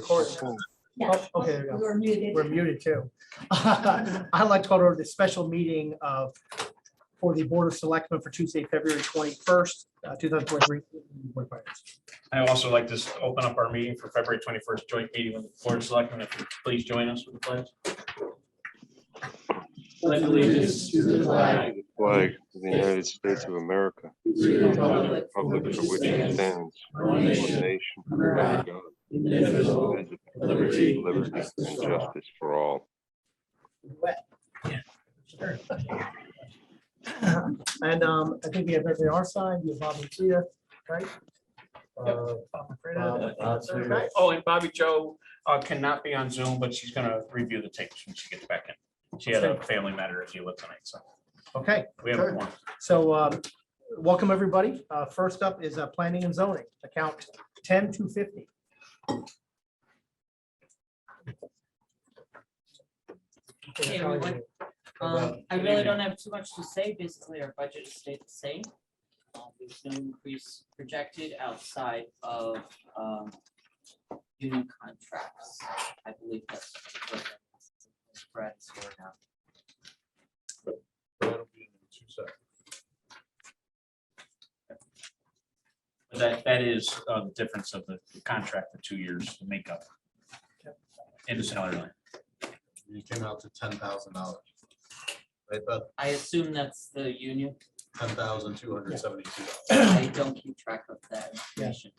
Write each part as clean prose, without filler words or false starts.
recording. Yeah. Oh, okay, there we go. We're muted. We're muted too. I'd like to call to order the special meeting for the Board of Selectmen for Tuesday, February 21st, 2023. I also like to open up our meeting for February 21st joint meeting with the Board of Selectmen. If you please join us with the pledge. Pledge allegiance to the flag Flag of the United States of America, republic for which it stands, one nation, under God, indivisible, with liberty and justice for all. And I think we have everybody on our side. We have Bob and Frida, right? Bob and Frida. Right. Oh, and Bobby Joe cannot be on Zoom, but she's going to review the tapes when she gets back in. She had a family matter to deal with tonight, so Okay. we have one. So welcome, everybody. First up is planning and zoning, account 10250. Hey, everyone. I really don't have too much to say. Basically, our budget stayed the same. There's no increase projected outside of union contracts. I believe that's what Brad's for now. That is the difference of the contract for 2 years to make up in the salary line. You came out to $10,000. Right, but I assume that's the union. $10,272. I don't keep track of that information.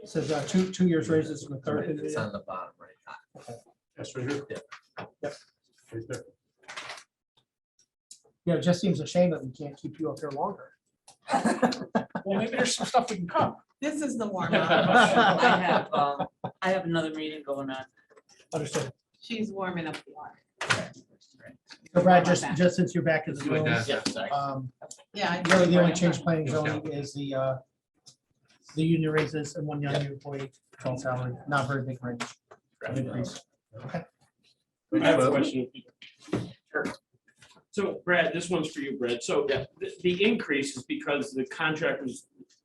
It says two years raises from the third. It's on the bottom right. That's right here. Yep. Right there. Yeah, it just seems a shame that we can't keep you up here longer. Well, maybe there's some stuff we can cut. This is the warm I up. have another meeting going on. Understood. She's warming up the water. So Brad, just since you're back in the room, Yeah, sorry. Yeah. really the only change planning zoning is the union raises and one young employee control salary, not very big range of increase. Okay. I have a question. Sure. So Brad, this one's for you, Brad. So the increase is because the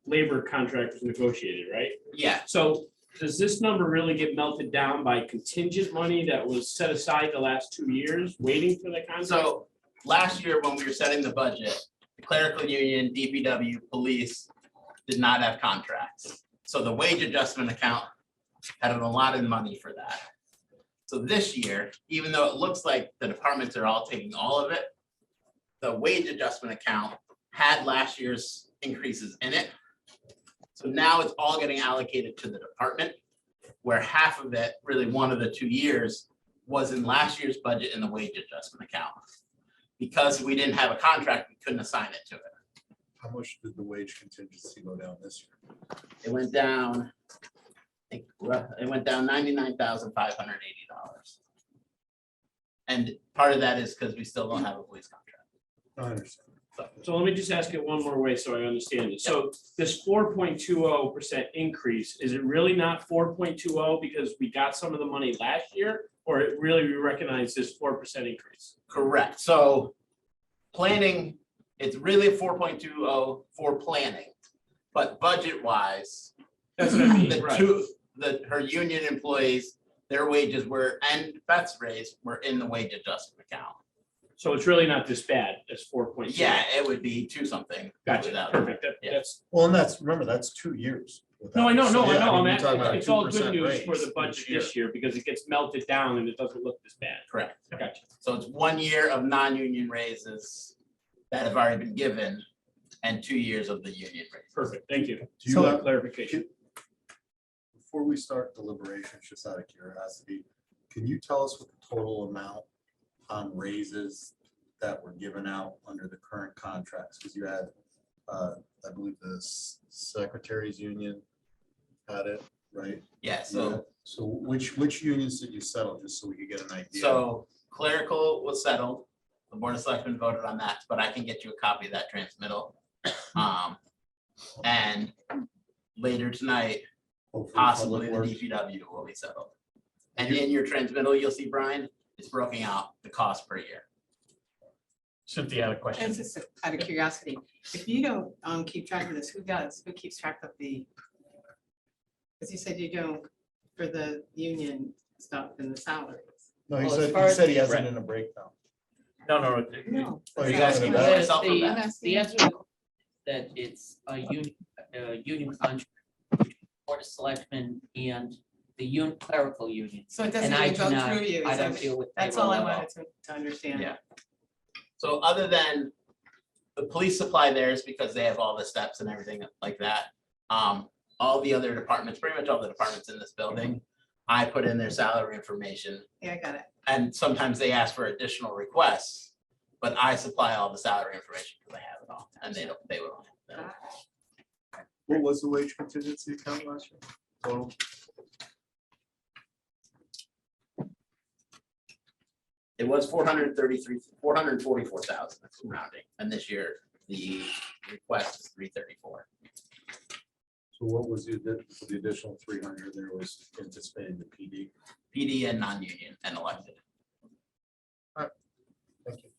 labor contract was negotiated, right? Yeah, So does this number really get melted down by contingent money that was set aside the last 2 years, waiting for the contract? so last year when we were setting the budget, the clerical union, DPW, police did not have contracts. So the wage adjustment account had an allotted money for that. So this year, even though it looks like the departments are all taking all of it, the wage adjustment account had last year's increases in it. So now it's all getting allocated to the department, where half of it, really one of the 2 years, was in last year's budget in the wage adjustment account. Because we didn't have a contract, we couldn't assign it to it. How much did the wage contingency go down this year? It went down, it went down $99,580. And part of that is because we still don't have a police contract. I understand. So let me just ask it one more way so I understand it. So this 4.20% increase, is it really not 4.20 because we got some of the money last year? Or it really we recognize this 4% increase? Correct. So planning, it's really 4.20 for planning, but budget wise, That's what I mean, right? her union employees, their wages were, and Beth's raise were in the wage adjustment account. So it's really not this bad as 4.2. Yeah, it would be two something. Gotcha, without- perfect. Yeah. That's, Well, and remember, that's 2 years. no, I know, So, yeah, I'm you're talking about a it's all good 2% news for raise the budget each year. this year because it gets melted down and it doesn't look this bad. Correct. Gotcha. So it's 1 year of non-union raises that have already been given and 2 years of the union raise. Perfect, thank you. Do you So- have, Clarification. before we start deliberations, just out of curiosity, can you tell us what the total amount on raises that were given out under the current contracts? Because you had, I believe the secretaries union had it, right? Yeah, so So which unions did you settle, just so we could get an idea? So clerical was settled. The Board of Selectmen voted on that, but I can get you a copy of that transmittal. And later tonight, Hopefully possibly the Public Works. DPW will be settled. And in your transmittal, you'll see, Brian, it's broken out the cost per year. Cynthia had a question. And just out of curiosity, if you don't keep track of this, who does? Who keeps track of the? Because you said you don't for the union stuff and the salaries. No, he Well, as said, far he as- said he has it in a breakdown. No, No. Oh, he's He's asking asking for that. myself or The- Beth? The answer to that it's a union contract between the Board of Selectmen and the clerical union. So it doesn't And I even do go not, through you. I is don't that- deal with That's all I payroll at wanted to understand. Yeah. So other than the police supply theirs because they have all the steps and everything like that. All the other departments, pretty much all the departments in this building, I put in their salary information. Yeah, I got it. And sometimes they ask for additional requests, but I supply all the salary information because I have it all and they would all have that. What was the wage contingency account last year? Total? It was 444,000, that's rounding, and this year the request is 334. So what was the additional 300 there was anticipating the PD? PD and non-union and elected. Thank you.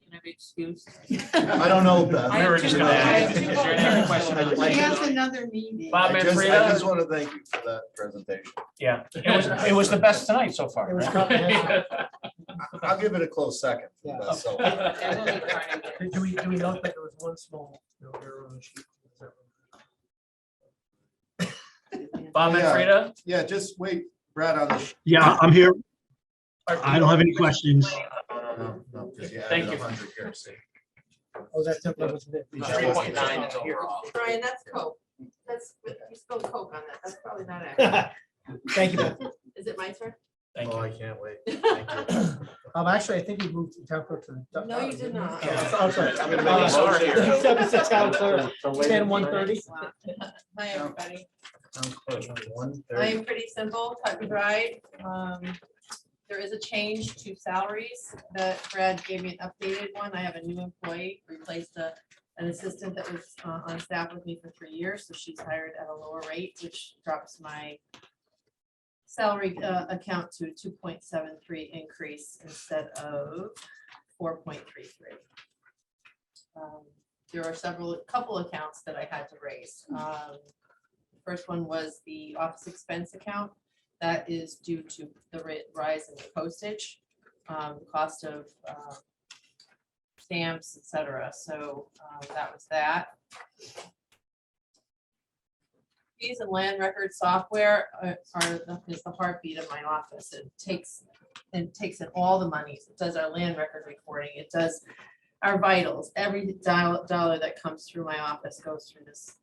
Can I be excused? I don't know, Beth. I We were have just two- gonna I ask, have two is there any other question on the She budget? has another meeting. Bob I Manfreda? just want to thank you for that presentation. Yeah, it was the best tonight so far. It was right? comprehensive. I'll give it a close second. Yeah. So, There will be Friday. Do we note that there was one small error on the sheet? Bob Yeah. Manfreda? yeah, just wait, Brad, on the. Yeah, I'm here. I don't have any questions. No, 'cause you Thank added you. 100 here, see. Oh, that template was it. 3.9 is overall. Brian, that's Coke. That's, you spilled Coke on that. That's probably not accurate. Thank you, Beth. Is it my turn? Thank Oh, you. I can't wait. Thank you. Actually, I think we moved the town clerk to the. No, you did not. Oh, I'm sorry. I'm gonna make a motion here. Except it's the town clerk, 10:130. Hi, everybody. Sounds close. I 1:30. am pretty simple, cut and dried. There is a change to salaries that Brad gave me an updated one. I have a new employee, replaced an assistant that was on staff with me for 3 years, so she's hired at a lower rate, which drops my salary account to a 2.73 increase instead of 4.33. There are couple accounts that I had to raise. First one was the office expense account. That is due to the rise in the postage, cost of stamps, et cetera. So that was that. Fees and land record software is the heartbeat of my office. It takes in all the monies. It does our land record recording. It does our vitals. Every dollar that comes through my office goes through this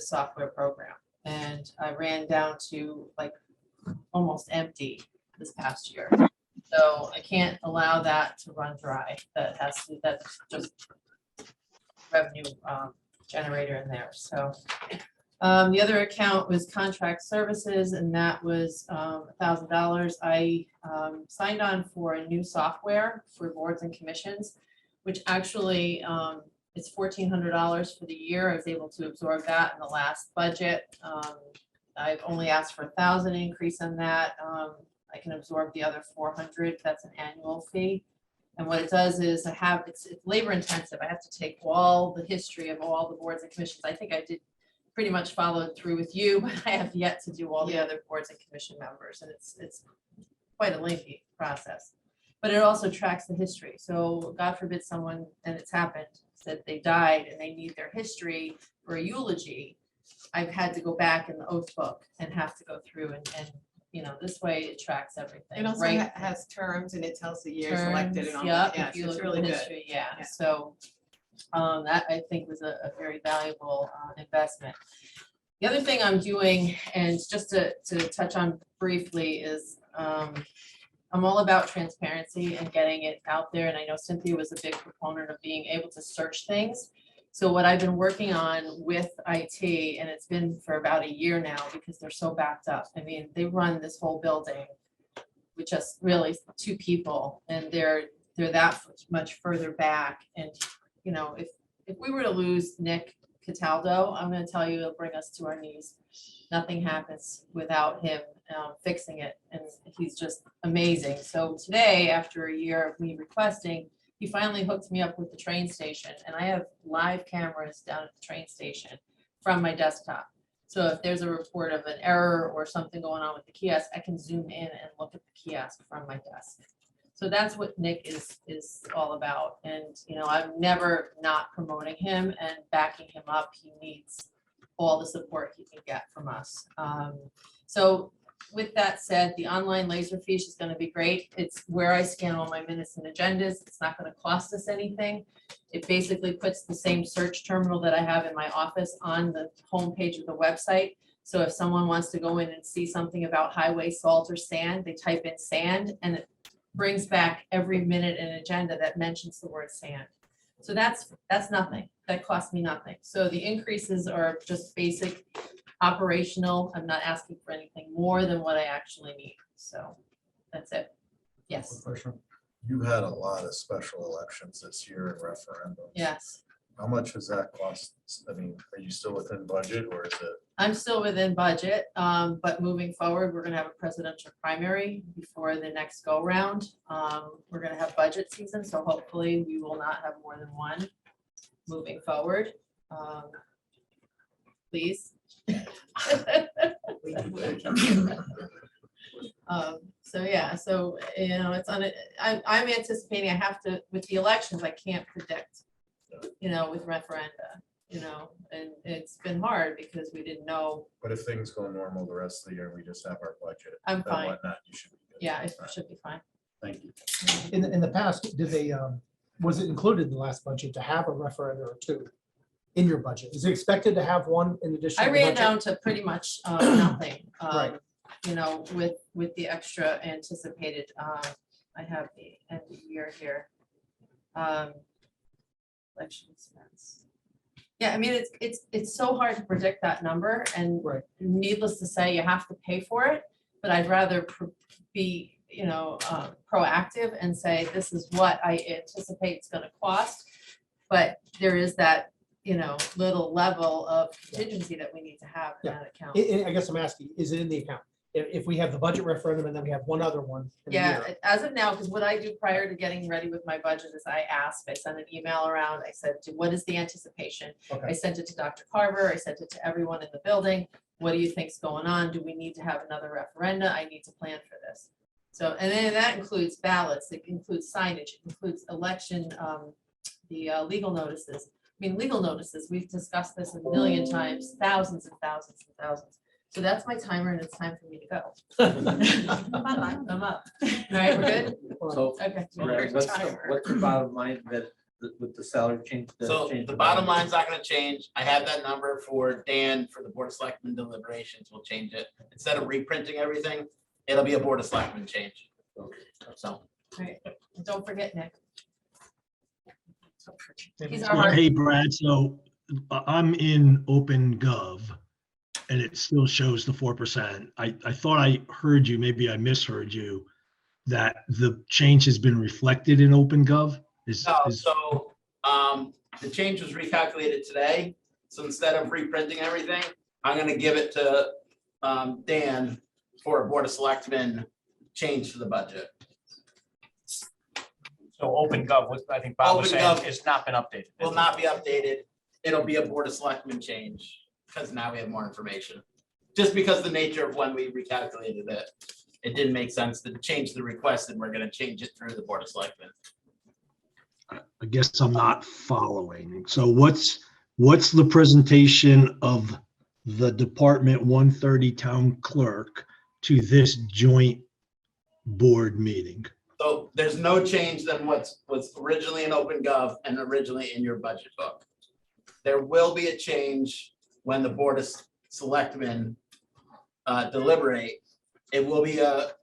software program. And I ran down to like almost empty this past year. So I can't allow that to run dry. That's just revenue generator in there. So the other account was contract services, and that was $1,000. I signed on for a new software for boards and commissions, which actually it's $1,400 for the year. I was able to absorb that in the last budget. I've only asked for $1,000 increase on that. I can absorb the other $400. That's an annual fee. And what it does is it's labor intensive. I have to take all the history of all the boards and commissions. I think I did pretty much follow through with you, but I have yet to do all the other boards and commission members. And it's quite a lengthy process. But it also tracks the history. So God forbid someone, and it's happened, said they died and they need their history for a eulogy. I've had to go back in the oath book and have to go through and this way it tracks everything. It also right? has terms and it tells the years Terms, elected and all yep, that. Yeah, if you so it's look at really the good. history, yeah, Yeah. so that I think was a very valuable investment. The other thing I'm doing, and just to touch on briefly, is I'm all about transparency and getting it out there, and I know Cynthia was a big proponent of being able to search things. So what I've been working on with IT, and it's been for about a year now because they're so backed up. I mean, they run this whole building with just really 2 people, and they're that much further back. And if we were to lose Nick Cataldo, I'm going to tell you, it'll bring us to our knees. Nothing happens without him fixing it, and he's just amazing. So today, after a year of me requesting, he finally hooked me up with the train station, and I have live cameras down at the train station from my desktop. So if there's a report of an error or something going on with the kiosk, I can zoom in and look at the kiosk from my desk. So that's what Nick is all about. And, you know, I'm never not promoting him and backing him up. He needs all the support he can get from us. So with that said, the online Laserfiche is going to be great. It's where I scan all my minutes and agendas. It's not going to cost us anything. It basically puts the same search terminal that I have in my office on the homepage of the website. So if someone wants to go in and see something about highway salt or sand, they type in sand and it brings back every minute and agenda that mentions the word sand. So that's nothing. That costs me nothing. So the increases are just basic operational. I'm not asking for anything more than what I actually need. So that's it. Yes, Question. You had a lot of special elections this year and referendums. yes. How much has that cost? I mean, are you still within budget or is it? I'm still within budget, but moving forward, we're gonna have a presidential primary before the next go round. We're gonna have budget season, so hopefully we will not have more than one moving forward. Please. So yeah, so, you know, it's on it. I'm anticipating I have to, with the elections, I can't predict, you know, with referenda, you know, and it's been hard because we didn't know. But if things go normal the rest of the year, we just have our budget. I'm and fine. whatnot, you should be good. Yeah, it should be fine. Thank you. In the past, did they, was it included in the last budget to have a referendum or two in your budget? Is it expected to have one in addition? I to the ran budget? down to pretty much nothing, Right. you know, with the extra anticipated, I have the end of year here. Election expense. Yeah, I mean, it's so hard to predict that number and Right. needless to say, you have to pay for it, but I'd rather be, you know, proactive and say, this is what I anticipate it's gonna cost. But there is that, you know, little level of contingency that we need to have in Yeah. that account. I guess I'm asking, is it in the account? If we have the budget referendum and then we have one other one. in the year. Yeah, as of now, because what I do prior to getting ready with my budget is I send an email around, I said, what is the anticipation? I Okay, sent it to Dr. Carver, I sent it to everyone in the building. What do you think's going on? Do we need to have another referenda? I need to plan for this. So, and then that includes ballots, it includes signage, it includes election, the legal notices. I mean, legal notices, we've discussed this a million times, thousands and thousands and thousands. So that's my timer and it's time for me to go. I'm up. All right, we're good? So, Okay. Greg, what's the bottom line that, with the salary change? So the bottom line's not gonna change. I have that number for Dan for the Board of Selectmen deliberations. We'll change it. Instead of reprinting everything, it'll be a Board of Selectmen change. So. All right, don't forget Nick. He's Maybe- our heart. Hey, Brad, so I'm in OpenGov and it still shows the 4%. I thought I heard you, maybe I misheard you, that the change has been reflected in OpenGov? No, so, the change was recalculated today. So instead of reprinting everything, I'm gonna give it to, Dan for a Board of Selectmen change to the budget. So OpenGov, what I think Bob was saying, OpenGov has not been updated. Will not be updated. It'll be a Board of Selectmen change, because now we have more information. Just because the nature of when we recalculated it, it didn't make sense to change the request, and we're gonna change it through the Board of Selectmen. I guess I'm not following. So what's the presentation of the Department 130 Town Clerk to this joint board meeting? So there's no change than was originally in OpenGov and originally in your budget book. There will be a change when the Board of Selectmen deliberate. It will be a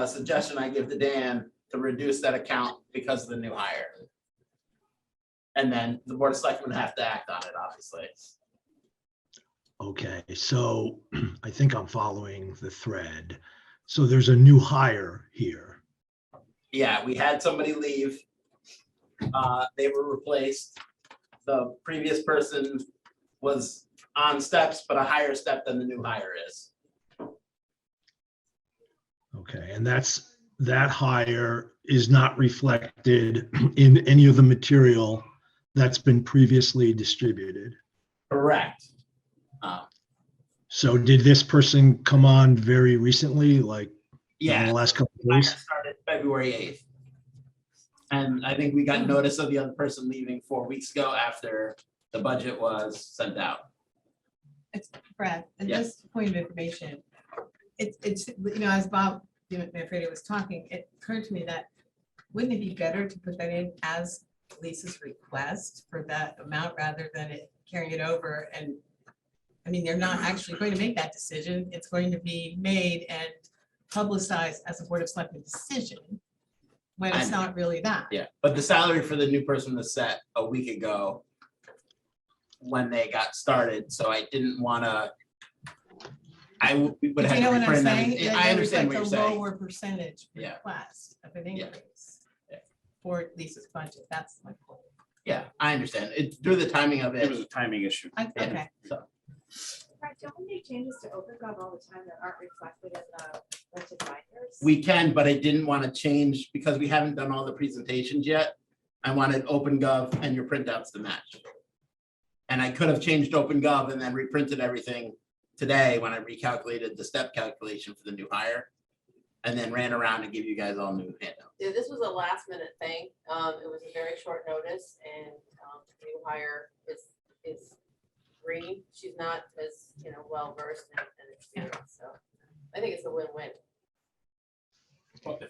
suggestion I give to Dan to reduce that account because of the new hire. And then the Board of Selectmen have to act on it, obviously. Okay, so I think I'm following the thread. So there's a new hire here. Yeah, we had somebody leave. They were replaced. The previous person was on steps, but a higher step than the new hire is. Okay, and that hire is not reflected in any of the material that's been previously distributed. Correct. So did this person come on very recently, like in Yeah, the last couple of I days? got started February 8th. And I think we got notice of the other person leaving 4 weeks ago after the budget was sent out. It's Brad, and Yeah. just point of information. It's, you know, as Bob, Manfredi was talking, it occurred to me that wouldn't it be better to put that in as Lisa's request for that amount rather than it carrying it over? And I mean, they're not actually going to make that decision. It's going to be made and publicized as a Board of Selectmen decision when it's not really that. Yeah, but the salary for the new person was set a week ago when they got started, so I didn't wanna. Would But have you to know what I'm reprint saying? everything. That I they understand what reflect you're a saying. lower percentage Yeah. request of an Yeah. increase Yeah. for Lisa's budget. That's my point. Yeah, I understand. It's through the timing of It was it. a timing issue. Okay. So, Right, don't we make changes to OpenGov all the time that aren't reflected in the budget binders? we can, but I didn't want to change because we haven't done all the presentations yet. I wanted OpenGov and your printouts to match. And I could have changed OpenGov and then reprinted everything today when I recalculated the step calculation for the new hire. And then ran around and give you guys all new handouts. Yeah, this was a last minute thing. It was a very short notice and the new hire is green. She's not as, well versed and experienced, so I think it's a win-win.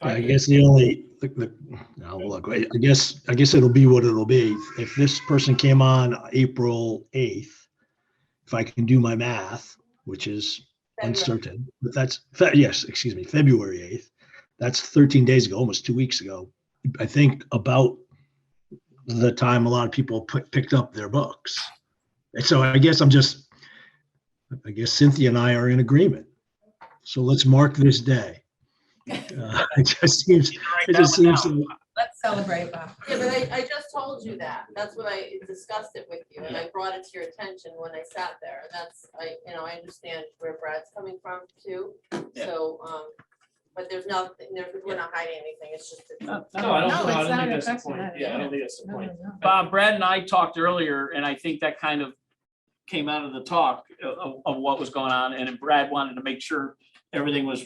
I guess the only, no, look, I guess it'll be what it'll be. If this person came on April 8th, if I can do my math, which is uncertain, but yes, excuse me, February 8th, that's 13 days ago, almost 2 weeks ago. I think about the time a lot of people picked up their books. And so I guess Cynthia and I are in agreement. So let's mark this day. It just seems, Let's celebrate, Bob. Yeah, but I just told you that. That's what I discussed it with you and I brought it to your attention when I sat there. And that's, I understand where Brad's coming from too. Yeah. So, but there's nothing, we're not hiding anything. It's just. No, I don't No, think it's not that's the affecting point. that. Yeah, I don't think that's the No, point. no, no. Bob, Brad and I talked earlier, and I think that kind of came out of the talk of what was going on, and Brad wanted to make sure everything was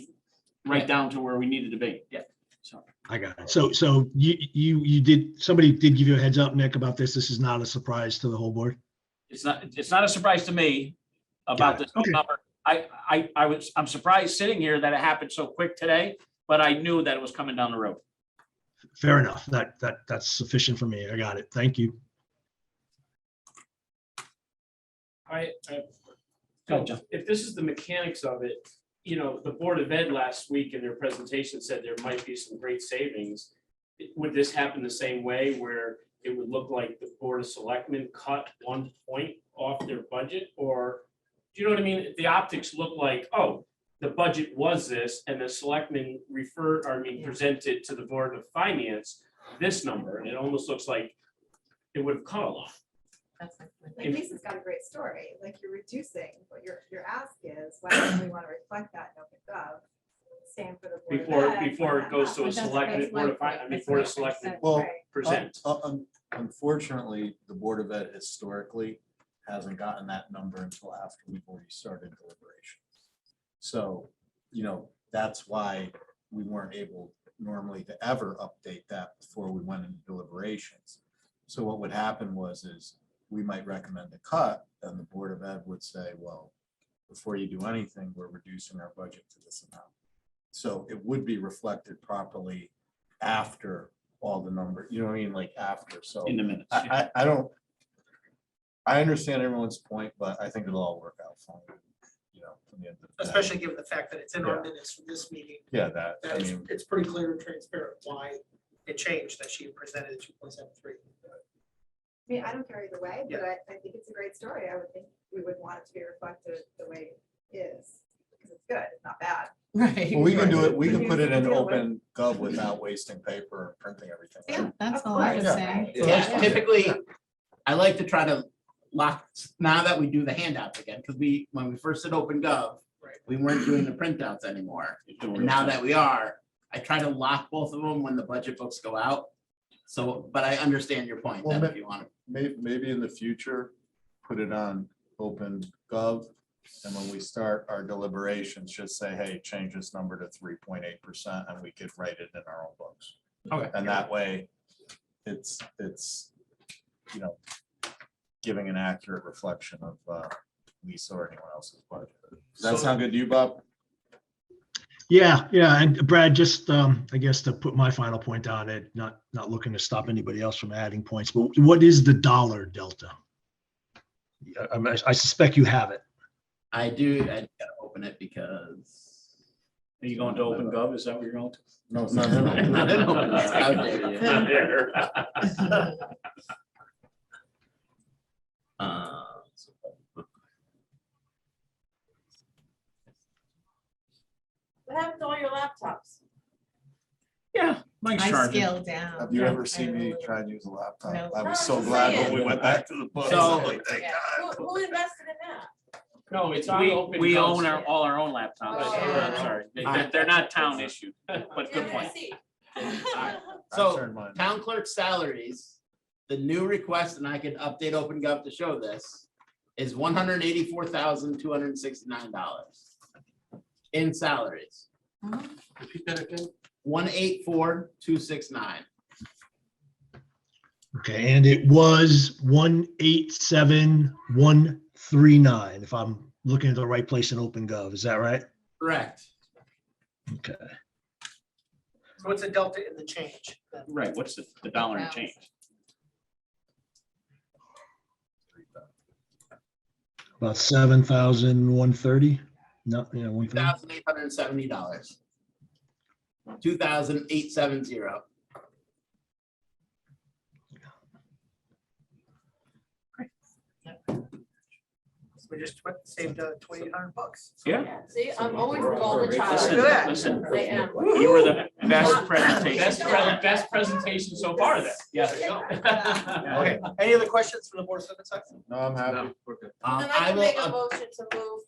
right down to where we needed to be. Yeah. So, I got it. So somebody did give you a heads up, Nick, about this. This is not a surprise to the whole board. it's not a surprise to me about Got it. this Okay. number. I'm surprised sitting here that it happened so quick today, but I knew that it was coming down the road. Fair enough. That's sufficient for me. I got it. Thank you. Go, John. If this is the mechanics of it, the Board of Ed last week in their presentation said there might be some great savings. Would this happen the same way where it would look like the Board of Selectmen cut 1 point off their budget? Or, do you know what I mean? The optics look like, oh, the budget was this and the Selectmen presented to the Board of Finance this number, and it almost looks like it would have cut a lot. That's my point. Like Lisa's got a great story, like you're reducing, what your ask is, why don't we want to reflect that in OpenGov? Same for the Board of Ed, Before it goes to a But that's Selectmen, Board of that's Board of right. Selectmen That's Well, right. present. Unfortunately, the Board of Ed historically hasn't gotten that number until after we've already started deliberation. So, that's why we weren't able normally to ever update that before we went into deliberations. So what would happen is we might recommend a cut, and the Board of Ed would say, well, before you do anything, we're reducing our budget to this amount. So it would be reflected properly after all the number, you know what I mean, like after, so. In the minutes. I understand everyone's point, but I think it'll all work out fine, from the end of the day. Especially given the fact that it's in our Yeah. minutes from this meeting, Yeah, that, I that mean, it's pretty clear and transparent why it changed, that she presented at 2.73. I mean, I don't care either way, but I think it's a great story. I would think we would want it to be reflected the way it is, because it's good, it's not bad. Right. well, we can do it, we can Right. put it in Deal with- open gov without wasting paper and printing everything. Yeah, that's Of all I was course. saying. Yeah, typically, I like to try to lock, now that we do the handouts again, because when we first did OpenGov, Right. we weren't doing the printouts anymore. And now that we are, I try to lock both of them when the budget books go out. So, but I understand your point, Well, that if you want to. Maybe in the future, put it on open gov And when we start our deliberations, just say, hey, change this number to 3.8%, and we could write it in our own books. Okay. And that way, it's, giving an accurate reflection of Lisa or anyone else's budget. Does that sound good to you, Bob? Yeah, and Brad, just, I guess to put my final point on it, not looking to stop anybody else from adding points, but what is the dollar delta? I suspect you have it. I do, I gotta open it because. Are you going to open gov? Is that what you're going to? No, it's not. Not in open, how dare you. Not there. What happened to all your laptops? Yeah, Mike's I charging. scaled down. Have you Yeah, ever I seen me really- try to use a laptop? No. I was No, so I'm glad when saying. we went back to the books. So- I was like, thank Yeah. God. Who invested in that? No, it's on We, open. we House. own all our own laptops. Oh. I'm sorry. They're not town issued, but good Yeah, point. see. I So, turned mine. town clerk salaries, the new request, and I can update OpenGov to show this, is $184,269 in salaries. Repeat that again. 184,269. Okay, and it was 187,139, if I'm looking at the right place in OpenGov, is that right? Correct. Okay. So what's the delta in the change? Right, what's the dollar and change? About 7,130? No, yeah, 130. $2,870. 2,870. We just saved $2,800. Yeah. See, I'm always the golden Listen, child. listen, I am. you were the best presentation. Best presentation so far then. Yes. Okay, any other questions from the board of Selectmen? No, I'm happy. And I I can will, make a motion to move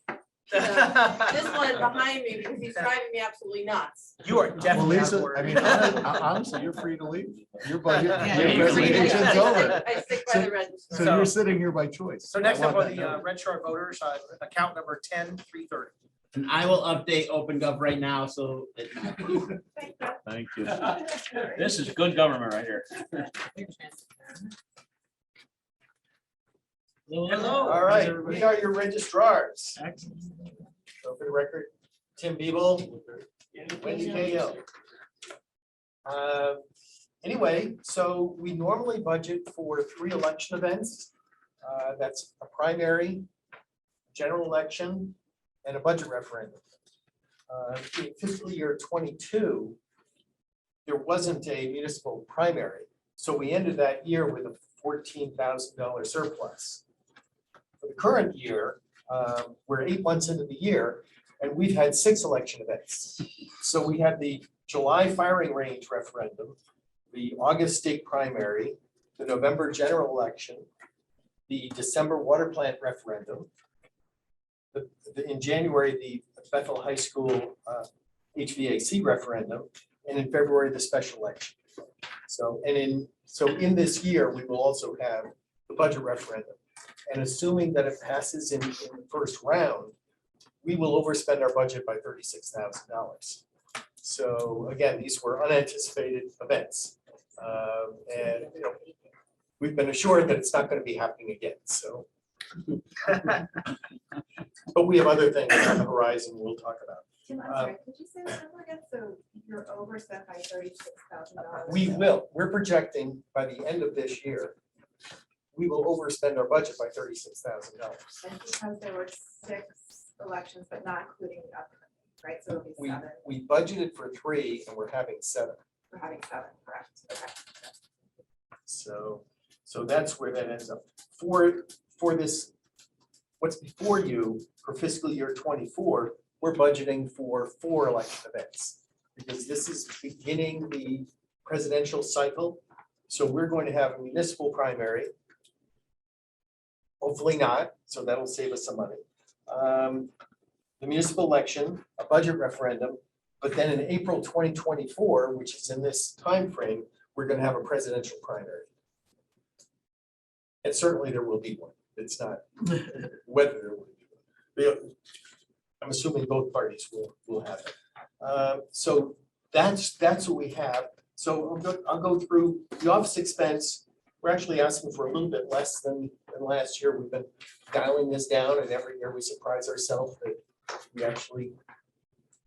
this one behind me because he's driving me absolutely nuts. You are Well, definitely out of Lisa, order. I mean, honestly, you're free to leave. Your budget, Yeah, your you're free to leave. presentation's over. I stick by the register. So you're sitting here by choice. So next I up want are the that noted. red chart voters, account number 10330. and I will update OpenGov right now, so. Thank you. This is good government right here. Hello. All right, we are your registrars. So for the record, Tim Biebel, Wendy Cahill. Anyway, so we normally budget for 3 election events. That's a primary, general election, and a budget referendum. In fiscal year 22, there wasn't a municipal primary, so we ended that year with a $14,000 surplus. For the current year, we're 8 months into the year, and we've had 6 election events. So we had the July firing range referendum, the August state primary, the November general election, the December water plant referendum, in January, the Bethel High School HVAC referendum, and in February, the special election. So in this year, we will also have the budget referendum. And assuming that it passes in the first round, we will overspend our budget by $36,000. So again, these were unanticipated events. And we've been assured that it's not going to be happening again, so. But we have other things on the horizon we'll talk about. Tim, I'm sorry, could you say that number again? So you're overspent by $36,000. We will, we're projecting by the end of this year, we will overspend our budget by $36,000. That's because there were 6 elections, but not including the upcoming, right? So it'll be We, 7, we budgeted for 3 and we're having 7. we're having 7, correct? Okay. So that's where that ends up. For this, what's before you for fiscal year 24, we're budgeting for 4 election events. Because this is beginning the presidential cycle. So we're going to have a municipal primary. Hopefully not, so that'll save us some money. The municipal election, a budget referendum, but then in April 2024, which is in this time frame, we're going to have a presidential primary. And certainly there will be one. It's not whether there will be one. I'm assuming both parties will have it. So that's what we have. So I'll go through the office expense. We're actually asking for a little bit less than last year. We've been dialing this down, and every year we surprise ourselves that we actually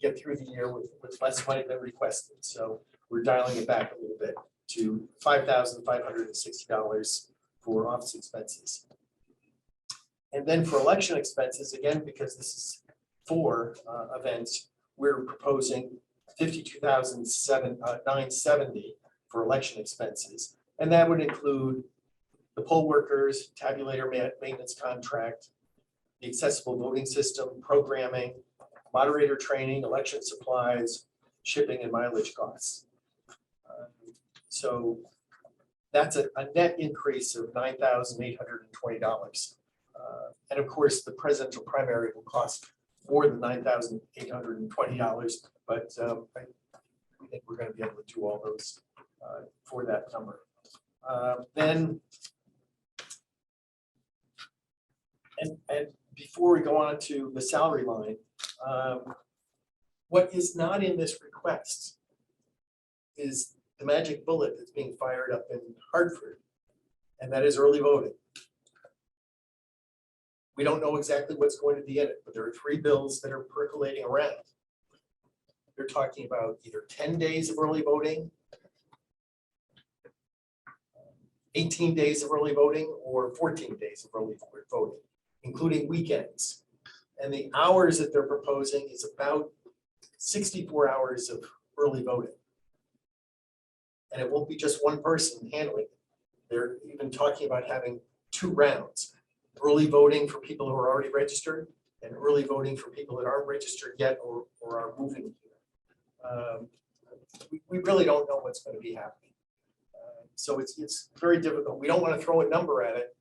get through the year with less money than requested. So we're dialing it back a little bit to $5,560 for office expenses. And then for election expenses, again, because this is 4 events, we're proposing $52,970 for election expenses. And that would include the poll workers, tabulator maintenance contract, the accessible voting system, programming, moderator training, election supplies, shipping and mileage costs. So that's a net increase of $9,820. And of course, the presidential primary will cost more than $9,820, but I think we're going to be able to do all those for that number. Then, and before we go on to the salary line, what is not in this request is the magic bullet that's being fired up in Hartford, and that is early voting. We don't know exactly what's going to be in it, but there are 3 bills that are percolating around. They're talking about either 10 days of early voting, 18 days of early voting, or 14 days of early voting, including weekends. And the hours that they're proposing is about 64 hours of early voting. And it won't be just one person handling it. They're even talking about having 2 rounds. Early voting for people who are already registered, and early voting for people that aren't registered yet or are moving here. We really don't know what's going to be happening. So it's very difficult. We don't want to throw a number at it.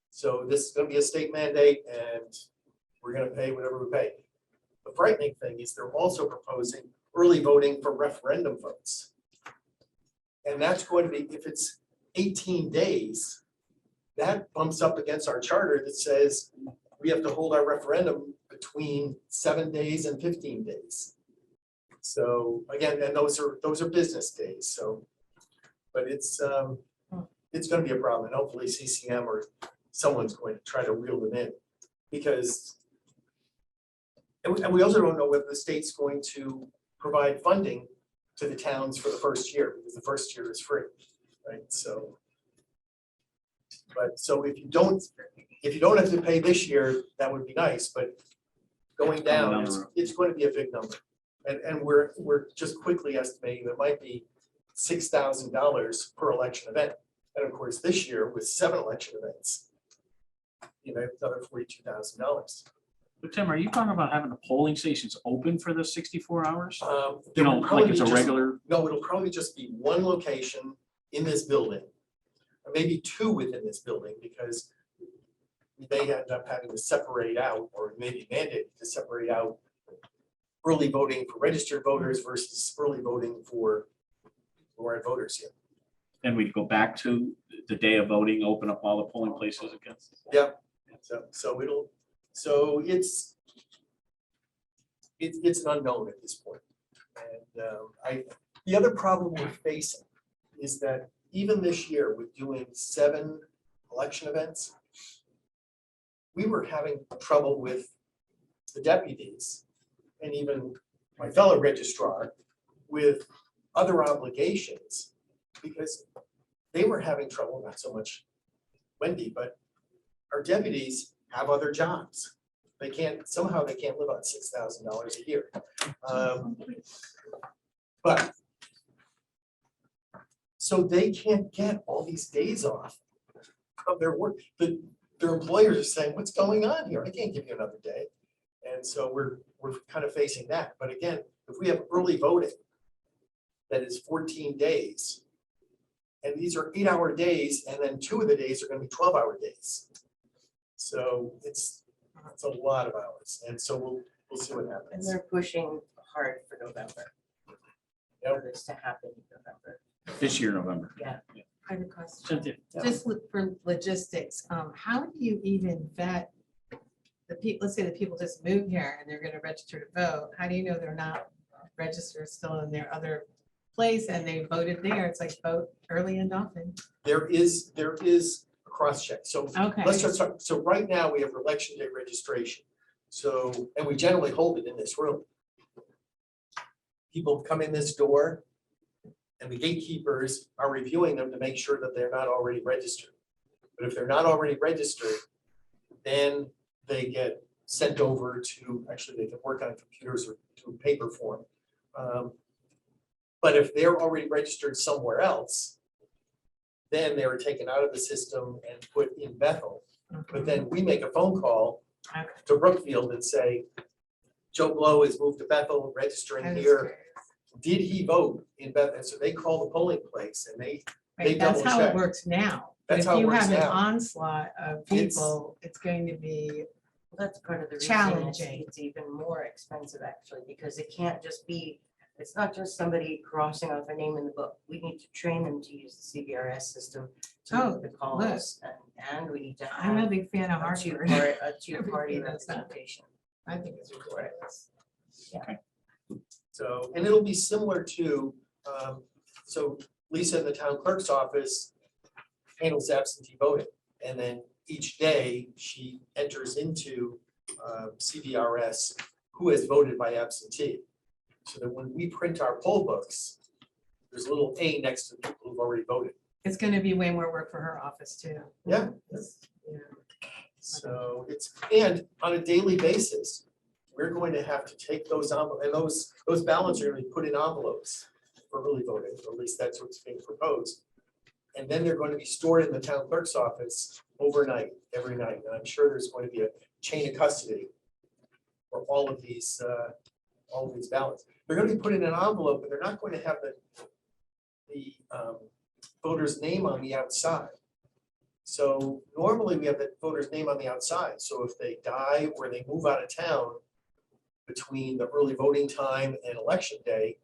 So this is going to be a state mandate, and we're going to pay whatever we pay. The frightening thing is they're also proposing early voting for referendum votes. And that's going to be, if it's 18 days, that bumps up against our charter that says we have to hold our referendum between 7 days and 15 days. So again, and those are business days. So, but it's going to be a problem, and hopefully CCM or someone's going to try to reel them in, because, and we also don't know whether the state's going to provide funding to the towns for the first year, because the first year is free, right? So. But so if you don't have to pay this year, that would be nice, but going down, it's going to be a big number. And we're just quickly estimating there might be $6,000 per election event. And of course, this year with 7 election events, another $42,000. But Tim, are you talking about having the polling stations open for the 64 hours? There will Like probably it's a just- regular? No, it'll probably just be 1 location in this building. Or maybe 2 within this building, because we may end up having to separate out, or maybe mandate to separate out early voting for registered voters versus early voting for who aren't voters yet. And we'd go back to the day of voting, open up all the polling places again. Yep. So it's an unknown at this point. And the other problem we're facing is that even this year with doing 7 election events, we were having trouble with the deputies and even my fellow registrar with other obligations, because they were having trouble, not so much Wendy, but our deputies have other jobs. They can't live on $6,000 a year. But so they can't get all these days off of their work. Their employers are saying, what's going on here? I can't give you another day. And so we're kind of facing that. But again, if we have early voting that is 14 days, and these are 8-hour days, and then 2 of the days are going to be 12-hour days. So it's a lot of hours. And so we'll see what And happens. they're pushing hard for November. For this to happen in November. This year, November. I have a question. Cynthia. Just for logistics, how do you even vet let's say the people just moved here and they're gonna register to vote, how do you know they're not registered still in their other place and they voted there? It's like vote early and often. There is a cross check. So Okay. let's just start. So right now we have election day registration. So, and we generally hold it in this room. People come in this door and the gatekeepers are reviewing them to make sure that they're not already registered. But if they're not already registered, then they get sent over to, actually they can work on computers or to paper form. But if they're already registered somewhere else, then they were taken out of the system and put in Bethel. But then we make a phone call to Brookfield and say, Joe Blow is moved to Bethel, registering here. Did he vote in Bethel? And so they call the polling place and they Right, that's double how check. it works now. But That's if how it you works have an now. onslaught of people, it's going to be, Well, that's part of the reason Challenging. it's even more expensive actually, because it can't just be, it's not just somebody crossing off a name in the book. We need to train them to use the CBRS system to Oh, make the calls and we need to I'm a have big fan of a Hartford. two-party Everything that's done. representation. I think it's ridiculous. So, and it'll be similar to, so Lisa in the town clerk's office handles absentee voting. And then each day she enters into CBRS who has voted by absentee. So that when we print our poll books, there's a little A next to the people who've already voted. It's gonna be way more work for her office too. Yeah. Yeah. So it's, and on a daily basis, we're going to have to take those and those ballots are gonna be put in envelopes for early voting, or at least that's what's being proposed. And then they're going to be stored in the town clerk's office overnight, every night. And I'm sure there's going to be a chain of custody for all of these ballots. They're gonna be put in an envelope, but they're not going to have the voter's name on the outside. So normally we have the voter's name on the outside. So if they die or they move out of town between the early voting time and election day,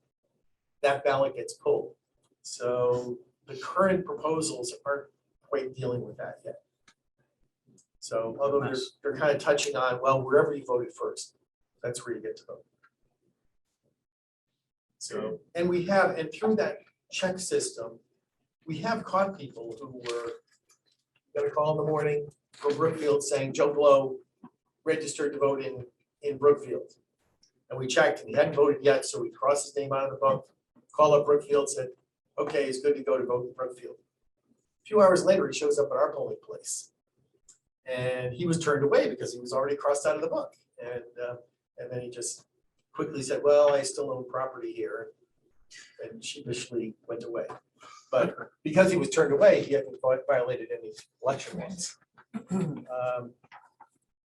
that ballot gets pulled. So the current proposals aren't quite dealing with that yet. So although they're kind of touching on, well, wherever you voted first, that's where you get to vote. So, and we have, and through that check system, we have caught people who were, got a call in the morning from Brookfield saying Joe Blow registered to vote in Brookfield. And we checked and he hadn't voted yet, so we crossed his name out of the book, called up Brookfield, said, okay, it's good to go to vote in Brookfield. A few hours later, he shows up at our polling place. And he was turned away because he was already crossed out of the book. And then he just quickly said, well, I still own property here. And sheepishly went away. But because he was turned away, he hadn't violated any election laws.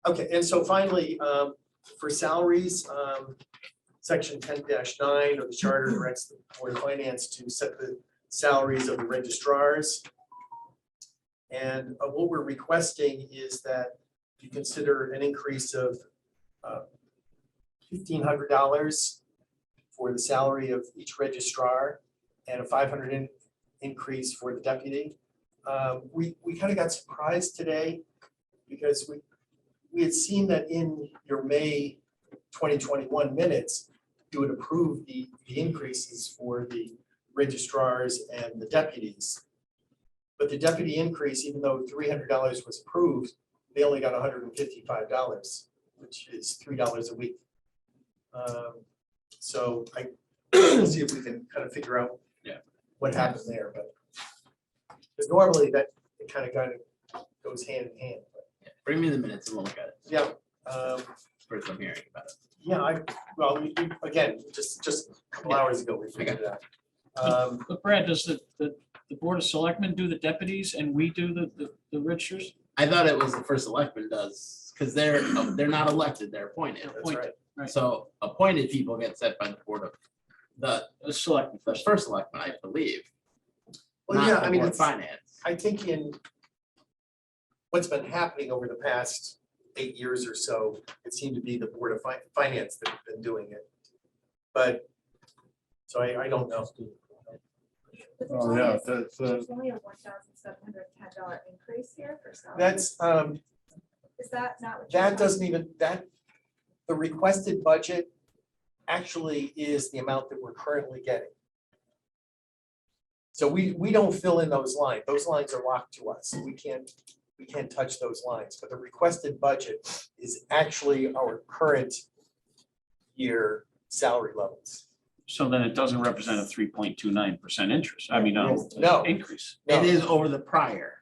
Okay, and so finally, for salaries, section 10-9 of the charter directs the Board of Finance to set the salaries of the registrars. And what we're requesting is that you consider an increase of $1,500 for the salary of each registrar and a $500 increase for the deputy. We kind of got surprised today because we had seen that in your May 2021 minutes, you would approve the increases for the registrars and the deputies. But the deputy increase, even though $300 was approved, they only got $155, which is $3 a week. So we'll see if we can kind of figure out what happened there, but because normally that it kind of goes hand in hand. But Bring me the minutes and we'll look at it. yeah, First I'm hearing about it. yeah. Well, again, just a couple hours ago we figured it out. But Brad, does the Board of Selectmen do the deputies and we do the registers? I thought it was the first selectman does, because they're not elected, they're appointed. That's right. Right. So appointed people get set by the board of The Selectmen. the first selectman, I believe. Well, not yeah, the I mean, Board of it's, finance. I think in what's been happening over the past 8 years or so, it seemed to be the Board of Finance that have been doing it. But, so I don't know. But Oh, yeah, there's only a $1,710 increase here for salaries. That's, Is that not what? That doesn't even, the requested budget actually is the amount that we're currently getting. So we don't fill in those lines. Those lines are locked to us. We can't touch those lines, but the requested budget is actually our current year salary levels. So then it doesn't represent a 3.29% interest. I mean, No. increase. It is over the prior.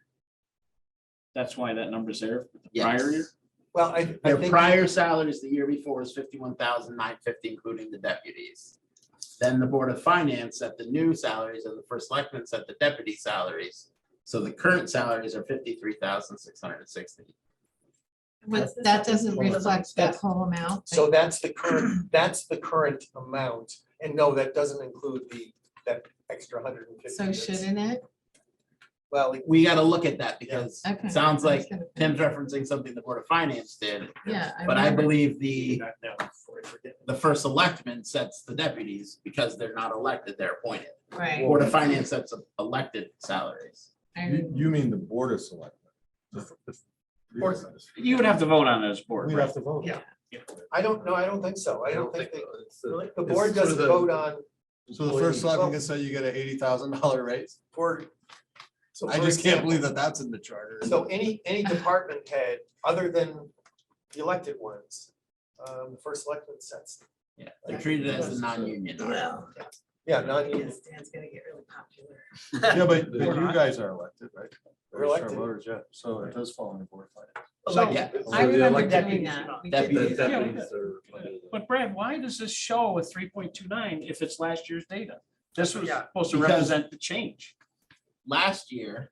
That's why that number's there for the Yes. prior year. Well, I Their think. prior salaries the year before was 51,950, including the deputies. Then the Board of Finance set the new salaries and the first selectman set the deputy salaries. So the current salaries are 53,660. But that doesn't reflect that whole amount. So that's the current amount. And no, that doesn't include that extra 150. So shouldn't it? Well, We got to look at that because Okay. it sounds I was like gonna- Tim's referencing something the Board of Finance did. Yeah. But I remember. believe the first selectman sets the deputies because they're not elected, they're appointed. Right. Board of Finance sets elected salaries. You mean the Board of Selectmen? You would have to vote on it as board. We right? have to vote. Yeah. I don't think so. I don't think it's the board doesn't vote on. So the first selectman can say you get an $80,000 raise? So I for just can't example, believe that that's in the charter. So any department head, other than the elected ones, the first selectman sets. Yeah, they're treated as a non-union. Yeah, non-union. Dan's gonna get really popular. Yeah, but you guys are elected, right? We're elected. Registrar voters, yeah, so it does fall under Board of Finance. So, Yeah. I remember doing that. We did Deputies. that. but Brad, why does this show a 3.29 if it's last year's data? This was Yeah. supposed to Because- represent the change. Last year,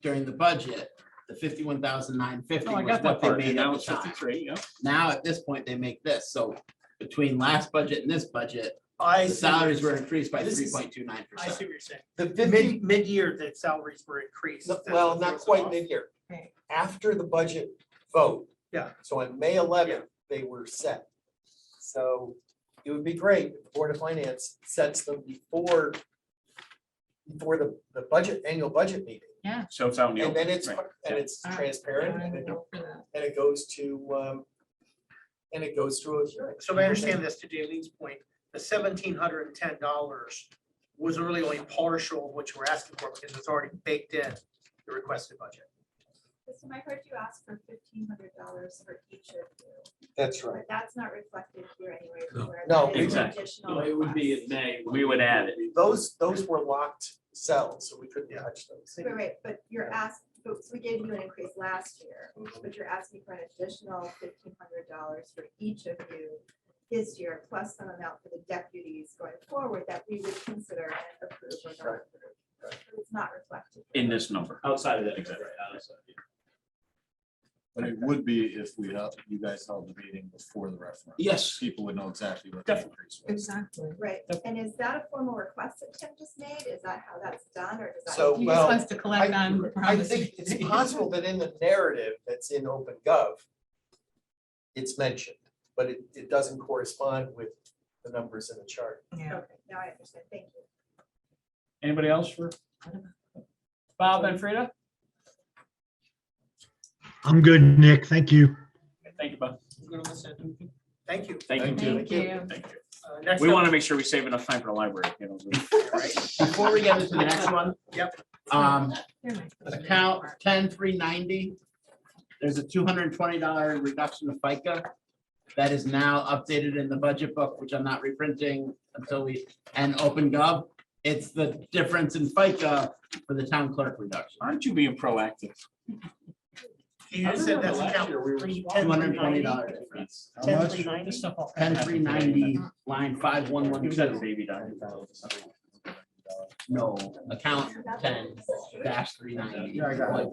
during the budget, the 51,950 No, I was got that what they part. made And now at it's the time. 53, yeah. Now, at this point, they make this. So between last budget and this budget, I the see what salaries you're were saying. increased by This is- 3.29%. I see what you're saying. The 50, Mid-year, the salaries were increased. no, That's well, what not throws it quite off. mid-year. Right. After the budget vote. Yeah. So on May 11th, they were set. So it would be great if the Board of Finance sets them before the budget, annual budget meeting. So it's out in the And open. then it's, right. and it's All right. transparent I and would go for that. it goes to, a hearing. So if I understand this, to Jaylene's point, the $1,710 was really only partial of what you were asking for because it's already baked in the requested budget. So I heard you ask for $1,500 for each of you, That's right. but that's not reflected here anyway. No, exactly. Additional It would be requests. in May. We would add it. Those were locked cells, so we couldn't touch those. Wait, but you're asked, so we gave you an increase last year, but you're asking for an additional $1,500 for each of you this year, plus some amount for the deputies going forward that we would consider and approve or not approve. So it's not reflected. In this number. Outside of that, Exactly. But it would be if you guys held the meeting before the referendum. Yes. People would know exactly what the increase was. Exactly. Right, and is that a formal request that Tim just made? Is that how that's done, or does that? So, He well, just wants to collect on. I think it's possible that in the narrative that's in OpenGov, it's mentioned, but it doesn't correspond with the numbers in the chart. Yeah. Okay, now I understand, thank you. Anybody else for Bob and Frida? I'm good, Nick. Thank you. Thank you, Bob. I'm gonna listen. Thank you. Thank you. Thank you. Thank you. Next We up- want to make sure we save enough time for the library. You know, Before we get into the next one. Yep. Here, Mike. Account 10390, there's a $220 reduction of FICA. That is now updated in the budget book, which I'm not reprinting until and OpenGov. It's the difference in FICA for the town clerk reduction. Aren't you being proactive? You just said that's account. $220 difference. How much? 10390, line He was at a 5112. baby doctor. No, account 10-390. Yeah, I got it.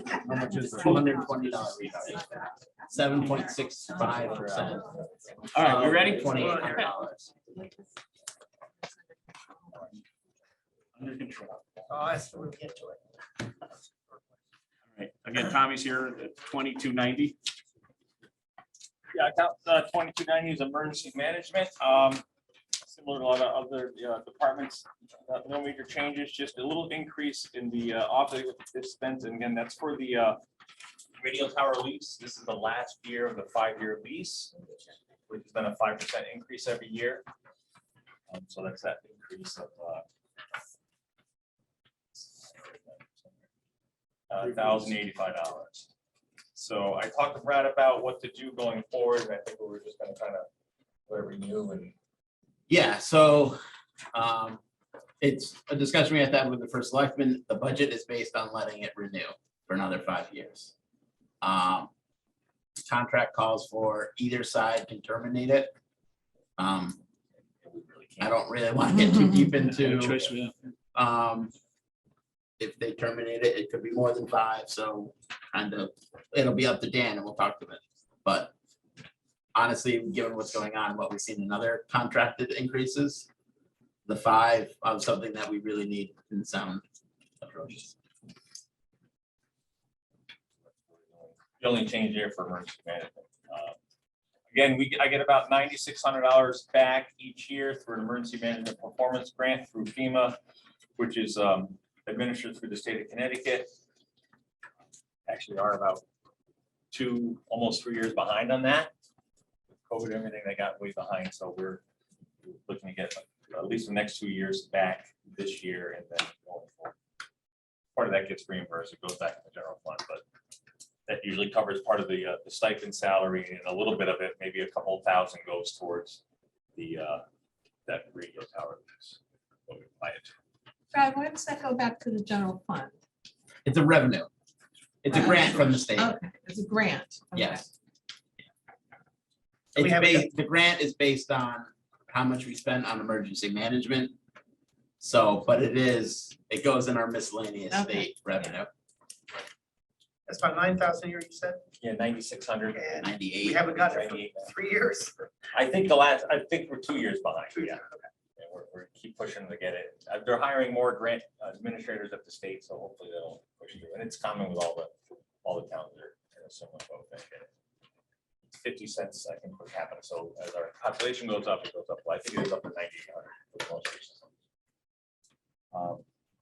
How much is it? $220 reduction. 7.65%. All right, we ready? $2,800. Under control. Oh, that's when we get to it. All right, again, Tommy's here at 2290. Yeah, account 2290 is emergency management. Similar to a lot of other departments, no major changes, just a little increase in the office expense. And again, that's for the radio tower lease. This is the last year of the 5-year lease, which has been a 5% increase every year. So that's that increase of $1,085. So I talked to Brad about what to do going forward, and I think we were just gonna kind of renew and. Yeah, so it's a discussion we have to have with the first selectman. The budget is based on letting it renew for another 5 years. Contract calls for either side can terminate it. I don't really want to get too deep into. Choice we have. If they terminate it, it could be more than 5, so kind of, it'll be up to Dan and we'll talk to him. But honestly, given what's going on, what we've seen in other contracted increases, the 5 of something that we really need in sound approaches. The only change here for emergency management. Again, I get about $9,600 back each year through an emergency management performance grant through FEMA, which is administered through the state of Connecticut. Actually are about almost 3 years behind on that. With COVID, everything, they got way behind, so we're looking to get at least the next 2 years back this year and then going forward. Part of that gets reimbursed, it goes back to the general fund, but that usually covers part of the stipend salary, and a little bit of it, maybe a couple thousand, goes towards the that radio tower lease. What we buy it. Brad, why does that go back to the general fund? It's a revenue. It's a grant from the state. Okay, it's a grant. Okay. Yes. So we It's have based, the grant is based on how much we spend on emergency management. So, but it goes in our miscellaneous Okay. state revenue, That's about 9,000 a year, you said? Yeah, 9,600. And 98. we haven't got it for 3 years. I think we're 2 years behind, yeah. And we're keep pushing to get it. They're hiring more grant administrators at the state, so hopefully they'll push through. And it's common with all the towns that are in a similar boat. They get it. It's 50 cents, I think, per capita. So as our population goes up, it goes up. Well, I think it is up to 9,800 for the most recent.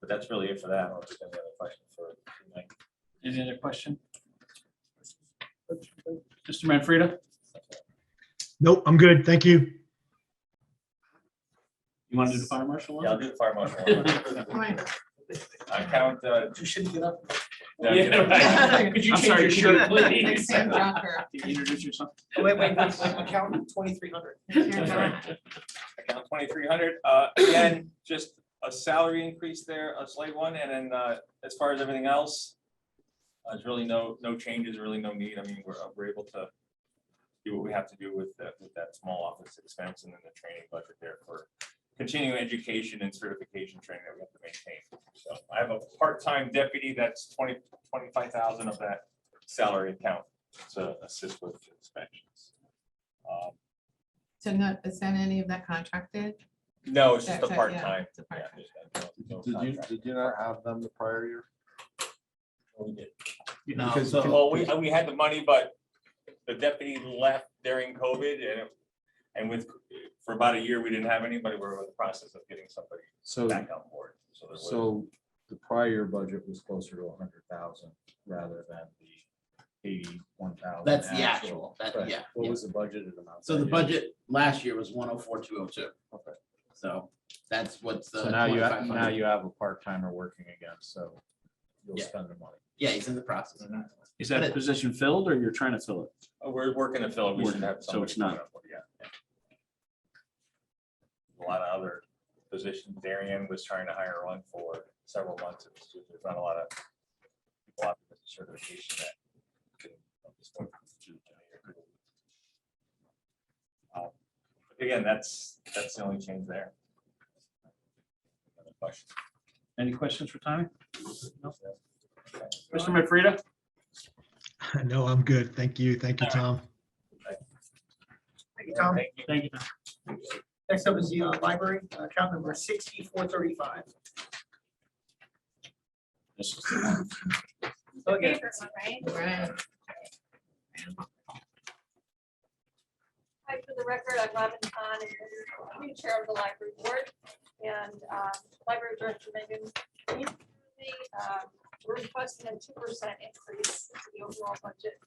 But that's really it for that. I don't know if there's any other questions for tonight. Any other question? Mr. Manfreda, Nope, I'm good. Thank you. you want to do the fire marshal one? Yeah, I'll do the fire marshal. Fine. I count. You shouldn't get up. Yeah, right. Could you I'm change sorry, your could shirt, you- please? Sam Drucker. Can you introduce yourself? Wait, account 2,300. Account 2,300. Again, just a salary increase there, a slight one, and then as far as everything else, there's really no changes, really no need. I mean, we're able to do what we have to do with that small office expense, and then the training budget there for continuing education and certification training that we have to maintain. So I have a part-time deputy that's 25,000 of that salary account to assist with inspections. So no, is that any of that contracted? No, it's just a Yeah, part-time. it's a part-time. Did you not have them the prior year? We did. No, Because- so- Well, we had the money, but the deputy left during COVID for about a year, we didn't have anybody. We were in the process of getting somebody So, back on board. So there was, so the prior budget was closer to 100,000 rather than the 81,000. That's the actual, Right. yeah. What was the budgeted amount? So the that year? budget last year was 104,202. Okay. So that's what's the. So now you have, 2,500. a part-timer working again, so you'll Yeah. spend the money. Yeah, he's in the process of that. Is that position filled or you're trying to fill it? we're working to fill it. We should have So somebody. it's not- coming up with- Yeah. A lot of other positions. Darian was trying to hire one for several months. There's not a lot of people out there with certification that can. Again, that's the only change there. Another question? Any questions for Tommy? No? Mr. Manfreda? No, I'm good. Thank you. Thank you, Tom. Thank you, Tom. Thank you. Thank you. Tom. Next up is the library, account number 6435. This is the one. Okay. Right. Hi, for the record, I'm Robin Khan, and I'm the chair of the library board, and library director Megan. we're requesting a 2% increase to the overall budget.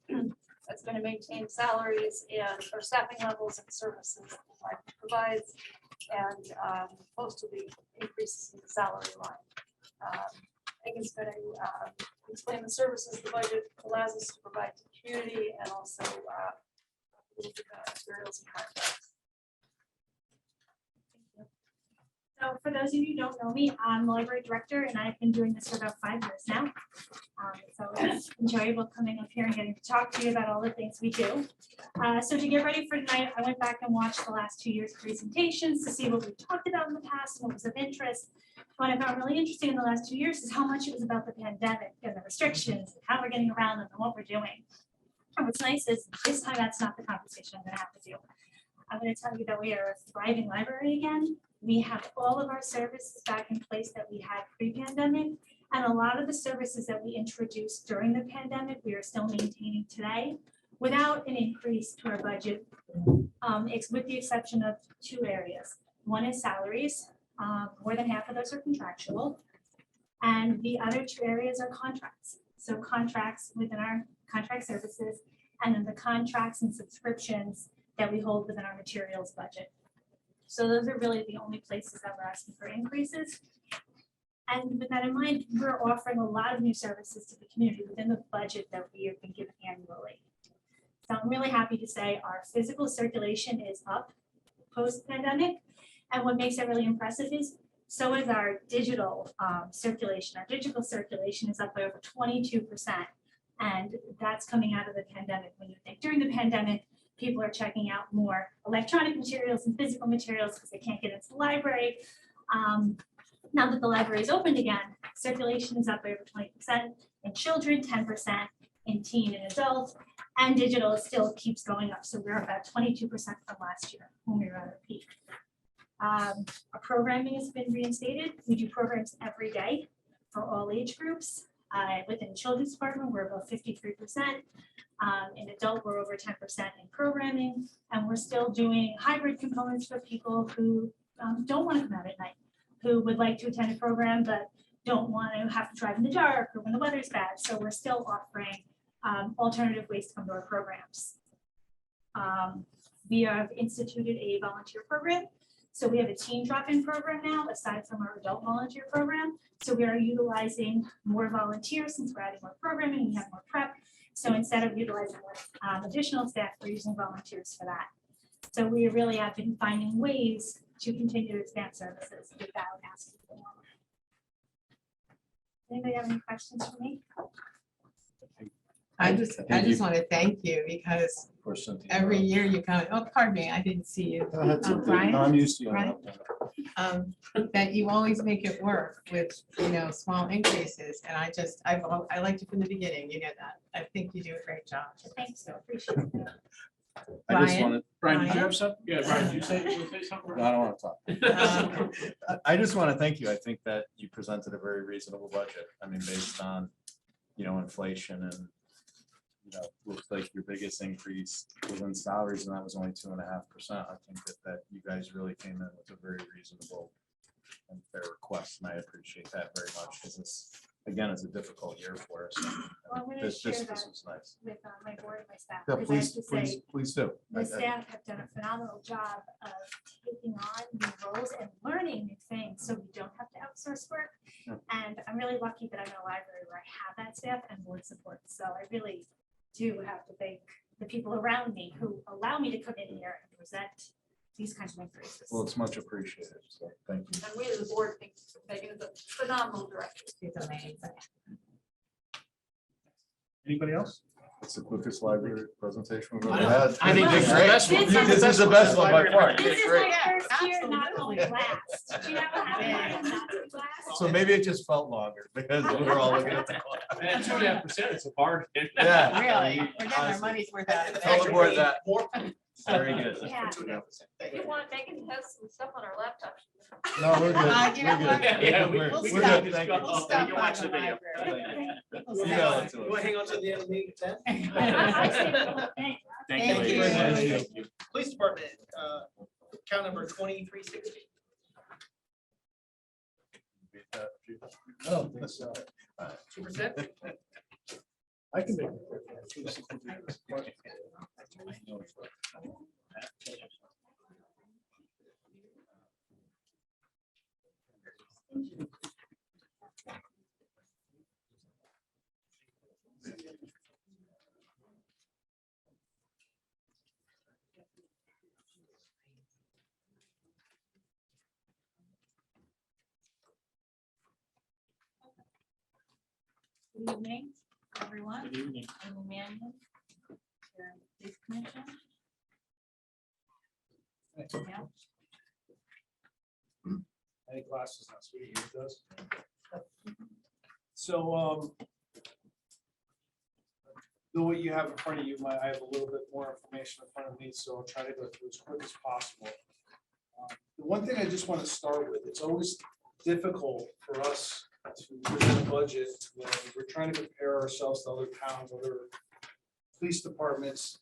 That's going to maintain salaries and our staffing levels and services that the library provides. And most of the increases in the salary line. Megan's going to explain the services the budget allows us to provide to the community and also materials and contracts. So for those of you who don't know me, I'm the library director and I've been doing this for about 5 years now. So it's enjoyable coming up here and getting to talk to you about all the things we do. So to get ready for tonight, I went back and watched the last 2 years' presentations to see what we talked about in the past and what was of interest. What I found really interesting in the last 2 years is how much it was about the pandemic and the restrictions, and how we're getting around them and what we're doing. And what's nice is this time that's not the conversation I'm gonna have with you. I'm gonna tell you that we are a thriving library again. We have all of our services back in place that we had pre-pandemic. And a lot of the services that we introduced during the pandemic, we are still maintaining today without an increase to our budget. It's with the exception of 2 areas. One is salaries. More than half of those are contractual. And the other 2 areas are contracts. So contracts within our contract services, and then the contracts and subscriptions that we hold within our materials budget. So those are really the only places that we're asking for increases. And with that in mind, we're offering a lot of new services to the community within the budget that we have been given annually. So I'm really happy to say our physical circulation is up post-pandemic. And what makes it really impressive is so is our digital circulation. Our digital circulation is up by over 22%. And that's coming out of the pandemic. When you think during the pandemic, people are checking out more electronic materials and physical materials because they can't get into the library. Now that the library is opened again, circulation is up by over 20% in children, 10% in teen and adults, and digital still keeps going up. So we're about 22% from last year when we were at our peak. Our programming has been reinstated. We do programs every day for all age groups. Within the children's department, we're about 53%. In adult, we're over 10% in programming, and we're still doing hybrid components for people who don't want to come out at night, who would like to attend a program but don't want to have to drive in the dark or when the weather's bad. So we're still offering alternative ways to come to our programs. We have instituted a volunteer program. So we have a teen drop-in program now, aside from our adult volunteer program. So we are utilizing more volunteers since we're adding more programming, we have more prep. So instead of utilizing additional staff, we're using volunteers for that. So we really have been finding ways to continue to expand services without asking for more. Anybody have any questions for me? I just want to thank you because every year you come, oh, pardon me, I didn't see you. Brian? I'm used to Brian? That you always make it work with, small increases. And I liked it from the beginning. You get that. I think you do a great job. Thanks, so appreciate it. I just wanted, Brian, did you have something? Yeah, Brian, did you say something? no, I don't want to talk. I just want to thank you. I think that you presented a very reasonable budget. I mean, based on, inflation and, looks like your biggest increase was in salaries, and that was only 2.5%. I think that you guys really came in with a very reasonable and fair request, and I appreciate that very much, because this, again, is a difficult year for us. And Well, I'm gonna this share was that nice. with my board and my staff. Yeah, because I have please, to say, please do. the staff have done a phenomenal job of taking on new roles and learning new things, so we don't have to outsource work. Yeah. And I'm really lucky that I'm in a library where I have that staff and board support. So I really do have to thank the people around me who allow me to come in here and present these kinds of increases. Well, it's much appreciated, so thank you. And we as a board think Megan is a phenomenal director. She's amazing. Anybody else? It's the quickest library presentation we've ever I had. I think this is the best one. This is the best one by far. This is Great. my first year not Absolutely. going last. Do you ever have one not going last? So maybe it just felt longer because we were all looking at the clock. And 2.5% is a bargain. Yeah. Really, we're getting our money's worth out of Tell the it. board that. More. Very good. Yeah. If you want, Megan has some stuff on our laptop. No, we're good. You know We're what? good. Yeah, We're we'll good. stop. We're good. Thank you. We'll stop You watch by the video. library. We'll You stop got by. it to You us. want to hang on to the end of the meeting at 10? I say the whole thing. Thank Thank you. you. ladies. Thank you. Police Department, account number 2360. that, Chief? I don't think so. 2%? I can make it. Good evening, everyone. Good evening. I'm Emmanuel, Police Commission. Yeah. Any classes last week, it does. So, though what you have in front of you, I have a little bit more information in front of me, so I'll try to go through as quick as possible. The one thing I just want to start with, it's always difficult for us to present a budget when we're trying to compare ourselves to other towns, other police departments.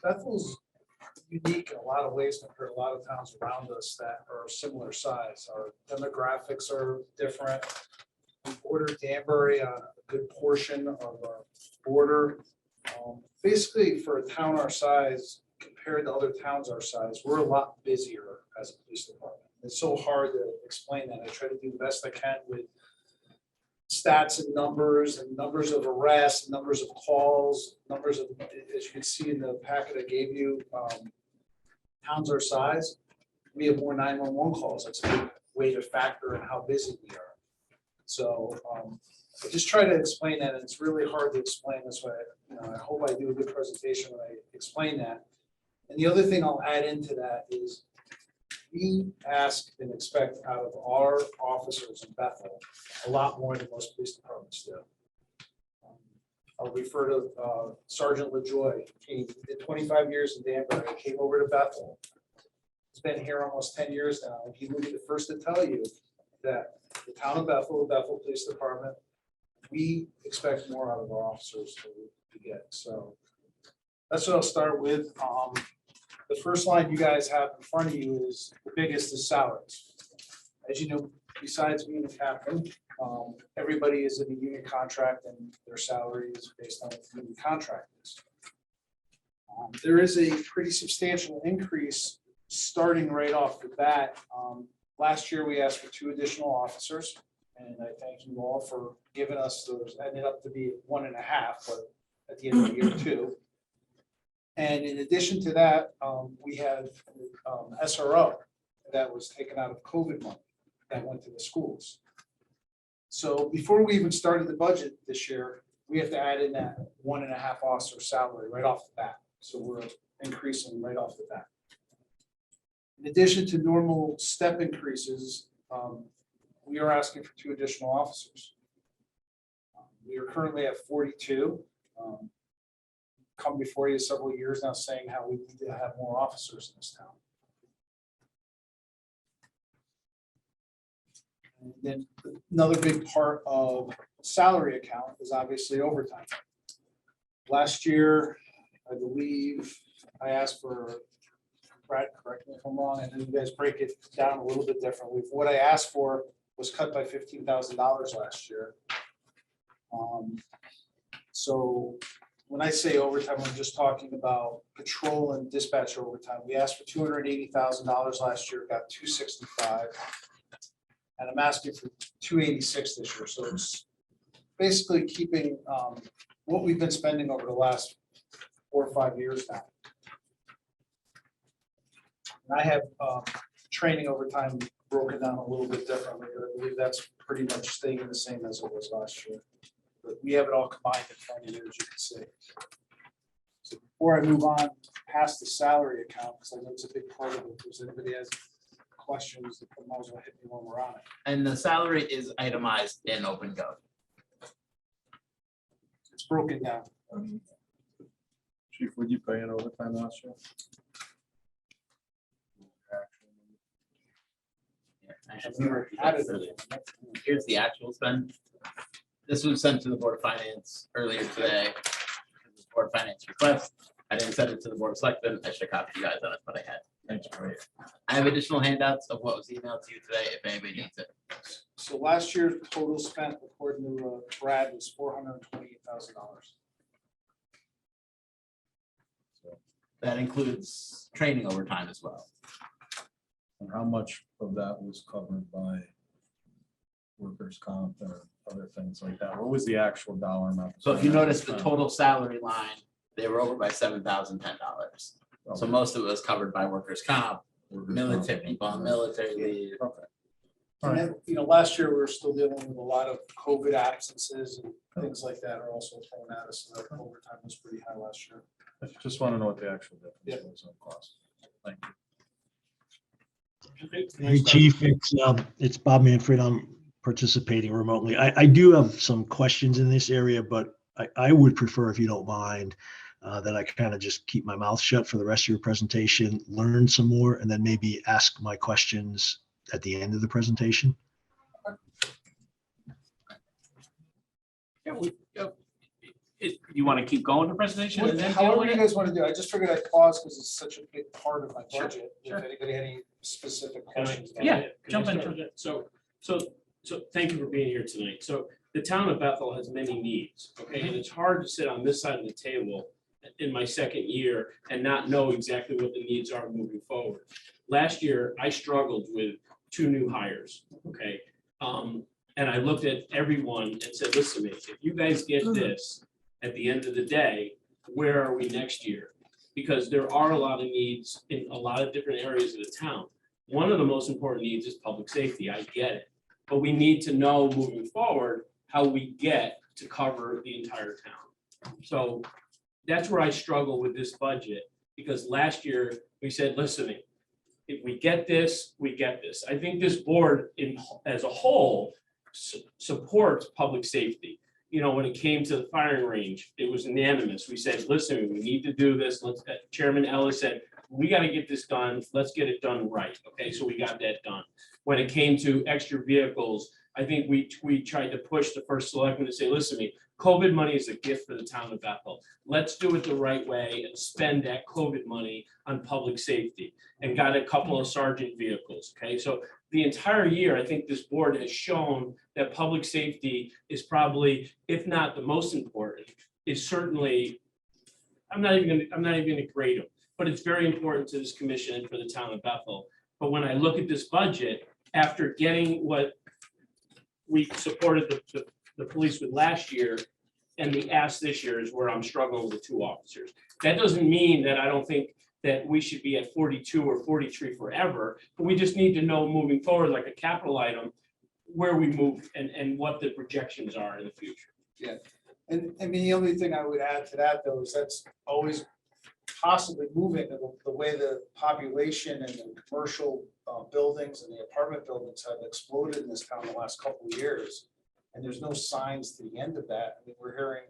Bethel's unique in a lot of ways compared to a lot of towns around us that are similar size. Our demographics are different. We border Danbury on a good portion of our border. Basically, for a town our size, compared to other towns our size, we're a lot busier as a police department. It's so hard to explain that. I try to do the best I can with stats and numbers of arrests, numbers of calls, numbers of, as you can see in the packet I gave you, towns our size, we have more 911 calls. That's a big way to factor in how busy we are. So I just try to explain that, and it's really hard to explain this way. I hope I do a good presentation when I explain that. And the other thing I'll add into that is we ask and expect out of our officers in Bethel a lot more than most police departments do. I'll refer to Sergeant LaJoy. He did 25 years in Danbury, came over to Bethel. He's been here almost 10 years now, and he would be the first to tell you that the town of Bethel, the Bethel Police Department, we expect more out of our officers to get. So that's what I'll start with. The first line you guys have in front of you is the biggest is salaries. As you know, besides being a captain, everybody is in a union contract and their salary is based on what the union contract is. There is a pretty substantial increase starting right off the bat. Last year, we asked for 2 additional officers, and I thank you all for giving us those. Ended up to be 1.5, but at the end of the year, 2. And in addition to that, we had SRO that was taken out of COVID money that went to the schools. So before we even started the budget this year, we have to add in that 1.5 officer salary right off the bat. So we're increasing right off the bat. In addition to normal step increases, we are asking for 2 additional officers. We are currently at 42. Come before you several years now saying how we need to have more officers in this town. And then another big part of salary account is obviously overtime. Last year, I believe I asked for, Brad, correct me if I'm wrong, and then you guys break it down a little bit differently. What I asked for was cut by $15,000 last year. So when I say overtime, I'm just talking about patrol and dispatch overtime. We asked for $280,000 last year, got $265,000. And I'm asking for $286,000 this year. So it's basically keeping what we've been spending over the last 4 or 5 years now. And I have training overtime broken down a little bit differently. I believe that's pretty much staying the same as it was last year. But we have it all combined in front of you, as you can see. So before I move on past the salary account, because I know it's a big part of it, if there's anybody has questions, they might as well hit me when we're on it. And the salary is itemized in OpenGov. It's broken down. Chief, would you pay in overtime last year? Here's the actual spend. This was sent to the Board of Finance earlier today. This is Board of Finance request. I didn't send it to the Board of Selectmen. I should have copied you guys on it, but I had. Thanks, Brad. I have additional handouts of what was emailed to you today, if anybody needs it. So last year's total spent according to Brad was $428,000. That includes training overtime as well. And how much of that was covered by workers' comp or other things like that? What was the actual dollar amount? So if you notice the total salary line, they were over by $7,010. So most of it was covered by workers' comp, military people on military leave. Okay. And then, you know, last year we were still dealing with a lot of COVID absences and things like that are also thrown at us. So that overtime was pretty high last year. I just want to know what the actual difference was on cost. Thank you. Hey, Chief, it's Bob Manfred. I'm participating remotely. I do have some questions in this area, but I would prefer, if you don't mind, that I kind of just keep my mouth shut for the rest of your presentation, learn some more, and then maybe ask my questions at the end of the presentation. You want to keep going to presentation? and then deal However with you it? guys want to do, I just figured I'd pause because it's such a big part of my Sure, budget. If sure. anybody had any specific Can I- questions. about Yeah, it. Can I jump in. start with that? So thank you for being here tonight. So the town of Bethel has many needs, okay? And it's hard to sit on this side of the table in my second year and not know exactly what the needs are moving forward. Last year, I struggled with 2 new hires, okay? And I looked at everyone and said, listen to me, if you guys get this at the end of the day, where are we next year? Because there are a lot of needs in a lot of different areas of the town. One of the most important needs is public safety. I get it. But we need to know moving forward how we get to cover the entire town. So that's where I struggle with this budget, because last year we said, listen, if we get this, we get this. I think this board as a whole supports public safety. You know, when it came to the firing range, it was unanimous. We said, listen, we need to do this. Chairman Ellis said, we got to get this done. Let's get it done right. Okay, so we got that done. When it came to extra vehicles, I think we tried to push the first selectman to say, listen to me, COVID money is a gift for the town of Bethel. Let's do it the right way and spend that COVID money on public safety, and got a couple of sergeant vehicles. Okay, so the entire year, I think this board has shown that public safety is probably, if not the most important, is certainly, I'm not even gonna grade them, but it's very important to this commission and for the town of Bethel. But when I look at this budget, after getting what we supported the police with last year, and the ask this year is where I'm struggling with 2 officers. That doesn't mean that I don't think that we should be at 42 or 43 forever, but we just need to know moving forward, like a capital item, where we move and what the projections are in the future. Yeah, and I mean, the only thing I would add to that though is that's always possibly moving the way the population and the commercial buildings and the apartment buildings have exploded in this town the last couple of years. And there's no signs to the end of that. I mean, we're hearing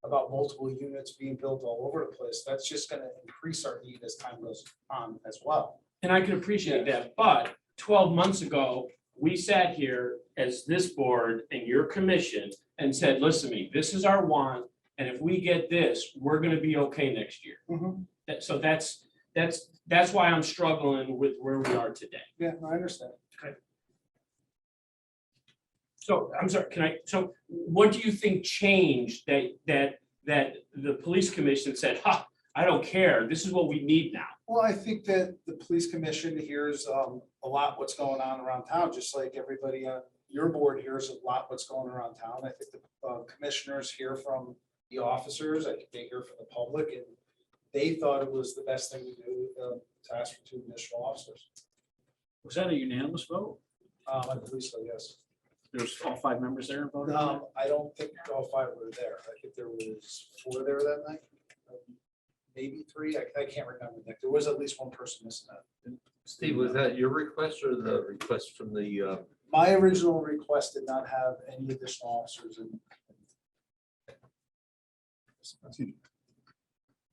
about multiple units being built all over the place. That's just gonna increase our need as time goes on as well. And I can appreciate that, but 12 months ago, we sat here as this board and your commission and said, listen to me, this is our want, and if we get this, we're gonna be okay next year. So that's why I'm struggling with where we are today. Yeah, no, I understand. So I'm sorry, so what do you think changed that the police commission said, ha, I don't care, this is what we need now? Well, I think that the police commission hears a lot what's going on around town, just like everybody on your board hears a lot what's going around town. I think the commissioners hear from the officers, I think they hear from the public, and they thought it was the best thing to do to ask for 2 additional officers. Was that a unanimous vote? I believe so, yes. There's all 5 members there voting? I don't think all 5 were there. I think there was 4 there that night. Maybe 3. I can't remember. Nick. There was at least 1 person missing that. Steve, was that your request or the request from the? My original request did not have any additional officers in.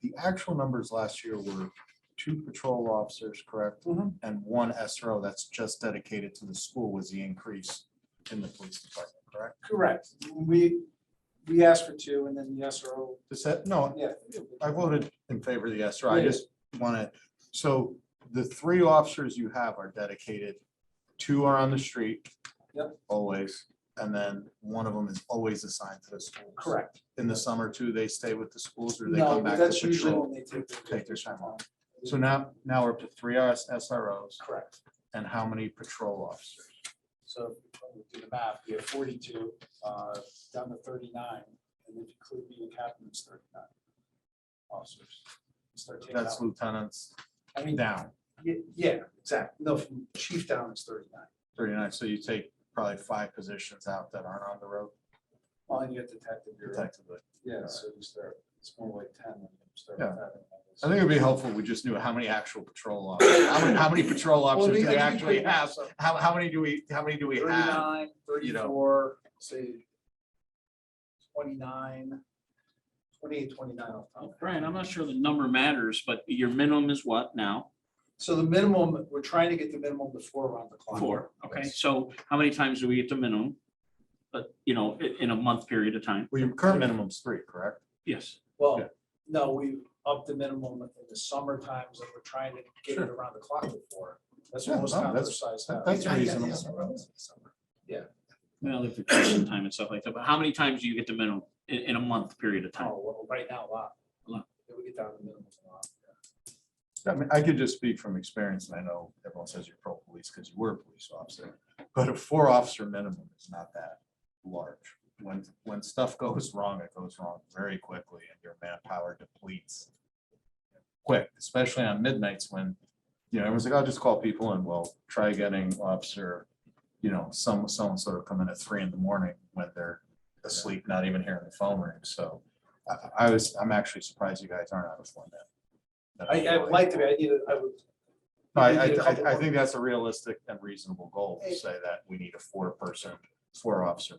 The actual numbers last year were 2 patrol officers, correct? And 1 SRO that's just dedicated to the school was the increase in the police department, correct? Correct. We asked for 2 and then the SRO. No, Yeah. I voted in favor of the SRO. I just want to, so the 3 officers you have are dedicated, 2 are on the street. Yep. Always, and then one of them is always assigned to the schools. Correct. In the summer too, they stay with the schools or they No, come but back to that's usually patrol? when they Take their time off. So now we're up to 3 SROs. Correct. And how many patrol officers? So if we do the math, we have 42, down to 39, and if you include me, the captain, it's 39 officers. Start taking That's out- lieutenants I mean, down, yeah, exactly. No, from chief down is 39. 39. So you take probably 5 positions out that aren't on the road Well, and you get detective bureau. effectively. Yeah, so you start, it's more like 10 when you start Yeah. with that. I think it'd be helpful, if we just knew how many actual patrol officers, how many patrol officers do we actually have? How many do we have? 39, you know? 34, say 29, 28, 29 off the top. Brian, I'm not sure the number matters, but your minimum is what now? So the minimum, we're trying to get the minimum to 4 around the clock. 4, okay, Yes. so how many times do we get the minimum? But, you know, in a month period of time? Well, your current minimum's 3, correct? Yes. Well, Yeah. no, we upped the minimum in the summer times and we're trying to get it Sure. around the clock before. That's Yeah, what most no, towns that's- our size have. that's Yeah, yeah, reasonable. yeah. Well, the vacation time and stuff like that, but how many times do you get the minimum in a month period of time? Oh, well, right now, a lot. A lot. Yeah, we get down to minimums a lot. I mean, I could just speak from experience, and I know everyone says you're pro-police because you were a police officer, but a 4-officer minimum is not that large. When stuff goes wrong, it goes wrong very quickly, and your manpower depletes quick, especially on midnights when, you know, everyone's like, I'll just call people and we'll try getting officer, you know, someone sort of come in at 3 in the morning when they're asleep, not even hearing the phone ring. So I'm actually surprised you guys aren't out of one then. I would like to be, I would. No, we need a couple I more. think that's a realistic and reasonable goal to say that we need a 4-officer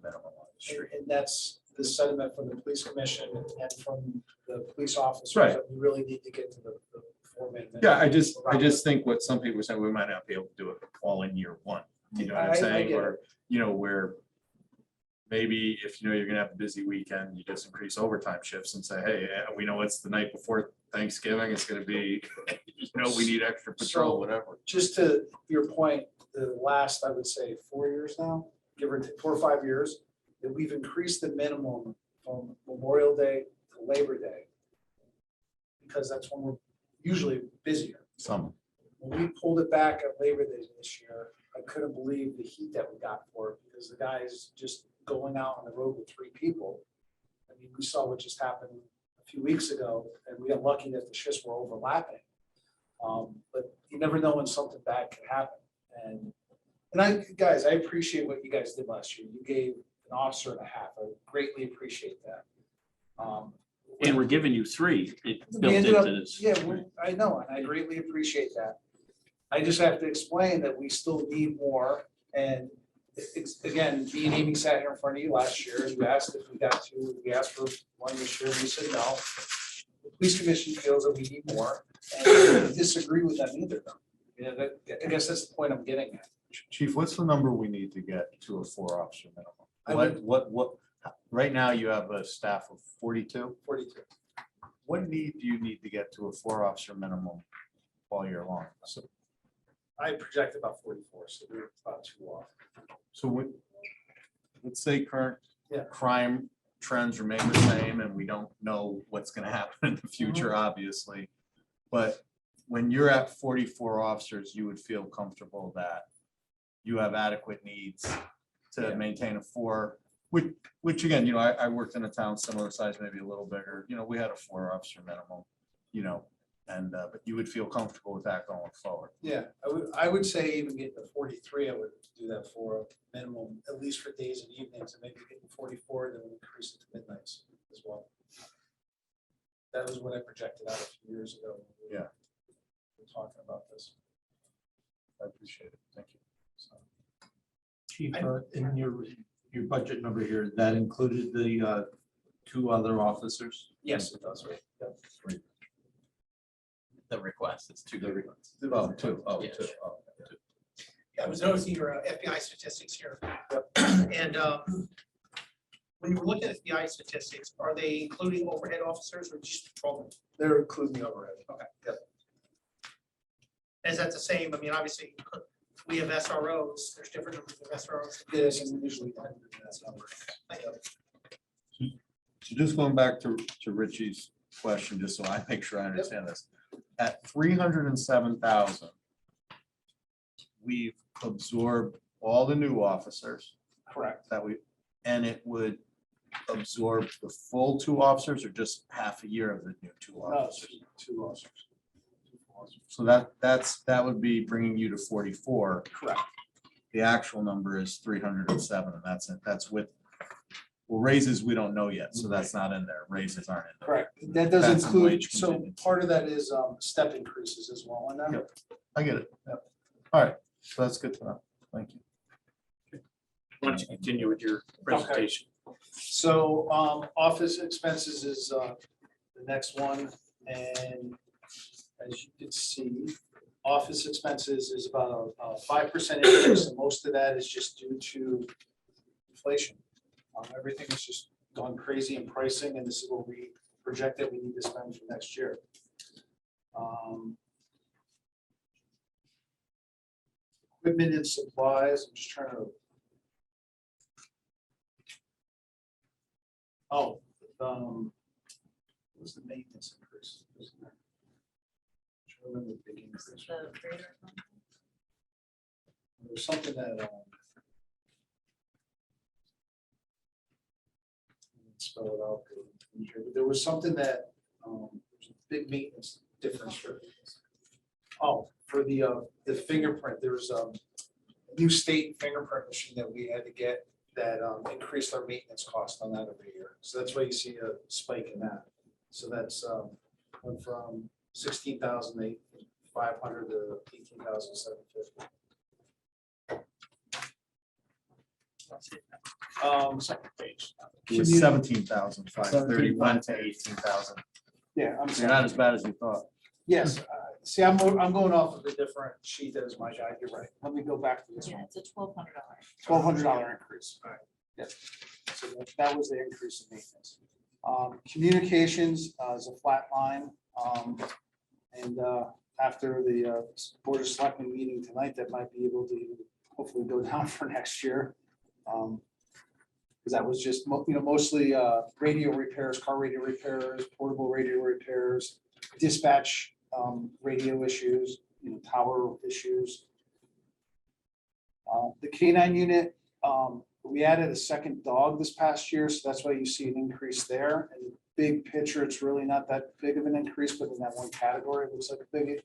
minimum on the street. And that's the sentiment from the police commission and from the police officers. Right. That we really need to get to the 4-man. Yeah, I just think what some people are saying, we might not be able to do it all in year 1. You know what I I'm saying? get Or, you know, where maybe if you know you're gonna have a busy weekend, you just increase overtime shifts and say, hey, we know it's the night before Thanksgiving, it's gonna be, you know, we need extra patrol, So- whatever. Just to your point, the last, I would say, 4 years now, give or take 4 or 5 years, that we've increased the minimum from Memorial Day to Labor Day. Because that's when we're usually busier. Some. When we pulled it back at Labor Day this year, I couldn't believe the heat that we got for it because the guys just going out on the road with 3 people. I mean, we saw what just happened a few weeks ago and we got lucky that the shifts were overlapping. But you never know when something bad can happen. And guys, I appreciate what you guys did last year. You gave an officer and a half. I greatly appreciate that. And we're giving you 3 We built ended up, into this. yeah, I know, and I greatly appreciate that. I just have to explain that we still need more, and it's, again, me and Amy sat here in front of you last year, and you asked if we got 2, we asked for 1 this year, we said no. The police commission feels that we need more, and I disagree with them either, though. You know, I guess that's the point I'm getting at. Chief, what's the number we need to get to a 4-officer I minimum? What, right now you have a staff of 42? 42. What do you need to get to a 4-officer minimum all year long? So I project about 44, so we're about 2 off. let's say current Yeah. crime trends remain the same and we don't know what's gonna happen in the future, obviously. But when you're at 44 officers, you would feel comfortable that you have adequate needs to Yeah. maintain a 4, which again, you know, I worked in a town similar size, maybe a little bigger, you know, we had a 4-officer minimum, you know, and, but you would feel comfortable with that going forward. Yeah, I would say even getting to 43, I would do that for a minimum, at least for days and evenings, and maybe getting 44, then we'll increase it to midnights as well. That was what I projected out a few years ago. When we Yeah. were talking about this. I appreciate it. Thank you. So, Chief, in your budget number here, that included the 2 other officers? Yes, it does, right? Yep. The request is 2 requests. Oh, 2. Oh, Yeah. 2. Oh, Yeah, I was noticing your FBI statistics here. And when you were looking at FBI statistics, are they including overhead officers or just patrolmen? They're including the overhead. Okay, good. Is that the same? I mean, obviously, we have SROs, there's different numbers of SROs. Yes, and usually that's number. So just going back to Richie's question, just so I make sure I understand this. At 307,000, we've absorbed all the new officers Correct. and it would absorb the full 2 officers or just half a year of the new 2 officers? 2 officers. So that would be bringing you to 44. Correct. The actual number is 307, and that's it. That's with, well, raises, we don't know yet, so that's not in there. Raises aren't in there. Correct. That does That's some include, wage so contingency. part of that is step increases as well. And Yep. I get it. Yep. All right, so that's good to know. Thank you. Why don't you continue with your presentation? so office expenses is the next one. And as you can see, office expenses is about a 5% increase, and most of that is just due to inflation. Everything is just gone crazy in pricing, and this is what we project that we need to spend for next year. Equipment and supplies, I'm just trying to. Oh, what was the maintenance increase? Wasn't there? Trying to remember the big increase. There was something that. Spell it out. But there was something that, there's a big maintenance difference for. Oh, for the fingerprint, there was a new state fingerprint machine that we had to get that increased our maintenance cost on that every year. So that's why you see a spike in that. So that's went from 16,500 to 18,750. Second page. It was 17,530, went to 18,000. Yeah, I'm You're sorry. not as bad as you thought. Yes, see, I'm going off of a different sheet that is my guide. You're right. Let me go back to this Yeah, one. it's a $1,200. $1,200 increase. All right. Yep. So that was the increase in maintenance. Communications is a flat line. And after the Board of Selectmen meeting tonight, that might be able to hopefully go down for next year. Because that was just, mostly radio repairs, car radio repairs, portable radio repairs, dispatch radio issues, tower issues. The K9 unit, we added a second dog this past year, so that's why you see an increase there. And the big picture, it's really not that big of an increase, but in that one category, it looks like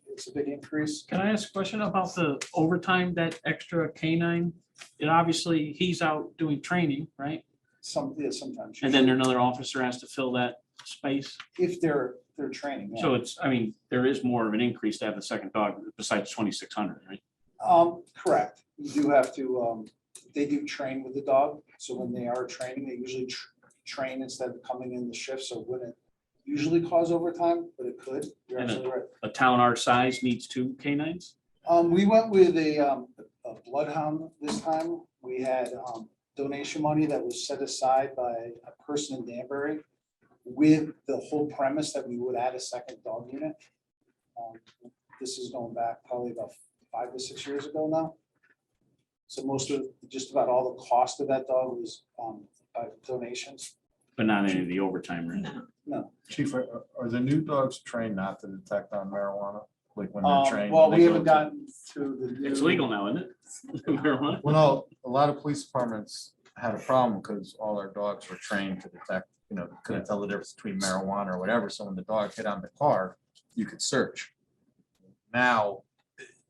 it's a big increase. Can I ask a question about the overtime, that extra K9? And obviously, he's out doing training, right? Sometimes. And then another officer has to fill that space. If they're training. Yeah. So it's, I mean, there is more of an increase to have the second dog besides 2,600, right? Correct. You do have to, they do train with the dog. So when they are training, they usually train instead of coming in the shift. So it wouldn't usually cause overtime, but it could. You're And absolutely right. A town our size needs 2 K9s? We went with a bloodhound this time. We had donation money that was set aside by a person in Danbury with the whole premise that we would add a second dog unit. This is going back probably about 5 to 6 years ago now. So just about all the cost of that dog was by donations. But not any of the overtime, right? No. Chief, are the new dogs trained not to detect on marijuana? Like when they're trained? Well, when we they go haven't to- gotten to the. It's new- legal now, isn't it? Marijuana? Well, no, a lot of police departments had a problem because all our dogs were trained to detect, couldn't tell the difference between marijuana or whatever. So when the dog hit on the car, you could search. Now,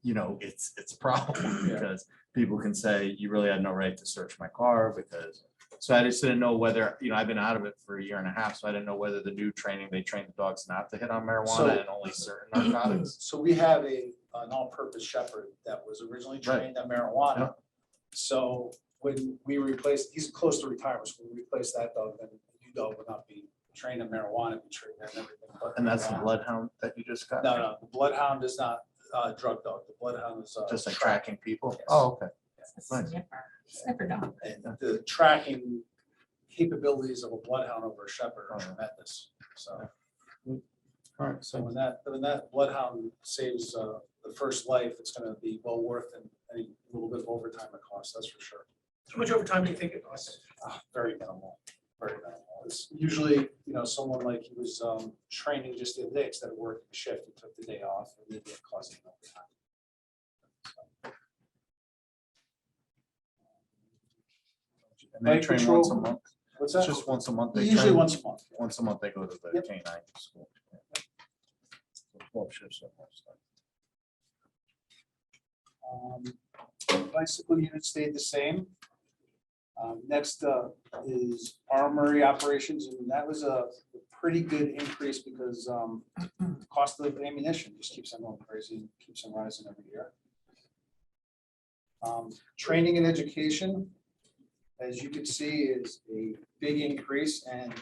it's a problem because people can say, you really had no right to search my car because, so I just didn't know whether, I've been out of it for 1.5 years, so I didn't know whether the new training, they train the dogs not to hit on marijuana and only certain narcotics. So we have an all-purpose shepherd that was originally trained on marijuana. Yeah. So when we replaced, he's close to retirement, so when we replace that dog, then the new dog would not be trained on marijuana, be trained on everything. But And that's the marijuana. bloodhound that you just got? No, the bloodhound is not a drug dog. The bloodhound is. Just like tracking people? Yes. Oh, okay. Nice. Sniffer dog. And the tracking capabilities of a bloodhound over a shepherd are tremendous. So, All right, so when that bloodhound saves the first life, it's gonna be well worth and any little bit of overtime it costs, that's for sure. How much overtime do you think it costs? Very minimal, very minimal. It's usually, someone like he was training just the other day, instead of working a shift, he took the day off and maybe it cost him overtime. And they Night train patrol. once a month. What's It's that? just once a month. They Usually train. once a month. Once a month, they go to the Yep. K-9 school. So 12 shifts at most. Bicycle unit stayed the same. Next is armory operations, and that was a pretty good increase because the cost of ammunition just keeps on going crazy and keeps on rising every year. Training and education, as you can see, is a big increase, and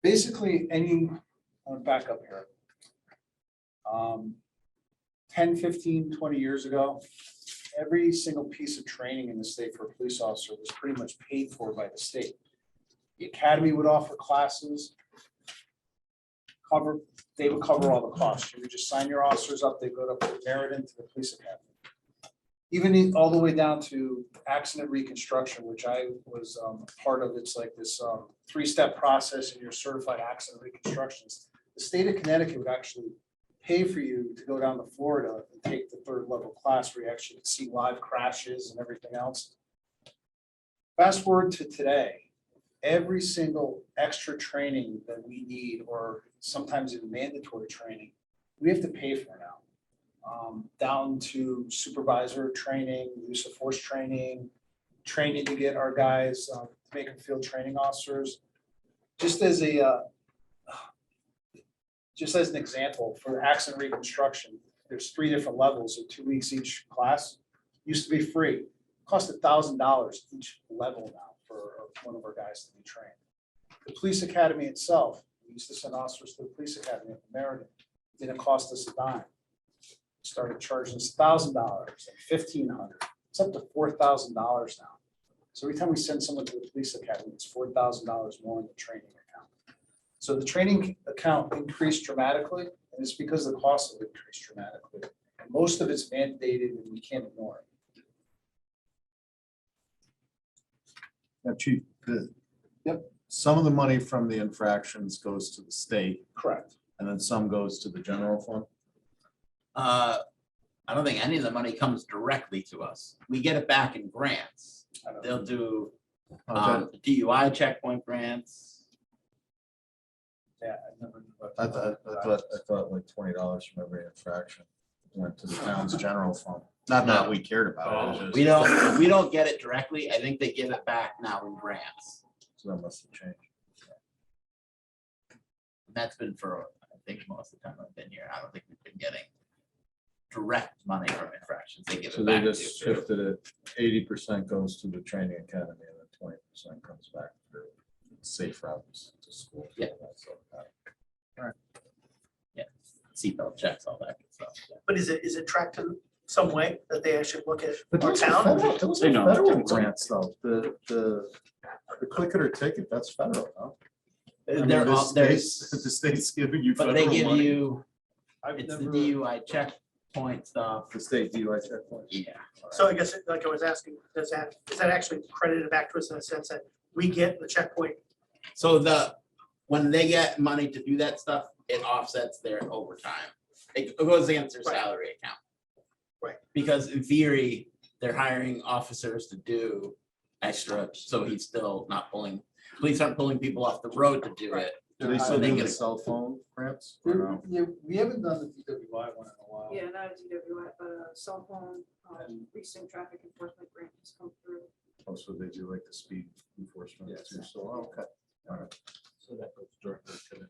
basically I'll back up here. 10, 15, 20 years ago, every single piece of training in the state for a police officer was pretty much paid for by the state. The academy would offer classes, they would cover all the costs. You would just sign your officers up, they go to Meriden to the police academy. Even all the way down to accident reconstruction, which I was part of. It's like this 3-step process, and you're certified accident reconstructions. The state of Connecticut would actually pay for you to go down to Florida and take the 3rd level class where you actually can see live crashes and everything else. Fast forward to today, every single extra training that we need, or sometimes even mandatory training, we have to pay for now. Down to supervisor training, use of force training, training to get our guys to make them field training officers. Just as an example, for accident reconstruction, there's 3 different levels of 2 weeks each class. Used to be free, cost $1,000 each level now for one of our guys to be trained. The police academy itself, we used to send officers to the police academy at Meriden, didn't cost us a dime. Started charging us $1,000 and $1,500. It's up to $4,000 now. So every time we send someone to the police academy, it's $4,000 more in the training account. So the training account increased dramatically, and it's because the cost of it increased dramatically. And most of it's mandated, and we can't ignore it. Now, Chief, some of the money from the infractions goes to the state. Correct. And then some goes to the general fund. I don't think any of the money comes directly to us. We get it back in grants. They'll do DUI checkpoint grants. Yeah, I never knew about I that. thought like $20 from every infraction went to the town's general fund. Not that we cared about it. It was We just- we don't get it directly. I think they give it back now in grants. So that must have changed. That's been for, I think, most of the time I've been here. I don't think we've been getting direct money from infractions. They give So it they back to just you. shifted it, 80% goes to the training academy and then 20% comes back for safe routes to school. Yeah. Yeah, seatbelt checks, all that good stuff. Yeah. But is it tracked in some way that they actually look at But our those are town? federal, those They are know. federal grants though. The click it or ticket, that's federal, no? I mean, They're the all, there's, states- The state's giving you but federal they give money. you, I've it's the never- DUI checkpoint stuff. The state DUI checkpoint. Yeah. So I guess, like I was asking, is that actually credited back to us in the sense that we get the checkpoint? So when they get money to do that stuff, it offsets their overtime. It goes against their Right. salary account. Right. Because in theory, they're hiring officers to do extra, so he's still not pulling, police aren't pulling people off the road to do it. Do they still They do get the it. cell phone grants? or no? Yeah, we haven't done the DWI one in a while. Yeah, not a DWI, but a cell phone, recent traffic enforcement grant has come through. Also, they do like the speed enforcement Yes. too, so, okay. All right. So that goes directly to the.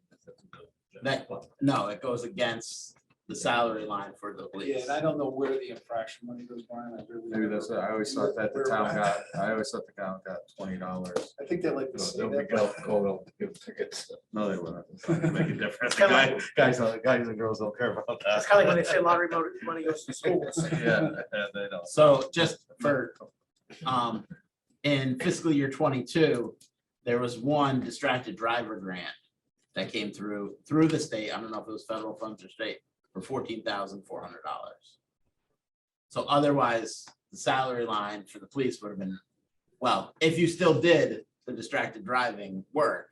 That, no, it goes against the salary line for the Yeah, police. and I don't know where the infraction money goes, Brian. I really. Maybe that's, I always thought that the town got, I always thought the town got $20. I think they like to say They'll that. be go give tickets. No, they wouldn't. It's not gonna make a difference. Guys and girls don't care about that. It's kind of like when they say lottery money goes to schools. Yeah, they don't. So just for, in fiscal year 22, there was one distracted driver grant that came through the state. I don't know if it was federal funds or state. for $14,400. So otherwise, the salary line for the police would have been, well, if you still did the distracted driving work,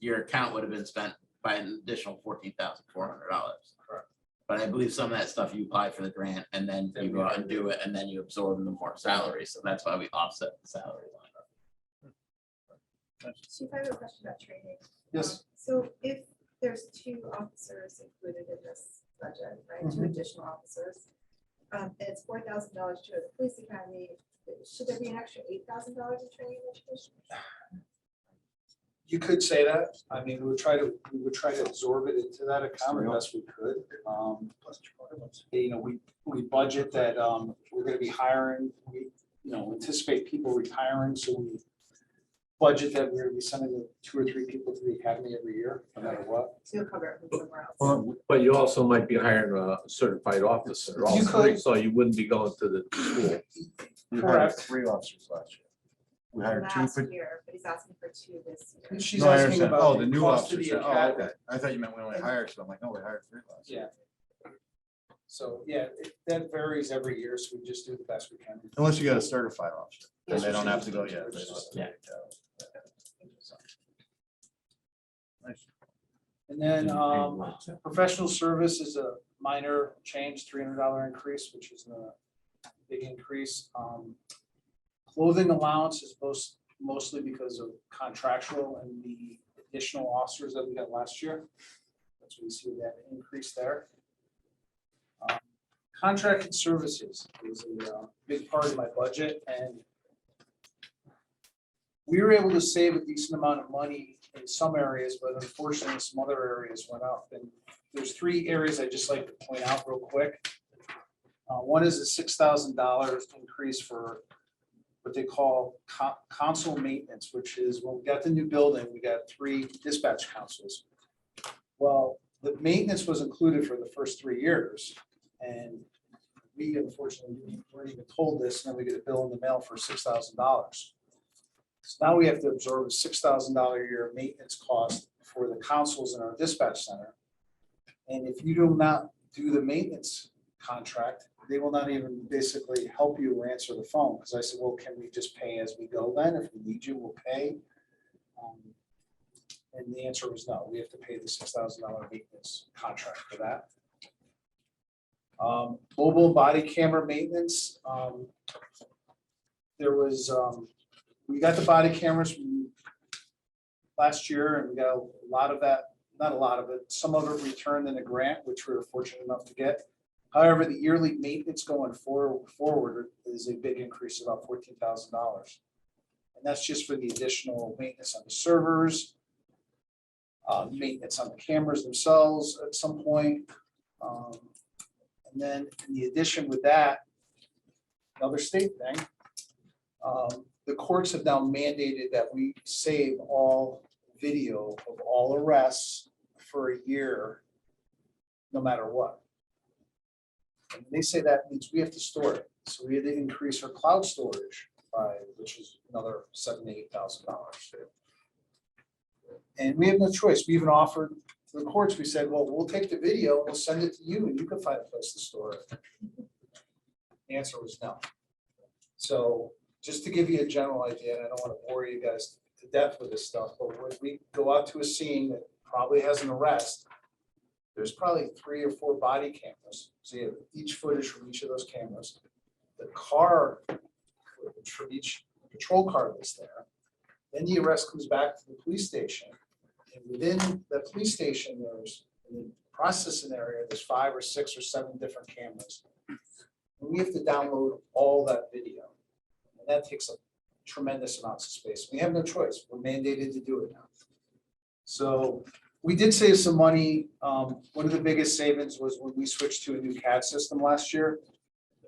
your account would have been spent by an additional $14,400. Correct. But I believe some of that stuff you apply for the grant and then you go out and do it and then you absorb the more salary. So that's why we offset the salary line. Chief, I have a question about training. Yes. So if there's 2 officers included in this budget, right, 2 additional officers, and it's $4,000 to the police academy, should there be an extra $8,000 in training and education? You could say that. I mean, we would try to absorb it into that account as best we could. You know, we budget that we're gonna be hiring, we, you know, anticipate people retiring, so we budget that we're gonna be sending 2 or 3 people to the academy every year, no matter what. So you'll cover it from somewhere else. Well, but you also might be hiring a certified officer You also, could. so you wouldn't be going to the school. We hired Correct. 3 officers last year. We hired 2 Last for. year, but he's asking for 2 this year. She's No, I asking understand. about Oh, the new cost of the officers. Oh, academy. okay. I thought you meant we only hired, so I'm like, no, we hired 3 last year. Yeah. So, yeah, that varies every year, so we just do the best we can. Unless you got a certified officer, then Yes, they don't we have to should. go yet. They don't have to Yeah. go. Nice. And then professional service is a minor change, $300 increase, which is a big increase. Clothing allowance is mostly because of contractual and the additional officers that we got last year. That's what we see that increase there. Contracted services is a big part of my budget, and we were able to save a decent amount of money in some areas, but unfortunately, some other areas went up. And there's 3 areas I'd just like to point out real quick. One is a $6,000 increase for what they call console maintenance, which is when we got the new building, we got 3 dispatch consoles. Well, the maintenance was included for the first 3 years, and we unfortunately weren't even told this, and then we get a bill in the mail for $6,000. So now we have to absorb a $6,000 a year maintenance cost for the consoles in our dispatch center. And if you do not do the maintenance contract, they will not even basically help you answer the phone. Because I said, well, can we just pay as we go then? If we need you, we'll pay. And the answer was no, we have to pay the $6,000 maintenance contract for that. Mobile body camera maintenance. There was, we got the body cameras last year, and we got a lot of that, not a lot of it, some of it returned in a grant, which we were fortunate enough to get. However, the yearly maintenance going forward is a big increase, about $14,000. And that's just for the additional maintenance on the servers, maintenance on the cameras themselves at some point. And then in the addition with that, another state thing, the courts have now mandated that we save all video of all arrests for a year, no matter what. And they say that means we have to store it. So we had to increase our cloud storage by, which is another $7,000 to $8,000. And we have no choice. We even offered to the courts, we said, well, we'll take the video, we'll send it to you, and you can find a place to store it. The answer was no. So just to give you a general idea, and I don't want to bore you guys to death with this stuff, but when we go out to a scene that probably has an arrest, there's probably 3 or 4 body cameras. So you have each footage from each of those cameras. The car footage from each patrol car that's there. Then the arrest comes back to the police station. And within the police station, there's, in the processing area, there's 5 or 6 or 7 different cameras. And we have to download all that video. And that takes a tremendous amounts of space. We have no choice. We're mandated to do it now. So we did save some money. One of the biggest savings was when we switched to a new CAD system last year.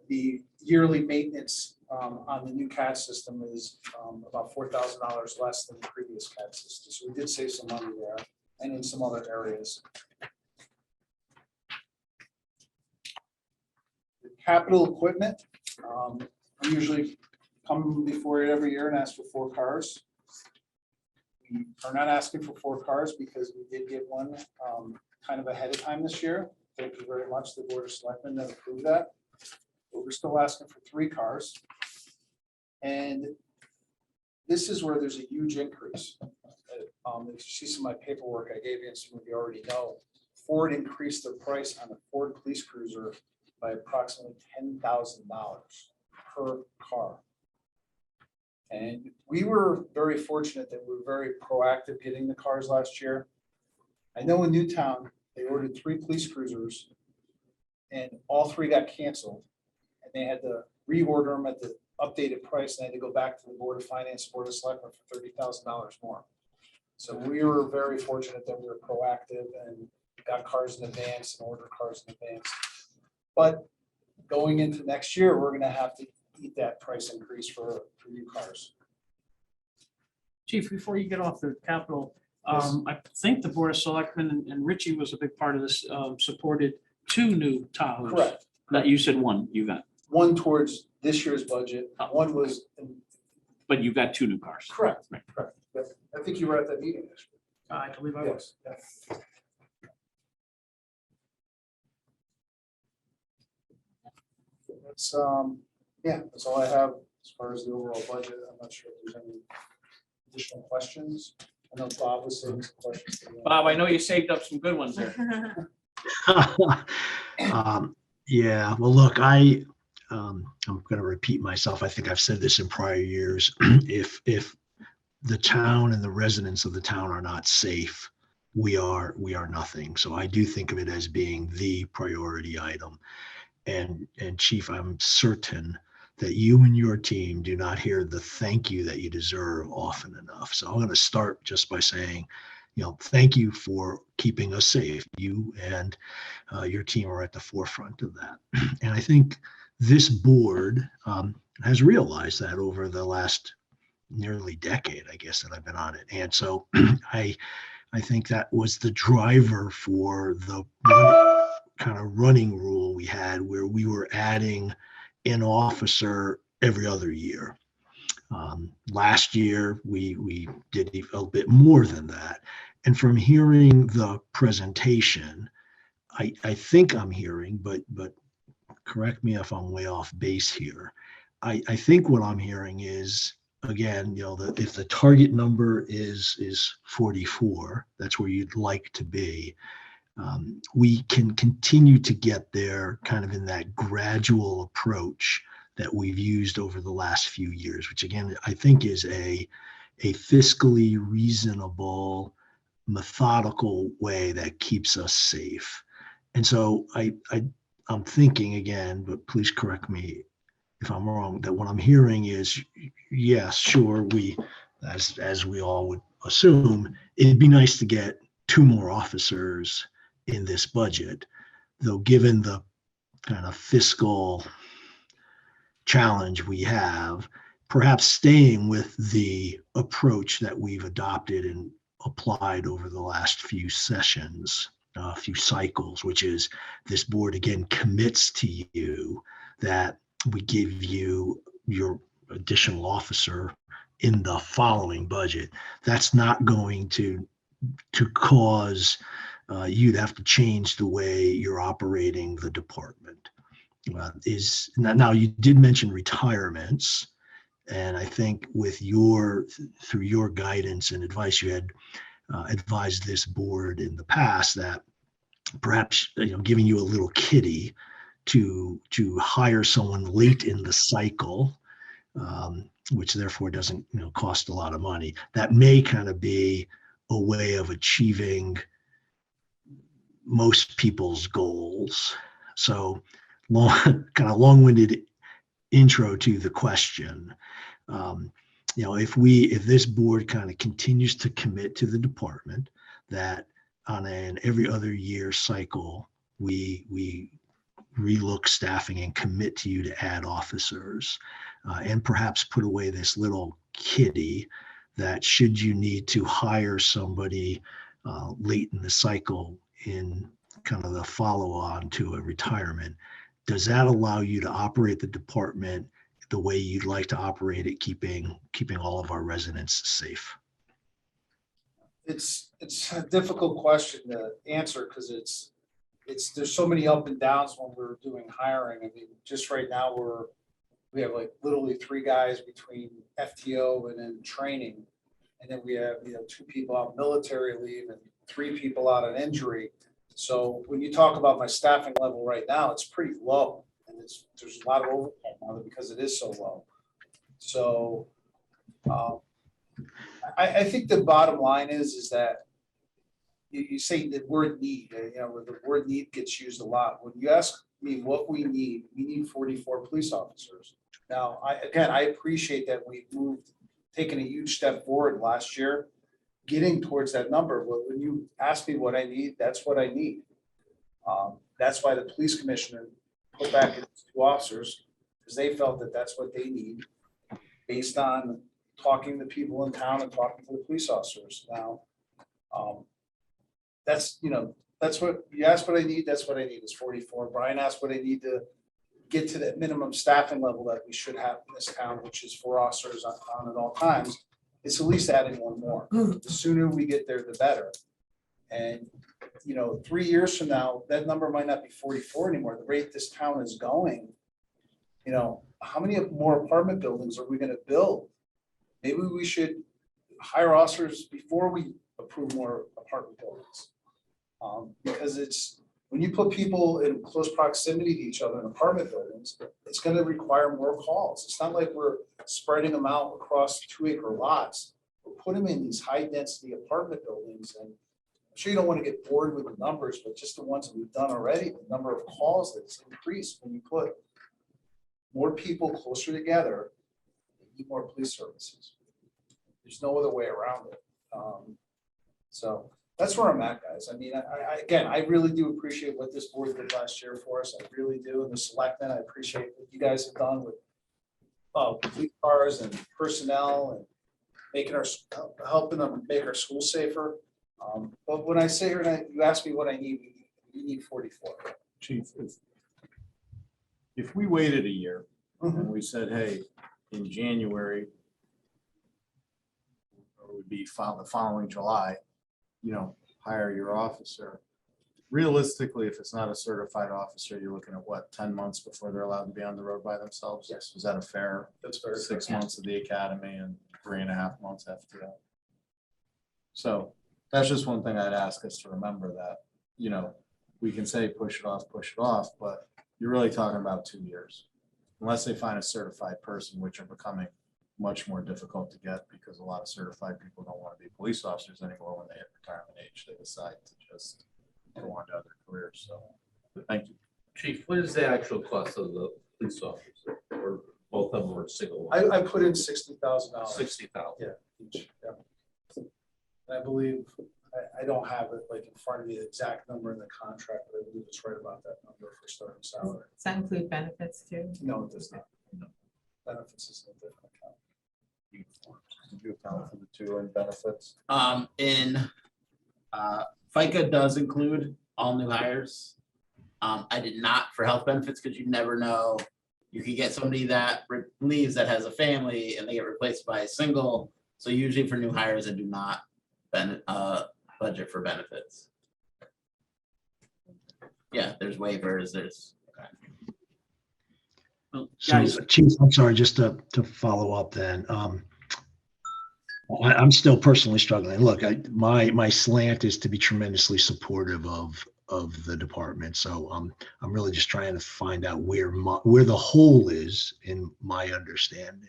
The yearly maintenance on the new CAD system is about $4,000 less than the previous CAD system. So we did save some money there and in some other areas. The capital equipment, I usually come before it every year and ask for 4 cars. We are not asking for 4 cars because we did get one kind of ahead of time this year. Thank you very much, the Board of Selectmen that approved that. But we're still asking for 3 cars. And this is where there's a huge increase. If you see some of my paperwork I gave you, and some of you already know, Ford increased their price on the Ford Police Cruiser by approximately $10,000 per car. And we were very fortunate that we were very proactive getting the cars last year. I know in Newtown, they ordered 3 police cruisers and all 3 got canceled. And they had to reorder them at the updated price. And they had to go back to the Board of Finance, Board of Selectmen for $30,000 more. So we were very fortunate that we were proactive and got cars in advance and ordered cars in advance. But going into next year, we're gonna have to eat that price increase for new cars. Chief, before you get off the capital, Yes. I think the Board of Selectmen and Richie was a big part of this, supported 2 new Tahoes. Correct. That you said 1, you got, One towards this year's budget, one was, but you got 2 new cars. correct, Right. correct. Yes. I think you were at that meeting this year. I believe I was. Yes. That's, yeah, that's all I have as far as the overall budget. I'm not sure if there's any additional questions. I know Bob was saying some questions. to you. Bob, I know you saved up some good ones there. Yeah, well, look, I'm going to repeat myself. I think I've said this in prior years. If the town and the residents of the town are not safe, we are nothing. So I do think of it as being the priority item. And Chief, I'm certain that you and your team do not hear the thank you that you deserve often enough. So I'm going to start just by saying, thank you for keeping us safe. You and your team are at the forefront of that. And I think this board has realized that over the last nearly decade, I guess, that I've been on it. And so I think that was the driver for the kind of running rule we had, where we were adding an officer every other year. Last year, we did a little bit more than that. And from hearing the presentation, I think I'm hearing, but correct me if I'm way off base here. I think what I'm hearing is, again, if the target number is 44, that's where you'd like to be. We can continue to get there kind of in that gradual approach that we've used over the last few years, which again, I think is a fiscally reasonable, methodical way that keeps us safe. And so I'm thinking again, but please correct me if I'm wrong, that what I'm hearing is, yes, sure, as we all would assume, it'd be nice to get 2 more officers in this budget, though given the kind of fiscal challenge we have, perhaps staying with the approach that we've adopted and applied over the last few sessions, a few cycles, which is this board again commits to you that we give you your additional officer in the following budget. That's not going to cause you'd have to change the way you're operating the department. Now you did mention retirements, and I think through your guidance and advice, you had advised this board in the past that perhaps giving you a little kitty to hire someone late in the cycle, which therefore doesn't cost a lot of money. That may kind of be a way of achieving most people's goals. So long-winded intro to the question. If this board kind of continues to commit to the department that on an every other year cycle, we relook staffing and commit to you to add officers, and perhaps put away this little kitty that should you need to hire somebody late in the cycle in kind of the follow-on to a retirement, does that allow you to operate the department the way you'd like to operate it, keeping all of our residents safe? It's a difficult question to answer because it's there's so many up and downs when we're doing hiring. I mean, just right now, we have like literally 3 guys between FTO and then training. And then we have, 2 people on military leave and 3 people out on injury. So when you talk about my staffing level right now, it's pretty low. And there's a lot of overtime on it because it is so low. So I think the bottom line is that you say the word need, where the word need gets used a lot. When you ask me what we need 44 police officers. Now, I appreciate that we've taken a huge step forward last year, getting towards that number. But when you ask me what I need, that's what I need. That's why the police commissioner put back in 2 officers, because they felt that that's what they need based on talking to people in town and talking to the police officers. Now, that's what you asked what I need. That's what I need is 44. Brian asked what I need to get to that minimum staffing level that we should have in this town, which is 4 officers on at all times. It's at least adding 1 more. The sooner we get there, the better. And 3 years from now, that number might not be 44 anymore. The rate this town is going, how many more apartment buildings are we going to build? Maybe we should hire officers before we approve more apartment buildings. Because when you put people in close proximity to each other in apartment buildings, it's going to require more calls. It's not like we're spreading them out across 2-acre lots. We're putting them in these high density apartment buildings. And I'm sure you don't want to get bored with the numbers, but just the ones that we've done already, the number of calls that's increased when you put more people closer together, you need more police services. There's no other way around it. So that's where I'm at, guys. I mean, I really do appreciate what this board did last year for us. I really do. And the selectmen, I appreciate what you guys have done with police cars and personnel and helping them make our schools safer. But when I say here and you ask me what I need, we need 44. Chief, if we waited a year and we said, hey, in January, or it would be the following July, hire your officer. Realistically, if it's not a certified officer, you're looking at what, 10 months before they're allowed to be on the road by themselves? Yes. Is that a fair? That's fair. 6 months of the academy and 3.5 months after that. So that's just one thing I'd ask us to remember that, we can say push it off, but you're really talking about 2 years. Unless they find a certified person, which are becoming much more difficult to get because a lot of certified people don't want to be police officers anymore when they hit retirement age. They decide to just go on to other careers. So thank you. Chief, what is the actual cost of the police officer, or both of them are single? I put in $60,000. $60,000. Yeah, each. Yeah. I believe I don't have it like in front of me, the exact number in the contract, but I believe it's right about that number for starting salary. Does that include benefits too? No, it does not. No. Benefits is a different account. Did you account for the 2 in benefits? FICA does include all new hires. I did not for health benefits because you never know. You could get somebody that leaves that has a family and they get replaced by a single. So usually for new hires, I do not budget for benefits. Yeah, there's waivers, there's. Well, So, guys, Chief, I'm sorry, just to follow up then. I'm still personally struggling. Look, my slant is to be tremendously supportive of the department. So I'm really just trying to find out where the hole is in my understanding.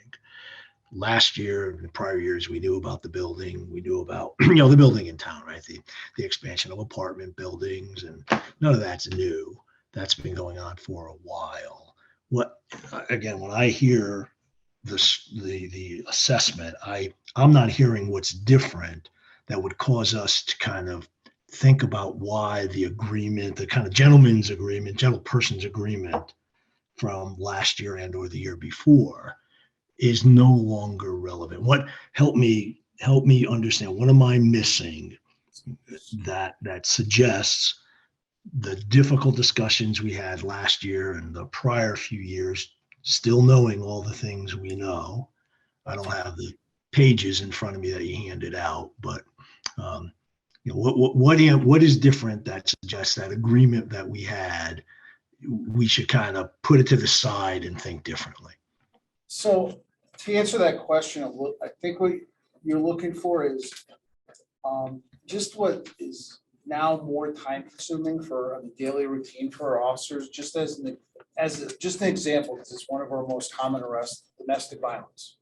Last year and prior years, we knew about the building. We knew about the building in town, right? The expansion of apartment buildings, and none of that's new. That's been going on for a while. When I hear the assessment, I'm not hearing what's different that would cause us to kind of think about why the agreement, the kind of gentleperson's agreement from last year and or the year before is no longer relevant. What help me understand, what am I missing that suggests the difficult discussions we had last year and the prior few years, still knowing all the things we know? I don't have the pages in front of me that you handed out, but what is different that suggests that agreement that we had, we should kind of put it to the side and think differently? So to answer that question, I think what you're looking for is just what is now more time consuming for the daily routine for our officers, just as just an example, because it's one of our most common arrests, domestic violence.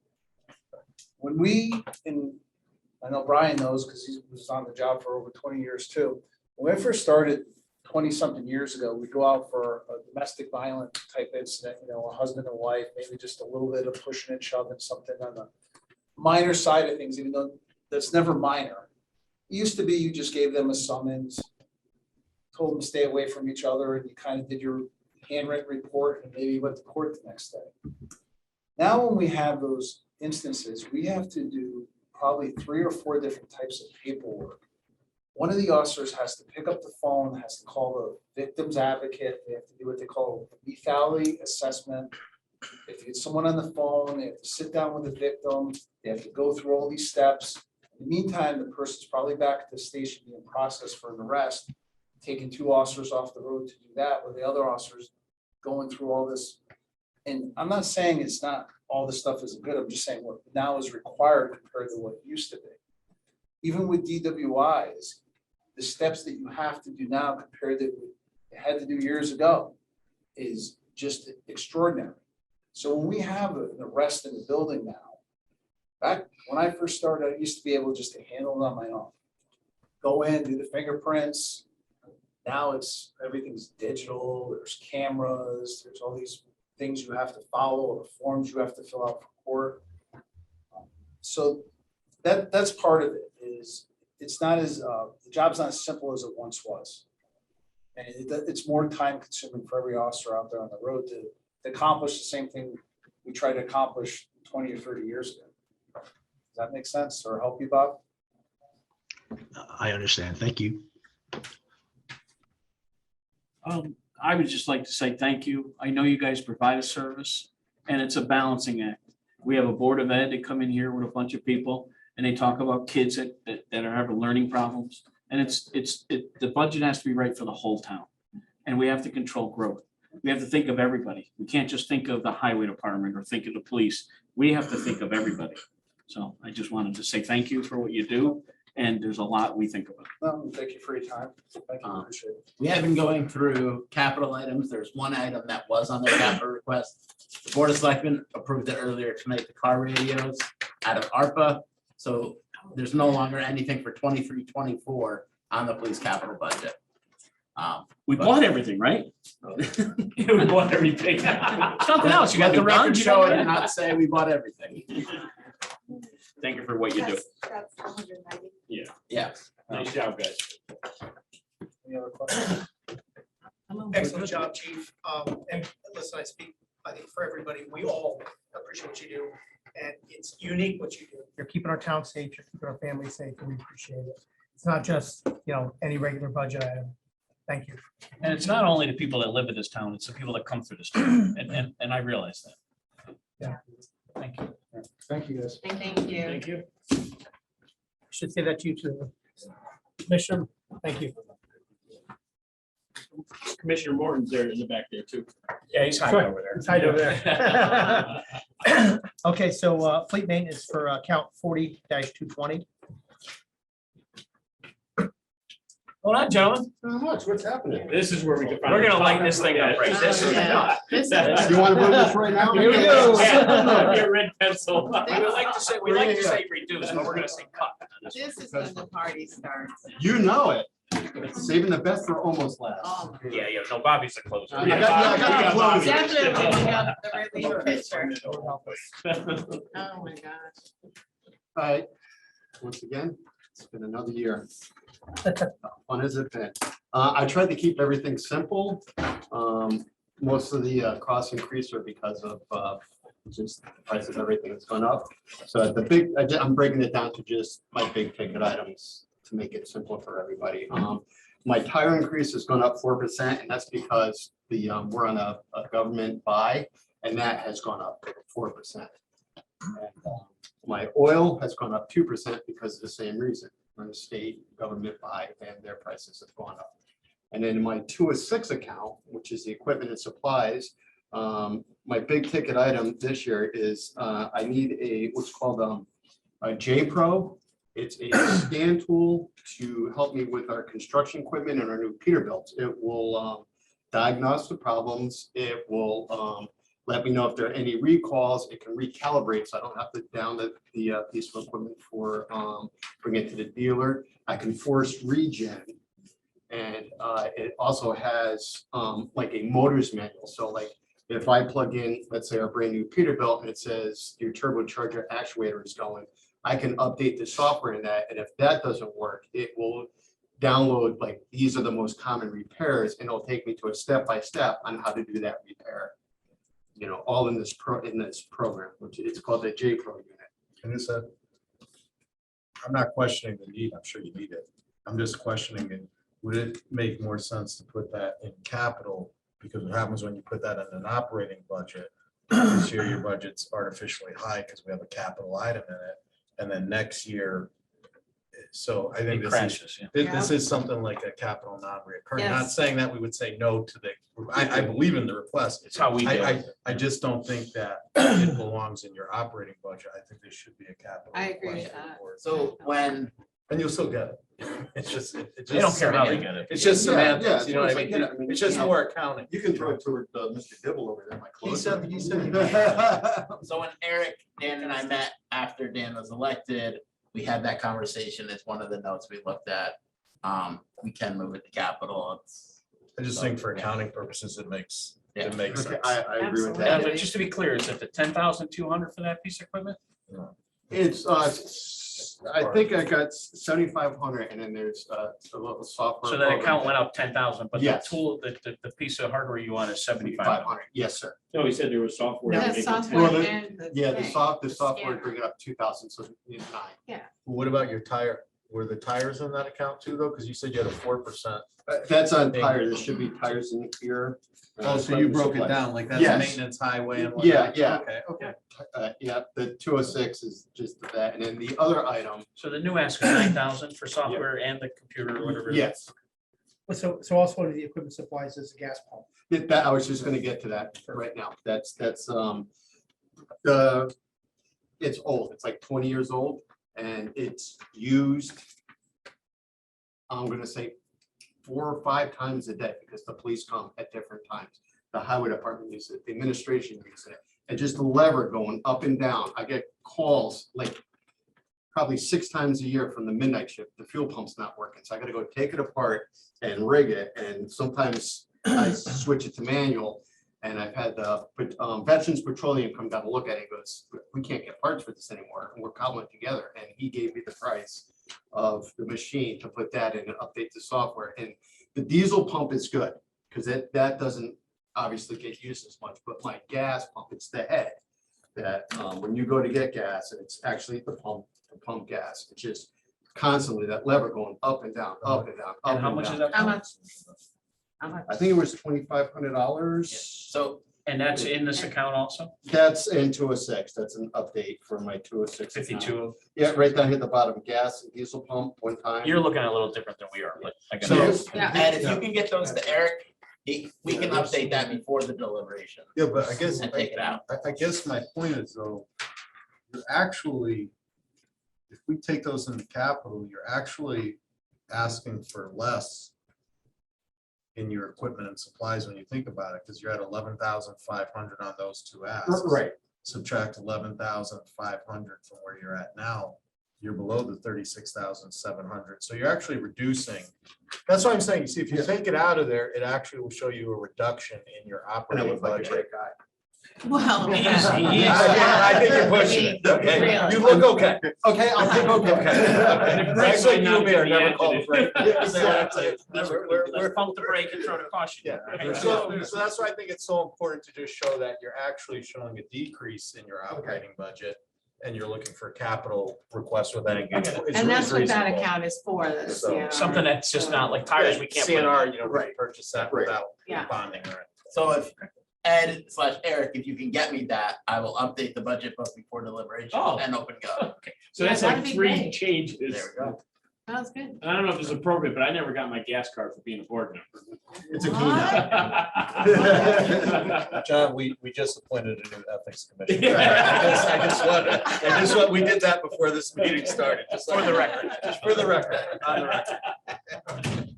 When and I know Brian knows because he was on the job for over 20 years too. When I first started 20-something years ago, we go out for a domestic violence type incident, a husband and wife, maybe just a little bit of pushing and shoving, something on the minor side of things, even though that's never minor. It used to be you just gave them a summons, told them to stay away from each other, and you kind of did your handwritten report and maybe went to court the next day. Now, when we have those instances, we have to do probably 3 or 4 different types of paperwork. One of the officers has to pick up the phone, has to call the victim's advocate. They have to do what they call a lethality assessment. If you get someone on the phone, they have to sit down with the victim. They have to go through all these steps. In the meantime, the person's probably back at the station being processed for an arrest, taking 2 officers off the road to do that, with the other officers going through all this. And I'm not saying it's not, all this stuff isn't good. I'm just saying what now is required compared to what it used to be. Even with DWIs, the steps that you have to do now compared to what you had to do years ago is just extraordinary. So when we have an arrest in the building now, back when I first started, I used to be able just to handle it on my own. Go in, do the fingerprints. Now everything's digital, there's cameras, there's all these things you have to follow, or forms you have to fill out for court. So that's part of it, is it's not as, the job's not as simple as it once was. And it's more time consuming for every officer out there on the road to accomplish the same thing we tried to accomplish 20 or 30 years ago. Does that make sense or help you, Bob? I understand. Thank you. I would just like to say thank you. I know you guys provide a service, and it's a balancing act. We have a board of ed that come in here with a bunch of people, and they talk about kids that are having learning problems. And the budget has to be right for the whole town, and we have to control growth. We have to think of everybody. We can't just think of the highway department or think of the police. We have to think of everybody. So I just wanted to say thank you for what you do, and there's a lot we think about. No, thank you for your time. Thank you. Appreciate it. We have been going through capital items. There's one item that was on their capital request. The Board of Selectmen approved it earlier tonight, the car radios out of ARPA. So there's no longer anything for 23-24 on the police capital budget. We bought everything, right? We bought everything. Something else, you got the record record show show and not say we bought everything. Thank you for what you do. That's 190. Yeah. Nice job, guys. Any other questions? Excellent job, chief. And listen, I speak, I think for everybody, we all appreciate what you do. And it's unique what you do. You're keeping our town safe, you're keeping our families safe, and we appreciate it. It's not just, any regular budget item. Thank you. And it's not only the people that live in this town, it's the people that come through this town. And I realize that. Yeah. Thank you. Thank you, guys. Thank you. Thank you. Should say that to you too. Commissioner, thank you. Commissioner Morton's there in the back there too. Yeah, he's hiding over there. He's hiding over there. Okay, so fleet maintenance for account 40-220. Hold on, gentlemen. Not much. What's happening? This is where we can. We're gonna lighten this thing up, right? This is Yeah. This is- You want to move this right now? Here we go. Your red pencil. We like to say reduce, but we're gonna say cut. This is when the party starts. You know it. Saving the best for almost last. Oh, Yeah, no, Bobby's the closer. I got the close. definitely we got the relief picture. Oh, my gosh. All right, once again, it's been another year. Fun as it been. I tried to keep everything simple. Most of the cost increase are because of just the price of everything that's gone up. So I'm breaking it down to just my big ticket items to make it simple for everybody. My tire increase has gone up 4%, and that's because we're on a government buy, and that has gone up 4%. And, my oil has gone up 2% because of the same reason. from the state government buy, and their prices have gone up. And then in my 206 account, which is the equipment and supplies, my big ticket item this year is I need what's called a J Pro. It's a scan tool to help me with our construction equipment and our new Peterbilt. It will diagnose the problems. It will let me know if there are any recalls. It can recalibrate, so I don't have to down the piece of equipment for bring it to the dealer. I can force regen, and it also has like a motor's manual. So like if I plug in, let's say our brand new Peterbilt, and it says your turbocharger actuator is going, I can update the software in that, and if that doesn't work, it will download like these are the most common repairs, and it'll take me to a step-by-step on how to do that repair. You know, all in this program, which it's called the J Pro unit. And this, I'm not questioning the need, I'm sure you need it. I'm just questioning it. Would it make more sense to put that in capital? Because what happens when you put that in an operating budget, this year your budget's artificially high because we have a capital item in it. And then next year, so I think It this crashes, is, yeah. this is something like a capital non-reoccurring. Not Yes. saying that we would say no to the, I believe in the request. It's how we do it. I just don't think that it belongs in your operating budget. I think there should be a capital. I agree with request that. for it. So when, And you'll still get it. It's just, it's They don't just care how they semantics. get it. It's just Yeah, semantics, you know what I I get mean? it. I mean, It's just you know, more accounting. You can throw it toward Mr. Dibble over there, my He close. said, so when Eric, Dan and I met after Dan was elected, we had that conversation. It's one of the notes we looked at. We can move it to capital. I just think for accounting purposes, it makes sense. I agree with Yeah, that. but just to be clear, is it the 10,200 for that piece of equipment? It's, I think I got 7,500, and then there's a little software. So that program account went up 10,000, but the Yes. tool, the piece of hardware you want is 7,500. 500, yes, sir. No, he said there was software. No, to that's make it software 10. and the Yeah, the thing, software scanner. bring it up 2,000, so it's 9. Yeah, What about your tire? Were the tires in that account too, though? Because you said you had a 4%. That's on tires. There should be tires in here. Oh, so you broke it down, like that's Yes. maintenance highway and Yeah, whatnot? yeah. Okay. Yeah, the 206 is just that, and then the other item. So the new ask is 9,000 for software and the computer or whatever. it is. Yes, So also under the equipment supplies is a gas pump. that, I was just gonna get to that right now. That's, it's old. It's like 20 years old, and it's used, I'm gonna say 4 or 5 times a day, because the police come at different times. The highway department uses it, the administration uses it, and just the lever going up and down. I get calls like probably 6 times a year from the midnight shift. The fuel pump's not working, so I gotta go take it apart and rig it, and sometimes I switch it to manual. And I've had the Veterans Petroleum come down and look at it, and goes, we can't get parts for this anymore, and we're cobbling it together, and he gave me the price of the machine to put that in and update the software. And the diesel pump is good, because that doesn't obviously get used as much, but my gas pump, it's the head that when you go to get gas, and it's actually the pump gas, it's just constantly that lever going up and down, up and down, up And and how down. much is that? how much? How much? I think it was $2,500. So And that's in this account also? That's in 206. That's an update for my 206. account. 52. Yeah, right down here at the bottom, gas and diesel pump one time. You're looking at it a little different than we are, but I So- guess. Yeah. and if you can get those to Eric, we can update that before the deliberation Yeah, but I guess, and take it out. I guess my point is though, you're actually, if we take those into capital, you're actually asking for less in your equipment and supplies when you think about it, because you're at 11,500 on those 2 asks. Right. Subtract 11,500 from where you're at now, you're below the 36,700. So you're actually reducing. That's what I'm saying. See, if you take it out of there, it actually will show you a reduction in your And I operating look like a budget. great guy. Well. He is- he is- I think you're pushing it. Okay, Really. you look okay. Okay, I'll take okay. That's like you and me are never Not called to break. be Exactly. Let's We're- pump the brake and throw the caution. Yeah, Right. so that's why I think it's so important to just show that you're actually showing a decrease in your operating budget. And you're looking for capital requests with that. And that's what that account is for, this. So- Something that's just not like tires, we can't. put in. CNR, you know, Right. purchase that Right. without Yeah. bonding or anything. So if Ed/Eric, if you can get me that, I will update the budget book before deliberation Oh. and open go. So that's Yeah, like that'd be 3 great. changes. There we go. That was good. I don't know if it's appropriate, but I never got my gas card for being a board member. It's a keynote. John, we just appointed a new ethics commissioner. I just want, we did that before this meeting started, just For the record. Just for the record, on the record.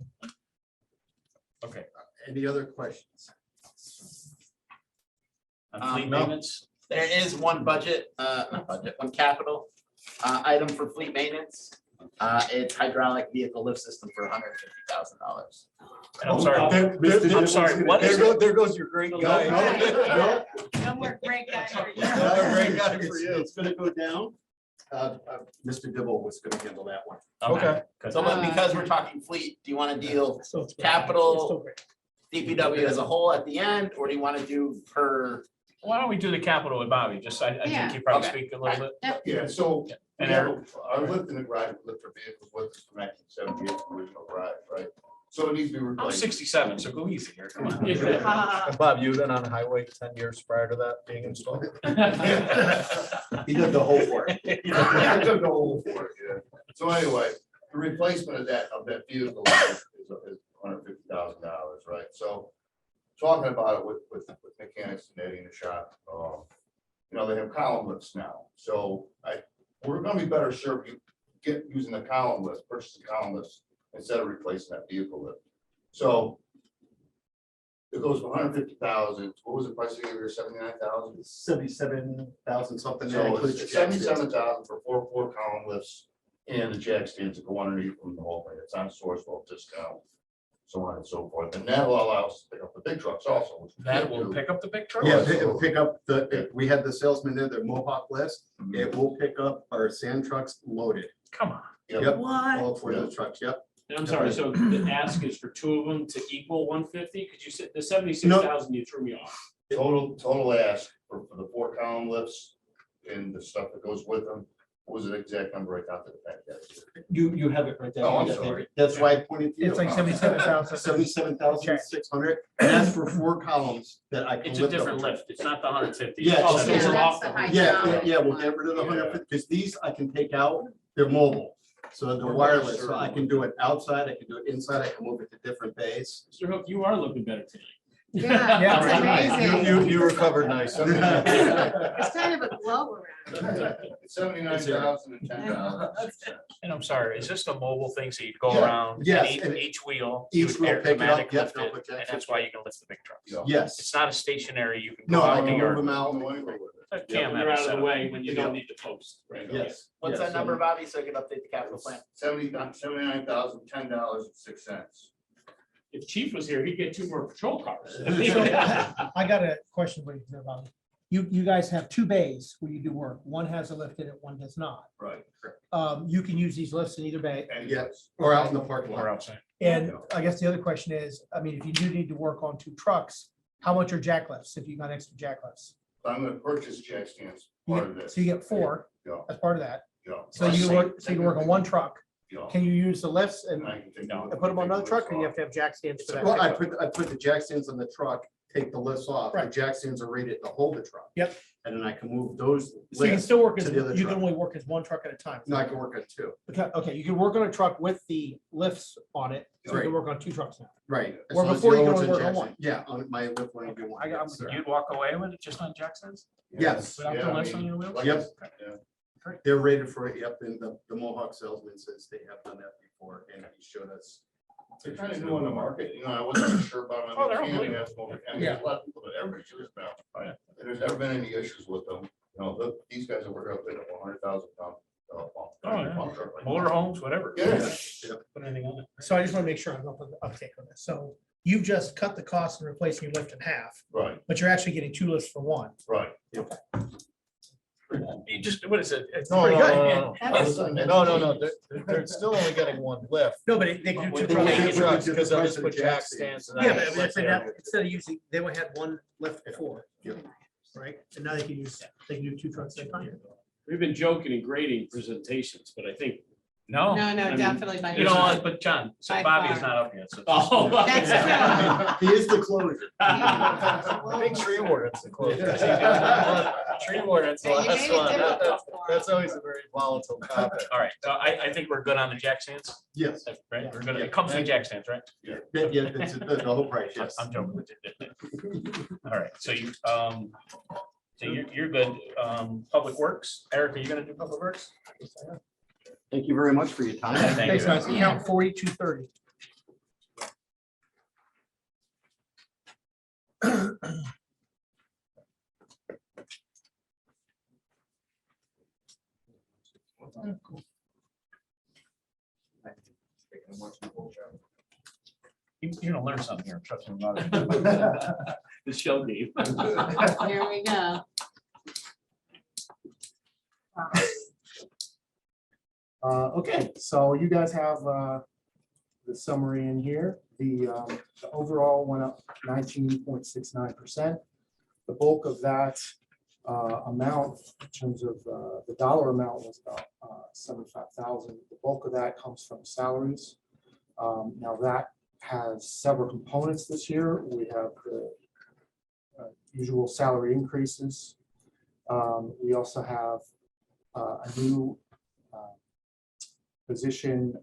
Okay, any other questions? Fleet maintenance? There is one budget, not budget, one capital item for fleet maintenance. It's hydraulic vehicle lift system for $150,000. I'm sorry. I'm sorry, what is it? There goes your great guy. No more great guy for you. Another great guy for you. It's gonna go down. Mr. Dibble was gonna handle that one. Okay. So because we're talking fleet, do you want to deal capital, DPW as a whole at the end, or do you want to do per? Why don't we do the capital with Bobby? Just, I Yeah. think he probably Okay. speak a little bit. Yeah, so And we have Eric? our lift in the garage, lift for vehicles with us from 1978 original drive, right? So it needs to be I'm replaced. 67, so go easy here. Come on. And Bob, you've been on the highway 10 years prior to that being installed? He did the whole work. I took the whole for it, yeah. So anyway, the replacement of that vehicle is $150,000, right? So talking about it with mechanics and Eddie in the shop, you know, they have column lifts now. So we're gonna be better served using the column lift, purchasing column lifts instead of replacing that vehicle lift. So it goes from 150,000, what was the price you gave her, 79,000? 77,000 something. that So includes it's jack stands. 77,000 for four column lifts and the jack stands that go underneath from the whole thing. It's on Sourcewell discount, so on and so forth. And that will allow us to pick up the big trucks also. which we That can't will do. pick up the big truck? Yeah, it'll pick up we had the salesman there, the Mohawk list. Mhm. It will pick up our sand trucks loaded. Come on. Yep, What? all four of the trucks, yep. And I'm sorry, so the ask is for two of them to equal 150? Could you say, the 76,000, you threw me off. Total ask for the four column lifts and the stuff that goes with them. What was the exact number right out to the back? You have it right there. Oh, I'm sorry. That's why I pointed to you. It's like 77,000. 77,600, and that's for four columns that I can It's a lift up. different lift. It's not the 150. Yeah, Oh, it's- so it's yeah, an that's off the the- high- Yeah, we'll get rid of the 150, because these I can take out, they're mobile. So the wireless, so I can do it outside, I can do it inside, I can move it to different bays. Mr. Hook, you are looking better tonight. Yeah, Yeah, that's amazing. You recovered nice. It's kind of a glow around. It's 79,000 and $10. And I'm sorry, is this the mobile thing, so you'd go Yeah. around, Yes, and and each wheel, each you would wheel pick it up, automatic yep, lift no, it, but and that's that's why you can lift the big trucks. Yeah. Yes. It's not a stationary, you can No, go I out in can the move yard. them out. Cam You're out of the setup. way when you don't need to post. Right. Yes. What's yes, that number, Bobby, so I can update the capital plan? $79,010.06. If Chief was here, he'd get two more patrol cars. I got a question for you, Bobby. You guys have two bays where you do work. One has a lift in it, one does not. Right. You can use these lifts in either bay. And Yes, or out in the parking Or lot. outside. And I guess the other question is, I mean, if you do need to work on two trucks, how much are jack lifts if you got extra jack lifts? I'm gonna purchase jack stands, You part of get- this. So you get four Yeah, as part of that. yeah. So you can work on one truck. Yeah. Can you use the lifts and I can take and put them on another truck, or you have to have jack stands for Well, I that? put the jack stands on the truck, take the lifts off. The Right. jack stands are rated to hold the truck. Yep. And then I can move those So you can lifts. still work as, to the other you can truck. only work as one truck at a time. No, I can work on two. Okay, you can work on a truck with the lifts on it, so you can Right. work on two trucks now. Right. as Where long as before the you other could one's only a work on jack one. stand. Yeah, on my lift one, you do one. I'm yes, sir. You'd walk away with it just on jack stands? Yes, Without Yeah, the I lifts on mean, your wheels? like Yep. I said, yeah. they're rated for it. Yep, and the Mohawk salesman says they have done that before, and he showed us. They're trying to do on the market, you know, I wasn't sure about them. Oh, they're I mean, unbelievable. I mean, there's a lot of people that everybody cheers about, right? And there's never been any issues with them. You know, these guys are working up at 100,000 pound. Oh, yeah. Motor homes, whatever. Yeah. Put anything on it. So I just want to make sure I'm up on the uptake on this. So you've just cut the cost and replacing your lift in half, Right, but you're actually getting two lifts for one. right. You just, what is it? It's No, pretty no, good. no, That is- no, they're still only getting one lift. No, but they can do two They trucks. can't get trucks, because they'll Price just of put the jack jack stands. stands. and Yeah, that's but like instead their- instead of using, they only had one lift before, Yep. right? And now they can do two trucks at a time. We've been joking and grading presentations, but I think No. No, I no, mean, definitely by. You know what, but John, so By Bobby is far. not up yet, so. Oh. That's He is the closure. Big tree warden's the closest. Tree warden's the Yeah, you last made it one. difficult for That's always a very volatile topic. All right, so I think we're good on the jack stands, Yes. right? We're good. It comes with jack stands, right? Yeah, it's the whole price, yes. I'm joking with you. All right, so you're good. Public Works, Eric, are you gonna do Public Works? Thank you very much for your time. Thank Thanks, you. guys. Account 4230. You're gonna learn something here, trust me. The show game. Here we go. Okay, so you guys have the summary in here. The overall went up 19.69%. The bulk of that amount, in terms of the dollar amount, was about 75,000. The bulk of that comes from salaries. Now that has several components this year. We have the usual salary increases. We also have a new position.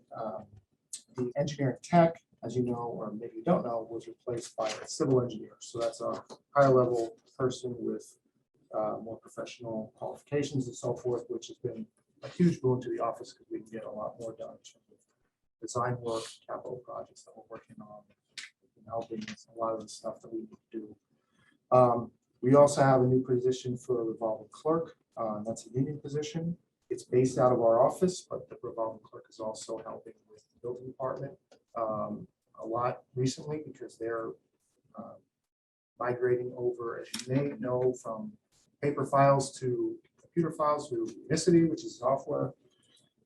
The engineering tech, as you know, or maybe you don't know, was replaced by a civil engineer. So that's a higher level person with more professional qualifications and so forth, which has been a huge boon to the office because we can get a lot more done in terms of design work, capital projects that we're working on, and helping with a lot of the stuff that we need to do. We also have a new position for a revolving clerk. That's a union position. It's based out of our office, but the revolving clerk is also helping with the building department a lot recently because they're migrating over, as you may know, from paper files to computer files through Unicity, which is software.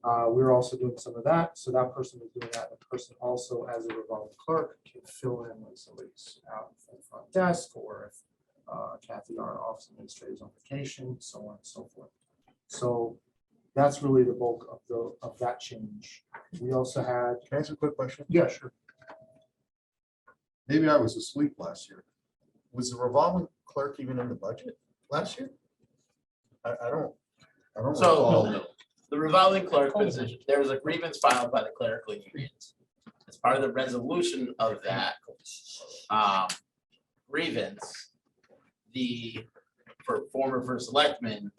We're also doing some of that. So that person is doing that. The person also, as a revolving clerk, can fill in when somebody's out in the front desk or if Kathy, our office administrator, is on vacation, so on and so forth. So that's really the bulk of that change. We also had. Can I ask a quick question? Yeah, sure. Maybe I was asleep last year. Was the revolving clerk even in the budget last year? I don't So recall. the revolving clerk position, there was a grievance filed by the clerical unions. As part of the resolution of that grievance, the former first selectman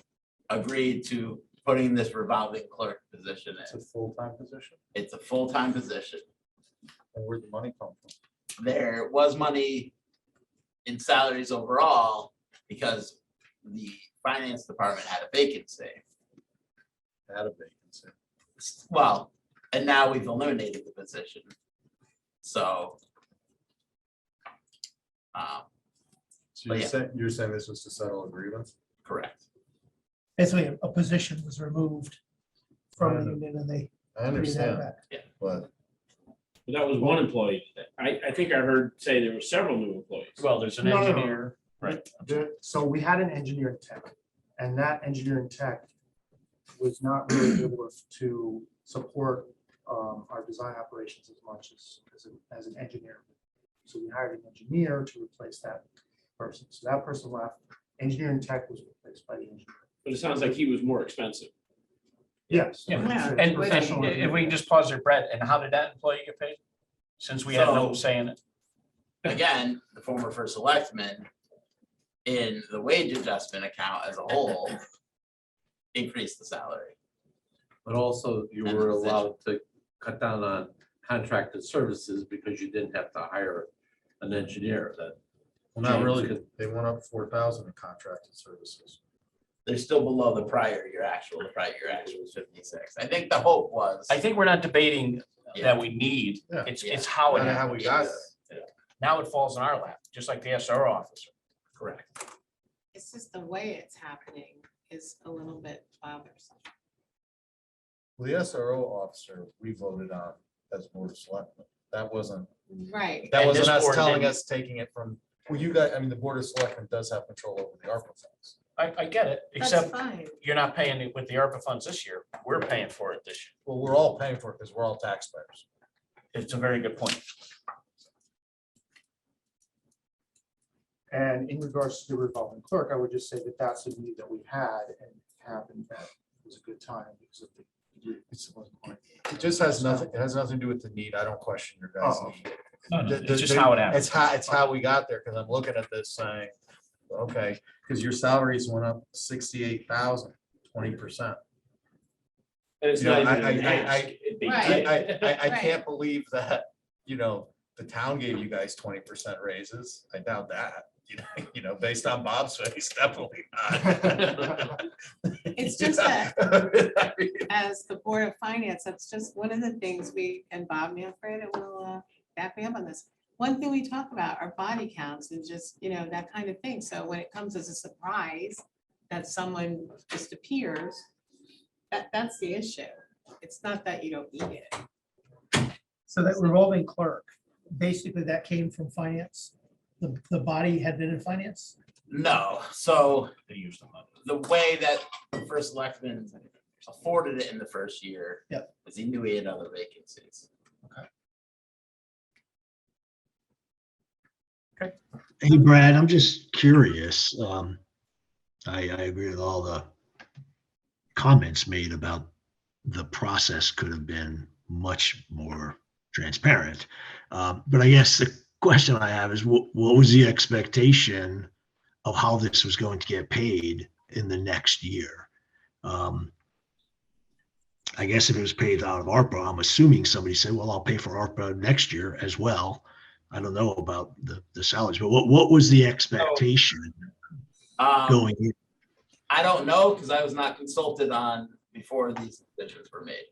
agreed to putting this revolving clerk position It's in. a full-time position? It's a full-time position. And where'd the money come from? There was money in salaries overall because the finance department had a vacancy. Had a vacancy. Well, and now we've eliminated the position. So. So But yeah. you're saying this was to settle a grievance? Correct. Basically, a position was removed from the Right. union and they. I understand, back. but But that was one employee. I think I heard say there were several new employees. Well, there's an No, no, no. engineer, right? So we had an engineering tech, and that engineering tech was not really able to support our design operations as much as an engineer. So we hired an engineer to replace that person. So that person left. Engineering tech was replaced by the engineer. But it sounds like he was more expensive. Yes. Yeah, It's and professional if we can just pause there, Brett, and how did that employee get paid? Since we had no So- say in it. Again, the former first selectman in the wage adjustment account as a whole increased the salary. But also you And were position. allowed to cut down on contracted services because you didn't have to hire an engineer that. well, not James really. could- They went up 4,000 in contracted services. They're still below the prior year actual. The prior year actual was 56. I think the hope was. I think we're not debating Yeah. that we need, Yeah. it's how it Kinda how happens. we got there. Now it falls in our lap, just like the SRO officer. Correct. It's just the way it's happening is a little bit bothersome. Well, the SRO officer, we voted on as board of selectmen. That wasn't, Right. that And wasn't this us board telling didn't. us taking it from, well, you guys, I mean, the board of selectmen does have control over the ARPA funds. I get it, That's except fine. you're not paying it with the ARPA funds this year. We're paying for it this year. Well, we're all paying for it because we're all taxpayers. It's a very good point. And in regards to the revolving clerk, I would just say that that's a need that we had and happened that it was a good time because of the. It just has nothing, it has nothing to do with the need. I don't question your guys' Oh. need. No, no, The- it's just the- how it happened. It's how we got there, because I'm looking at this saying, okay, because your salaries went up 68,000, 20%. And it's You know, not even I- an I- ask. They Right. did. I Right. can't believe that, the town gave you guys 20% raises. I doubt that, based on Bob's face, definitely not. It's just that as the Board of Finance, that's just one of the things and Bob Manfred will back me up on this. One thing we talk about are body counts and just, that kind of thing. So when it comes as a surprise that someone just appears, that's the issue. It's not that you don't need it. So that revolving clerk, basically that came from finance. The body had been in finance. No, so They used the money. the way that the first selectman afforded it in the first year. Yep. Was he knew he had other vacancies. Hey, Brad, I'm just curious. I agree with all the comments made about the process could have been much more transparent. But I guess the question I have is what was the expectation of how this was going to get paid in the next year? I guess if it was paid out of ARPA, I'm assuming somebody said, well, I'll pay for ARPA next year as well. I don't know about the salaries, but what was the expectation going in? I don't know, because I was not consulted on before these decisions were made.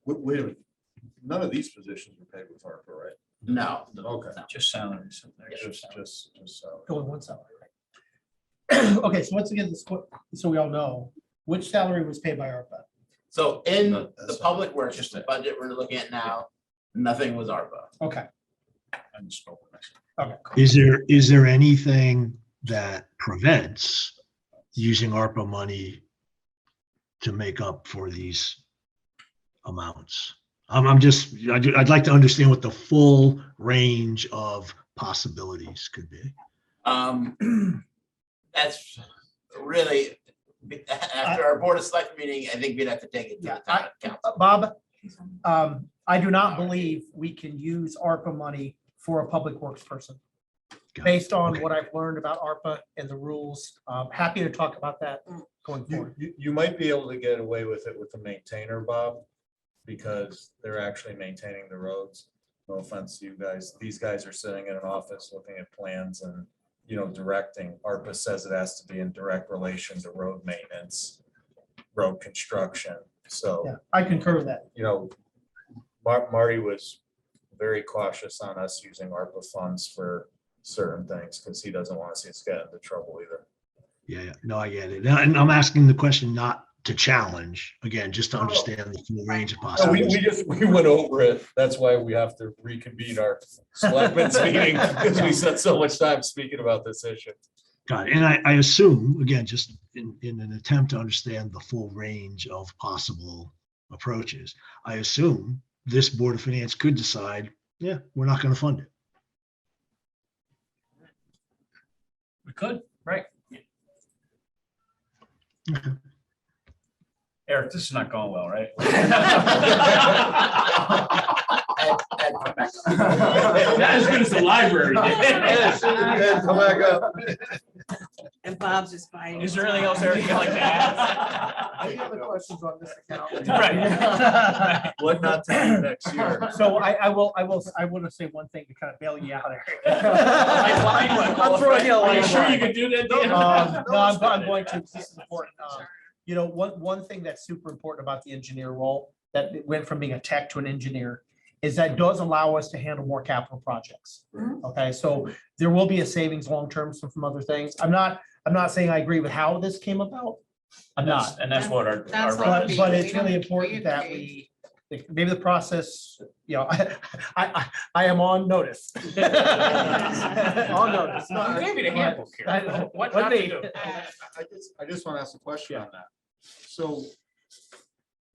Wait a minute. None of these positions were paid with ARPA, right? No. Okay. Just salaries. Just so. Going one salary, right? Okay, so once again, so we all know, which salary was paid by ARPA? So in No, the that's public works, just the it. budget we're looking at now, nothing was ARPA. Okay, I misspoke. okay. Cool. Is there anything that prevents using ARPA money to make up for these amounts? I'd like to understand what the full range of possibilities could be. That's really, after our board of select meeting, I think we'd have to take it to the town council. Bob, I do not believe we can use ARPA money for a public works person. Got it. Based on Okay. what I've learned about ARPA and the rules, happy to talk about that going forward. You might be able to get away with it with the maintainer, Bob, because they're actually maintaining the roads. No offense to you guys. These guys are sitting in an office looking at plans and, directing. ARPA says it has to be in direct relation to road maintenance, road construction. So, Yeah, I concur with that. Marty was very cautious on us using ARPA funds for certain things because he doesn't want to see us get into trouble either. Yeah, no, I get it. And I'm asking the question not to challenge, again, just to understand the full range of No, possibilities. we went over it. That's why we have to reconvene our selectmen's meeting because we spent so much time speaking about this issue. Got it. And I assume, again, just in an attempt to understand the full range of possible approaches, I assume this Board of Finance could decide, yeah, we're not going to fund it. We could, right? Okay. Eric, this is not going well, right? Not as good as the library did. Come back up. And Bob's just buying. Is there anything else, Eric, you'd like to add? Any other questions on this account? Right. What not to do next year? So I want to say one thing to kind of bail you out, Eric. I'm throwing you a Are you line. sure you can do that, Dan? No, I'm going to, this is important. One thing that's super important about the engineer role, that it went from being a tech to an engineer, is that does allow us to handle more capital projects. Okay, so there will be a savings long-term from other things. I'm not saying I agree with how this came about. I'm not. And that's what our. That's our- what But it's we really agree. important that maybe the process, you know, I am on notice. On notice. You gave me the handbook here. What not to do. I just want to ask a question on that. So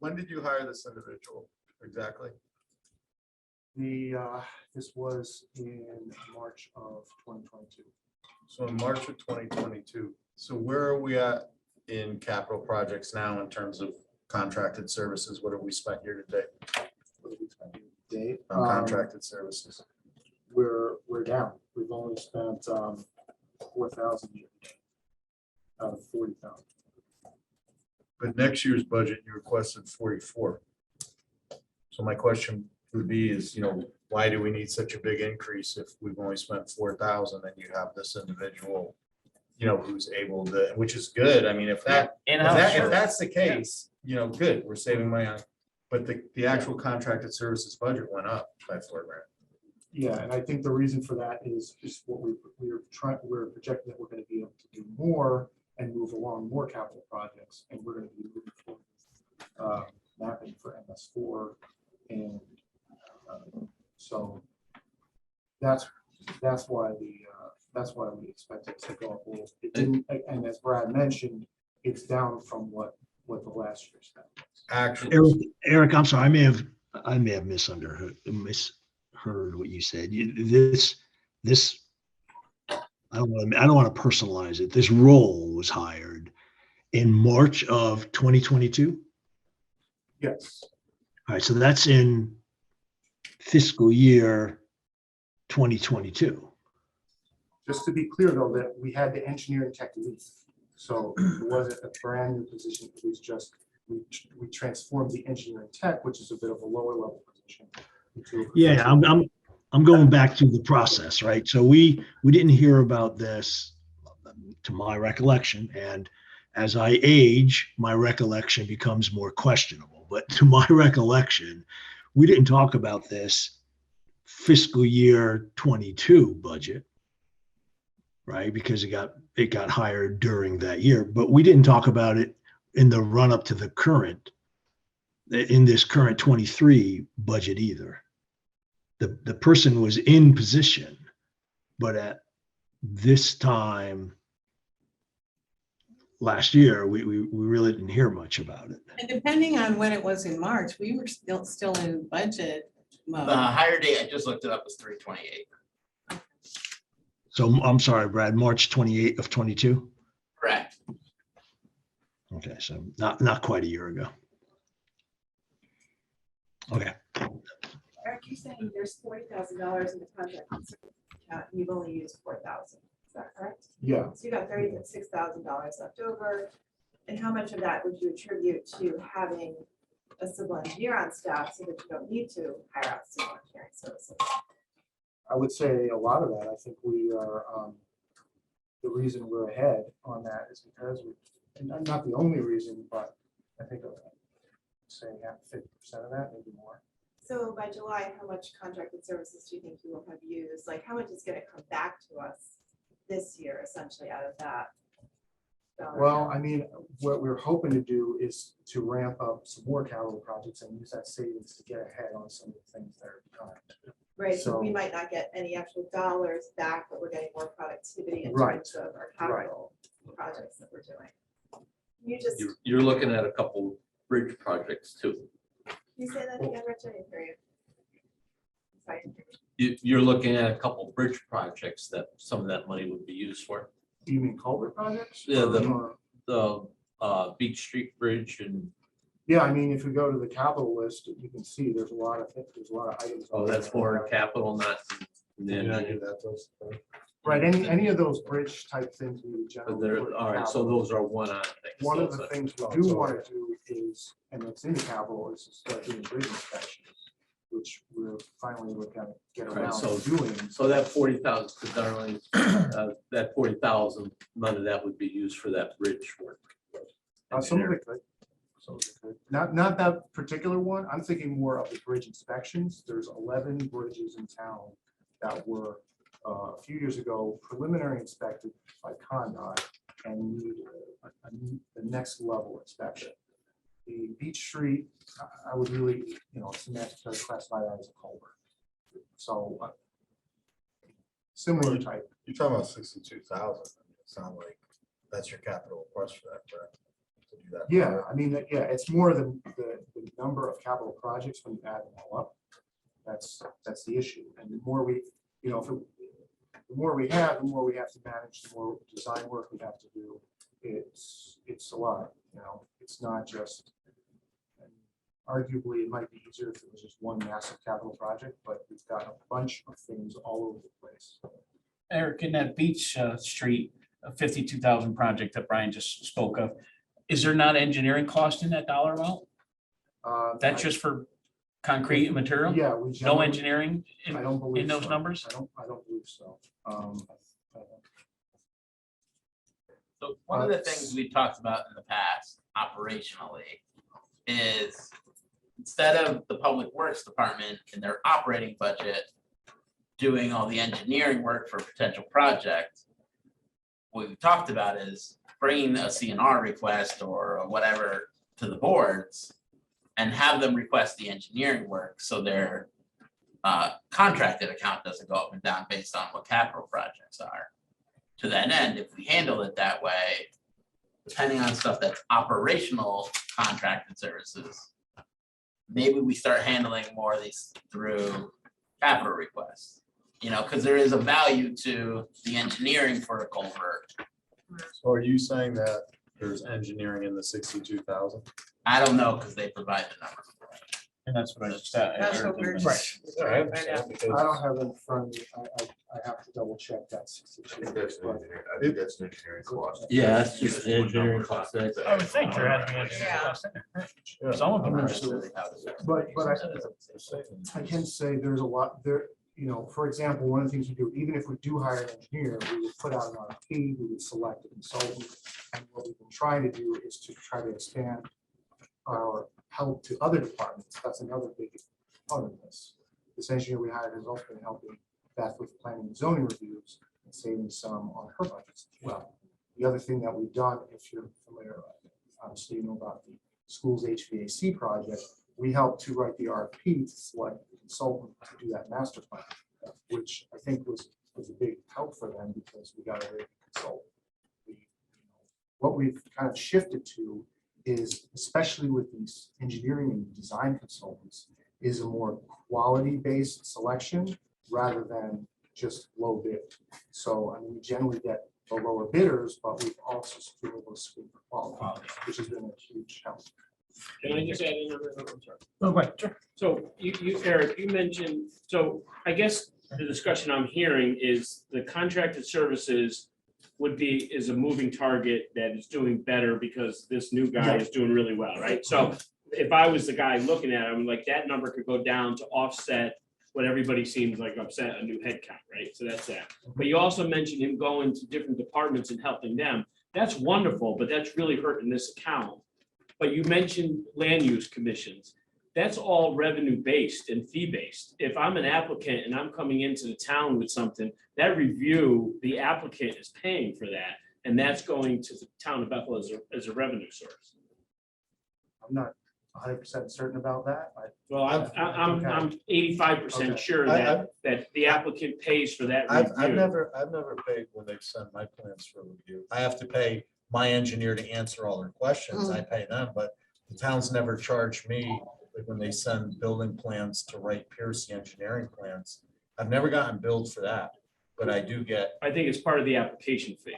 when did you hire this individual exactly? This was in March of 2022. So in March of 2022. So where are we at in capital projects now in terms of contracted services? What have we spent here today What did we spend in a day? on contracted services? We're down. We've only spent 4,000 out of 40,000. But next year's budget, you requested 44. So my question would be is, you know, why do we need such a big increase if we've only spent 4,000 and you have this individual, you know, who's able to, which is good. I mean, if that's the case, you know, good, we're saving money on, but the actual contracted services budget went up by $4 grand. Yeah, and I think the reason for that is what we're projecting that we're going to be able to do more and move along more capital projects, and we're going to be moving forward mapping for MS4, and so that's why we expect it to go up a little. It didn't, and as Brad mentioned, it's down from what the last year spent. Actually, Eric, I'm sorry, I may have misheard what you said. This I don't want to personalize it. This role was hired in March of 2022. Yes. All right, so that's in fiscal year 2022. Just to be clear, though, that we had the engineering tech leave, so it wasn't a brand new position. It was just we transformed the engineering tech, which is a bit of a lower level position. Yeah, I'm going back to the process, right? So we didn't hear about this, to my recollection, and as I age, my recollection becomes more questionable. But to my recollection, we didn't talk about this fiscal year 22 budget, right? Because it got hired during that year, but we didn't talk about it in the run up to in this current 23 budget either. The person was in position, but at this time last year, we really didn't hear much about it. And depending on when it was in March, we were still in budget mode. The higher date, I just looked it up, was 3/28. So I'm sorry, Brad, March 28 of 22? Correct. Okay, so not quite a year ago. Okay. Eric, you're saying there's $40,000 in the contract account, and you've only used 4,000, is that correct? Yeah. So you got $36,000 left over, and how much of that would you attribute to having a civil engineer on staff so that you don't need to hire out civil engineering services? I would say a lot of that. I think we are, the reason we're ahead on that is because and not the only reason, but I think say 50% of that, maybe more. So by July, how much contracted services do you think you will have used? Like, how much is going to come back to us this year, essentially, out of that? Well, I mean, what we're hoping to do is to ramp up some more capital projects and use that savings to get ahead on some of the things that are behind. Right, so we might not get any actual dollars back, but we're getting more productivity in Right. terms of our capital projects that we're doing. You just, You're looking at a couple bridge projects too. you say that again, Rich, I didn't hear you. Sorry. You're looking at a couple bridge projects that some of that money would be used for. Do you mean culvert projects? Yeah, Or- the Beach Street Bridge and. Yeah, I mean, if we go to the capital list, you can see there's a lot of items. Oh, that's more in capital, not. Right, any of those bridge type things we would generally. put in All right, so capital. those are one-on things. One of So the it's things not- we do want to do is, and it's in the capital, is to start doing bridge inspections, which we're finally looking to get Right, around so- to doing. So that 40,000, darling, that 40,000, none of that would be used for that bridge work. Some of it could. Not that particular one. I'm thinking more of the bridge inspections. There's 11 bridges in town that were a few years ago preliminary inspected by Condot and need the next level inspection. The Beach Street, I would really, it's necessary to classify that as a culvert. So similar type. You're talking about 62,000. It sounds like that's your capital request for that, correct? To do that. Yeah, I mean, yeah, it's more than the number of capital projects when you add them all up. That's the issue. And the more we, the more we have, the more we have to manage, the more design work we have to do. It's a lot, it's not just, and arguably it might be easier if it was just one massive capital project, but we've got a bunch of things all over the place. Eric, in that Beach Street, 52,000 project that Brian just spoke of, is there not engineering cost in that dollar amount? That's just for concrete and material? Yeah. No generally- engineering I don't believe in those so. numbers? I don't believe so. So one of the things we talked about in the past operationally is instead of the Public Works Department in their operating budget doing all the engineering work for a potential project, what we've talked about is bringing a CNR request or whatever to the boards and have them request the engineering work so their contracted account doesn't go up and down based on what capital projects are. To that end, if we handle it that way, depending on stuff that's operational contracted services, maybe we start handling more of these through capital requests. Because there is a value to the engineering for a culvert. So are you saying that there's engineering in the 62,000? I don't know, because they provide the number. And that's what I just said. That's what we're just. I understand, I because don't have it in front of me. I have to double check that 62. I think that's an engineering cost. Yeah, that's just engineering cost. I would think there had to be engineering cost in there. Some of them are. But I can say there's a lot there, for example, one of the things we do, even if we do hire an engineer, we would put out an RFP, we would select a consultant. And what we've been trying to do is to try to expand our help to other departments. That's another big part of this. This engineer we hired has also been helping Beth with planning and zoning reviews and saving some on her budgets as well. The other thing that we've done, if you're familiar, obviously you know about the school's HVAC project, we helped to write the RFP to select a consultant to do that master plan, which I think was a big help for them because we got a very good consultant. What we've kind of shifted to is, especially with these engineering and design consultants, is a more quality-based selection rather than just low bid. So I mean, we generally get the lower bidders, but we've also been able to screen for quality, which has been a huge help. Can I just add another? I'm sorry. Oh, go ahead. Sure. So Eric, you mentioned, so I guess the discussion I'm hearing is the contracted services is a moving target that is doing better because this new guy is doing really well, right? So if I was the guy looking at it, I'm like, that number could go down to offset what everybody seems like upset, a new head count, right? So that's that. But you also mentioned him going to different departments and helping them. That's wonderful, but that's really hurting this account. But you mentioned land use commissions. That's all revenue-based and fee-based. If I'm an applicant and I'm coming into the town with something, that review, the applicant is paying for that, and that's going to the town of Bethel as a revenue source. I'm not 100% certain about that. Well, I'm 85% sure that the applicant pays for that I've review. never paid when they've sent my plans for review. I have to pay my engineer to answer all their questions. I pay them, but the town's never charged me when they send building plans to write Piercy engineering plans. I've never gotten billed for that, but I do get. I think it's part of the application fee.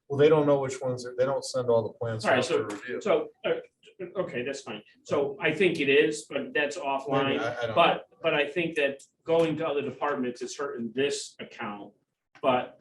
Well, they don't know which ones, they don't send all the plans All right, out so, for review. okay, that's fine. So I think it is, but that's offline. I don't- But I think that going to other departments is hurting this account. But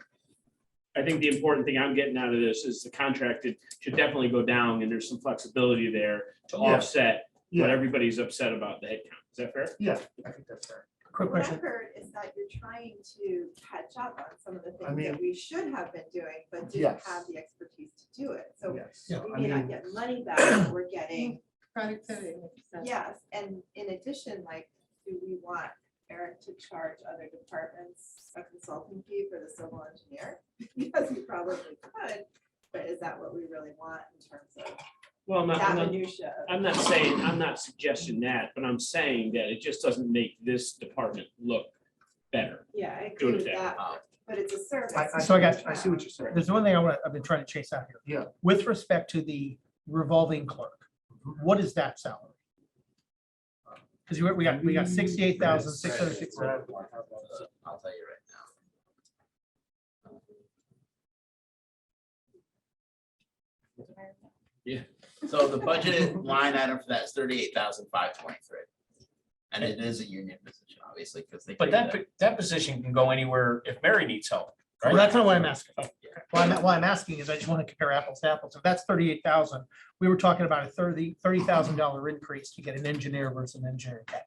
I think the important thing I'm getting out of this is the contracted should definitely go down, and there's some flexibility there to offset what everybody's upset about the head count. Is that fair? Yeah, I think that's fair. Quick What I question. heard is that you're trying to catch up on some of the I things mean- that we should have been doing, but didn't Yes. have the expertise to do it. So Yes. we I may not mean- get money back, but we're getting, Productivity. yes, and in addition, like, do we want Eric to charge other departments a consulting fee for the civil engineer? Because we probably could, but is that what we really want in terms of Well, that minutia. I'm not saying, I'm not suggesting that, but I'm saying that it just doesn't make this department look better. Yeah, I agree Doing with it that that, but it's a service. So I see what you're saying. There's one thing I've been trying to chase out here. Yeah. With respect to the revolving clerk, what is that salary? Because we got 68,660. I'll tell you right now. Yeah. So the budgeted line item for that is 38,523. And it is a union position, obviously, because they. But that position can go anywhere if Mary needs help, Well, right? that's not what I'm asking. Why I'm asking is I just want to compare apples to apples. If that's 38,000, we were talking about a $30,000 increase to get an engineer versus an engineering tech.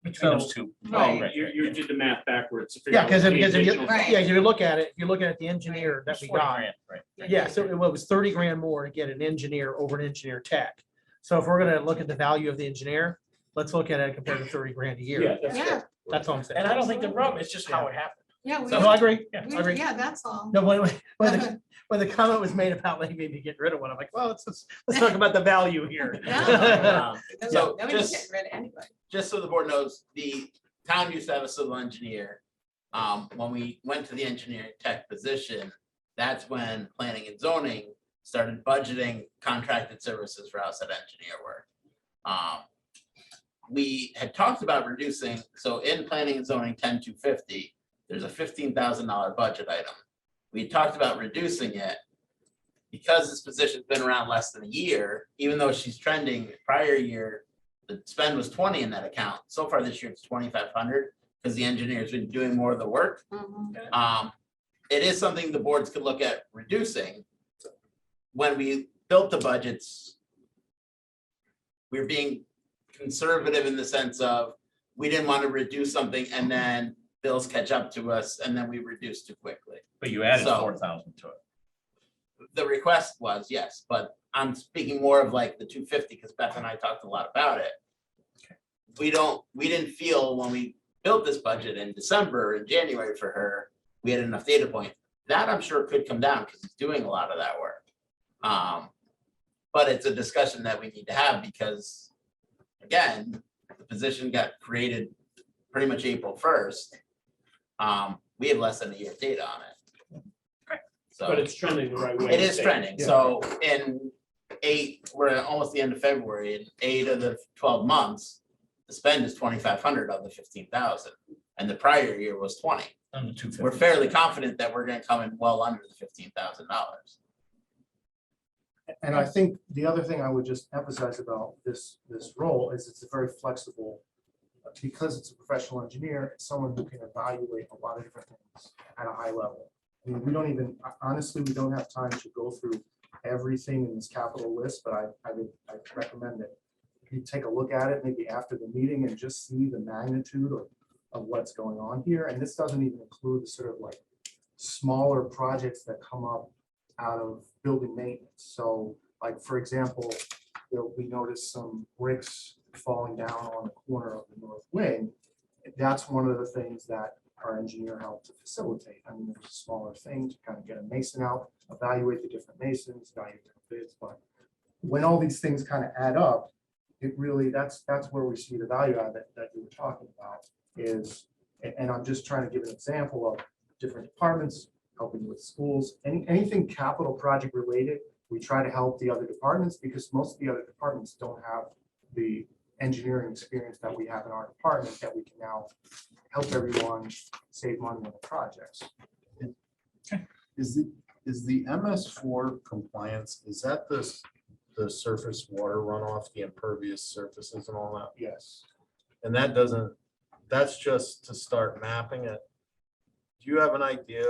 Between those two. Right, you did the math backwards. to figure Yeah, out because the if you, additional- yeah, if you look at it, if you're looking at the engineer that we 40 got, grand, right. yeah, so it was 30 grand more to get an engineer over an engineer tech. So if we're gonna look at the value of the engineer, let's look at it compared to 30 grand a year. Yeah, that's Yeah, That's all I'm saying. And I don't think the rub, it's just how it happened. yeah. No, I agree. Yeah, I agree. Yeah, that's all. No, when the comment was made about like maybe getting rid of one, I'm like, well, let's talk about the value here. So Nobody's just, getting rid of anybody. just so the board knows, the town used to have a civil engineer. When we went to the engineering tech position, that's when planning and zoning started budgeting contracted services for outside engineer work. We had talked about reducing, so in planning and zoning 10-250, there's a $15,000 budget item. We talked about reducing it because this position's been around less than a year, even though she's trending prior year, the spend was 20 in that account. So far this year, it's 2,500 because the engineer's been doing more of the work. It is something the boards could look at reducing. When we built the budgets, we were being conservative in the sense of we didn't want to reduce something and then bills catch up to us and then we reduce too quickly. But you added So- 4,000 to it. The request was, yes, but I'm speaking more of like the 250 because Beth and I talked a lot about it. We didn't feel when we built this budget in December and January for her, we had enough data point. That I'm sure could come down because it's doing a lot of that work. But it's a discussion that we need to have because again, the position got created pretty much April 1st. We have less than a year of data on it. So But it's trending the right way. it is trending. So we're almost the end of February, in 8 of the 12 months, the spend is 2,500 of the 15,000. And the prior year was 20. On the 250. We're fairly confident that we're gonna come in well under the $15,000. And I think the other thing I would just emphasize about this role is it's a very flexible, because it's a professional engineer, it's someone who can evaluate a lot of different things at a high level. I mean, we don't even, honestly, we don't have time to go through everything in this capital list, but I recommend that you take a look at it maybe after the meeting and just see the magnitude of what's going on here. And this doesn't even include the sort of like smaller projects that come up out of building maintenance. So like, for example, we noticed some bricks falling down on the corner of the north wing. That's one of the things that our engineer helped to facilitate. I mean, there's a smaller thing to kind of get a mason out, evaluate the different masons, evaluate different bids, but when all these things kind of add up, it really, that's where we see the value out of it that you were talking about is, and I'm just trying to give an example of different departments, helping with schools, anything capital project related, we try to help the other departments because most of the other departments don't have the engineering experience that we have in our department that we can now help everyone save money on the projects. Is the MS4 compliance, is that the surface water runoff, the impervious surfaces and all that? Yes. And that's just to start mapping it. Do you have an idea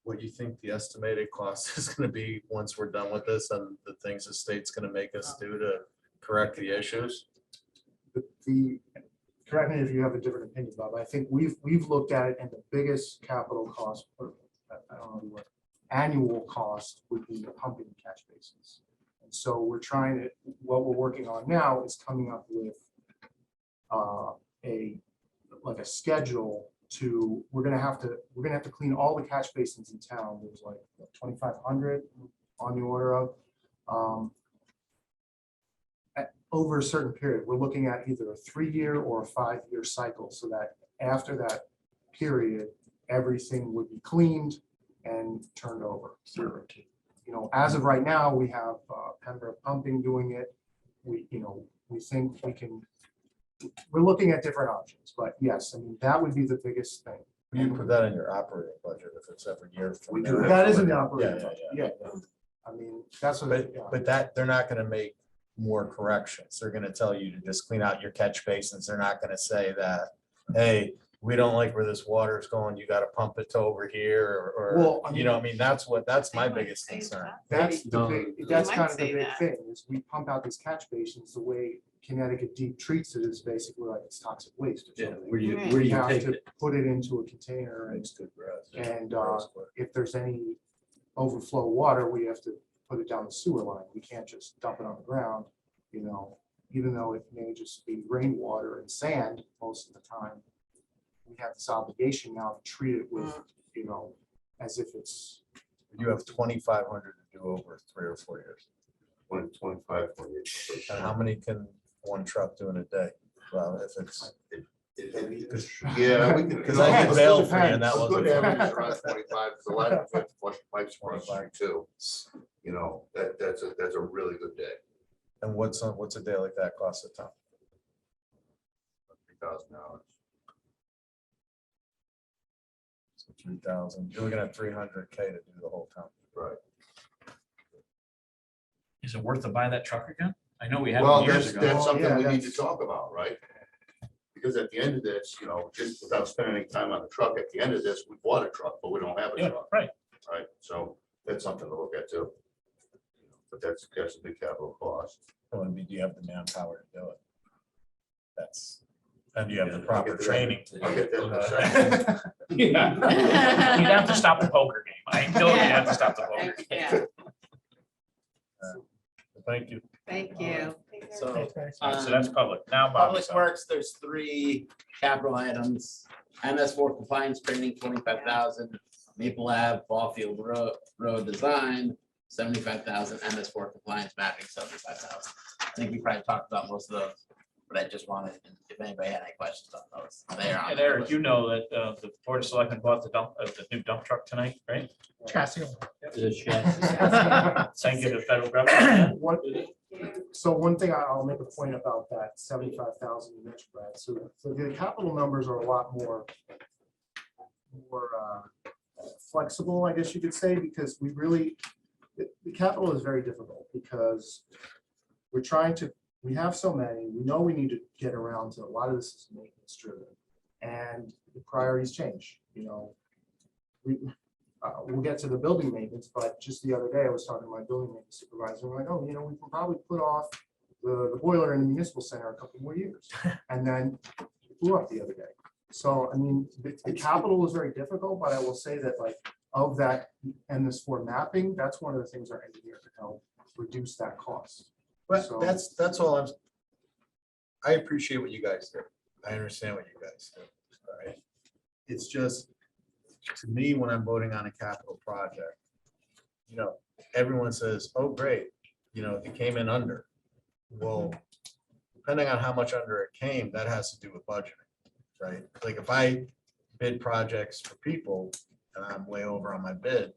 what you think the estimated cost is going to be once we're done with this and the things the state's going to make us do to correct the issues? Correct me if you have a different opinion, Bob. I think we've looked at it and the biggest capital cost, or I don't know what, annual cost would be the pumping catch basins. And so we're trying to, what we're working on now is coming up with a schedule to, we're gonna have to clean all the catch basins in town. There's like 2,500 on the order of. over a certain period. We're looking at either a 3-year or a 5-year cycle, so that after that period, everything would be cleaned and turned over. You know, as of right now, we have Pembroke Pumping doing it. We think we can, we're looking at different options, but yes, I mean, that would be the biggest thing. You put that in your operating budget if it's every year. We do, that is in the operating Yeah, budget, yeah, yeah. I mean, that's what. But, yeah. but that, they're not gonna make more corrections. They're gonna tell you to just clean out your catch basins. They're not gonna say that, hey, we don't like where this water is going, you gotta pump it to over here, Well, I or, you mean- know, I mean, that's my might biggest say concern. That's the No. big, that's might kind of the say big that. thing, is we pump out these catch basins, the way Connecticut Deep treats it is basically like it's toxic waste or Yeah, something. where you, Right. where We you have take to it. put it into a container and, Makes good grass. if there's any overflow water, we have to put it down the sewer line. We can't just dump it on the ground, you know, even though it may just be rainwater and sand most of the time. We have this obligation now to treat it with, you know, as if it's. You have 2,500 to do over 3 or 4 years. 25. And how many can one truck do in a day? Well, if it's. Yeah, we can. Because I did bail for you and that A wasn't. good average is around 25, because a lot of them flush pipes for us too. You know, that's a really good day. And what's a day like that cost a ton? $3,000. So 3,000, you're looking at 300K to do the whole town. Right. Is it worth to buy that truck again? I know we had Well, it years that's, ago. that's something yeah, we need to that's- talk about, right? Because at the end of this, you know, just without spending any time on the truck, at the end of this, we bought a truck, but we don't have a Yeah, truck, right. right? So that's something to look at too. But that's a big capital cost. Well, do you have the manpower to do it? And do you have the I'll proper get to that. training to do I'll get it? that in a second. Yeah. You'd have to stop the poker game. I know you'd have to stop the poker game. Yeah, Thank you. thank you. So, All right, so that's public. Now, Bob. Public Works, there's 3 capital items. MS4 compliance training, 25,000. Maple Ave, Ball Field Road Design, 75,000. MS4 compliance mapping, 75,000. I think we probably talked about most of those, but I just wanted, if anybody had any questions on those, they're on. And Eric, you know that the Board of Selectmen bought the new dump truck tonight, right? Chassis. Thank you to the federal government. So one thing I'll make a point about that 75,000 you mentioned, Brad. So the capital numbers are a lot more flexible, I guess you could say, because the capital is very difficult because we have so many, we know we need to get around to a lot of this is maintenance driven and the priorities change, you know. We'll get to the building maintenance, but just the other day I was talking to my building maintenance supervisor. We're like, oh, you know, we can probably put off the boiler in the municipal center a couple more years. And then it blew up the other day. So, I mean, the capital is very difficult, but I will say that like of that and this for mapping, that's one of the things our engineer can help reduce that cost. But So- that's all I appreciate what you guys do. I understand what you guys do. All right. It's just, to me, when I'm voting on a capital project, you know, everyone says, oh, great, you know, it came in under. Well, depending on how much under it came, that has to do with budgeting, right? Like if I bid projects for people and I'm way over on my bid,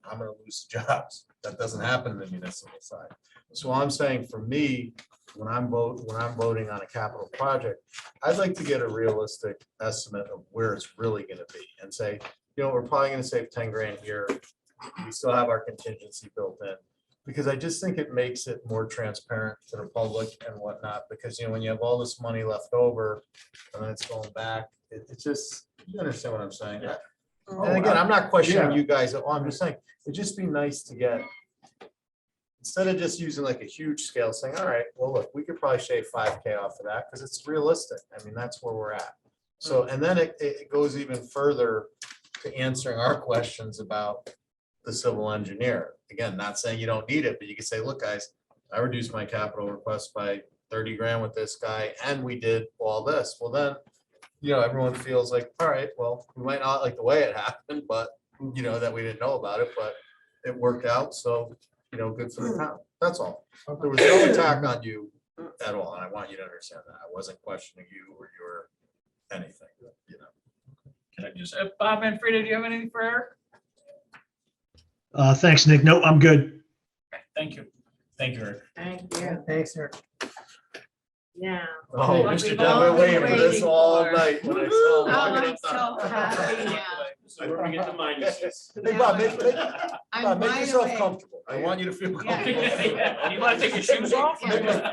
I'm gonna lose jobs. That doesn't happen in the municipal side. So I'm saying for me, when I'm voting on a capital project, I'd like to get a realistic estimate of where it's really gonna be and say, you know, we're probably gonna save 10 grand here. We still have our contingency built in. Because I just think it makes it more transparent to the public and whatnot, because, you know, when you have all this money left over and then it's going back, it's just, you understand what I'm saying? And again, I'm not questioning you guys at all. I'm just saying, it'd just be nice to get, instead of just using like a huge scale saying, all right, well, look, we could probably shave 5K off of that because it's realistic. I mean, that's where we're at. So, and then it goes even further to answering our questions about the civil engineer. Again, not saying you don't need it, but you can say, look, guys, I reduced my capital request by 30 grand with this guy and we did all this. Well, then, you know, everyone feels like, all right, well, we might not like the way it happened, but you know, that we didn't know about it, but it worked out. So, you know, good for the town. That's all. There was no attack on you. at all, and I want you to understand that. I wasn't questioning you or your anything, you know. Can I just, Bob and Frida, do you have anything for Eric? Thanks, Nick. No, I'm good. Thank you. Thank you, Eric. Thank you. Thanks, Eric. Yeah. Oh, What Mr. we've Dunn, all we're waiting been for this waiting all for. night when I saw. Oh, walking I'm up so the- happy now. So we're gonna get the minuses. Hey, Bob, I'm Bob, make wide yourself awake. comfortable. I want you to feel comfortable. You wanna take your shoes off? Yeah. You Just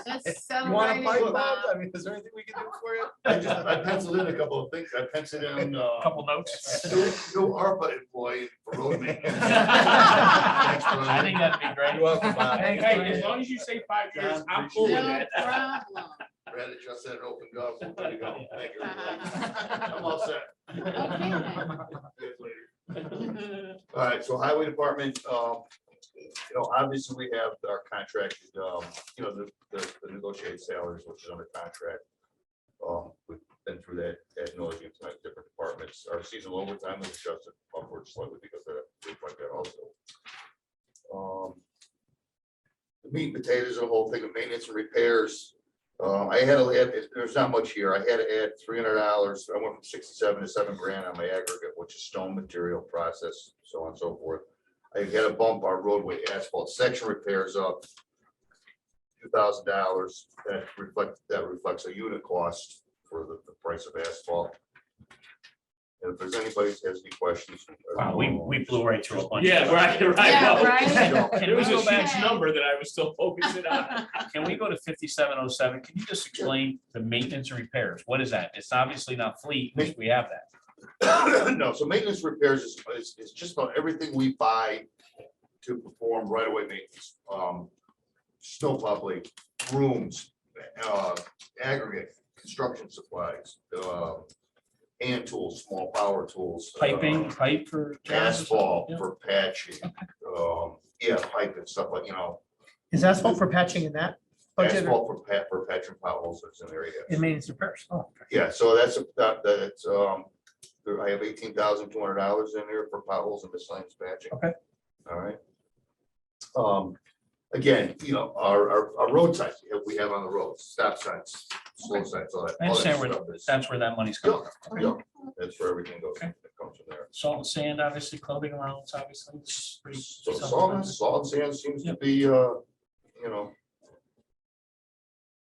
want to celebrating fight, Bob? Bob. I mean, is there anything we can do for you? I penciled in a couple of things. I penciled in, Couple notes. new ARPA employee for road maintenance. I think that'd be great. You're welcome, Bob. Hey, As long as you say 5 years, I'm cool with No that. problem. Read it, just said open gov, we're good to go. Thank you. I'm all set. All right, so highway department, obviously we have our contracted, the negotiated salaries, which is under contract. We've been through that ad nauseam tonight, different departments. Our seasonal overtime was adjusted upward slightly because of that, things like that also. The meat and potatoes, the whole thing of maintenance and repairs. I had to add, there's not much here. I had to add $300. I went from 67 to $7 grand on my aggregate, which is stone material process, so on and so forth. I had to bump our roadway asphalt section repairs up $2,000. That reflects a unit cost for the price of asphalt. And if there's anybody who has any questions. Wow, we blew right through a bunch. Yeah, right. Yeah, Well, right. Can There we was a go back? huge number that I was still focusing on. Can we go to 5707? Can you just explain the maintenance and repairs? What is that? It's obviously not fleet, which we have that. No, so maintenance repairs is just about everything we buy to perform right away maintenance. Snow plowing, brooms, aggregate, construction supplies, hand tools, small power tools. Piping, pipe for. Asphalt Yeah. for patching, pipe and stuff like, Is asphalt for patching in that budget or asphalt for patching potholes that's in there, yes. in maintenance repairs? Oh, okay. Yeah, so that's, I have $18,200 in there for potholes and miscellaneous patching. Okay. All right. Again, our road signs we have on the roads, stop signs, slow signs, all that. I all that understand where, stuff is- that's where that money's coming from. Yeah, that's where everything goes, Okay. it comes from there. Salt and sand, obviously, clothing allowance, obviously. It's pretty So self-explanatory. salt and sand seems to be,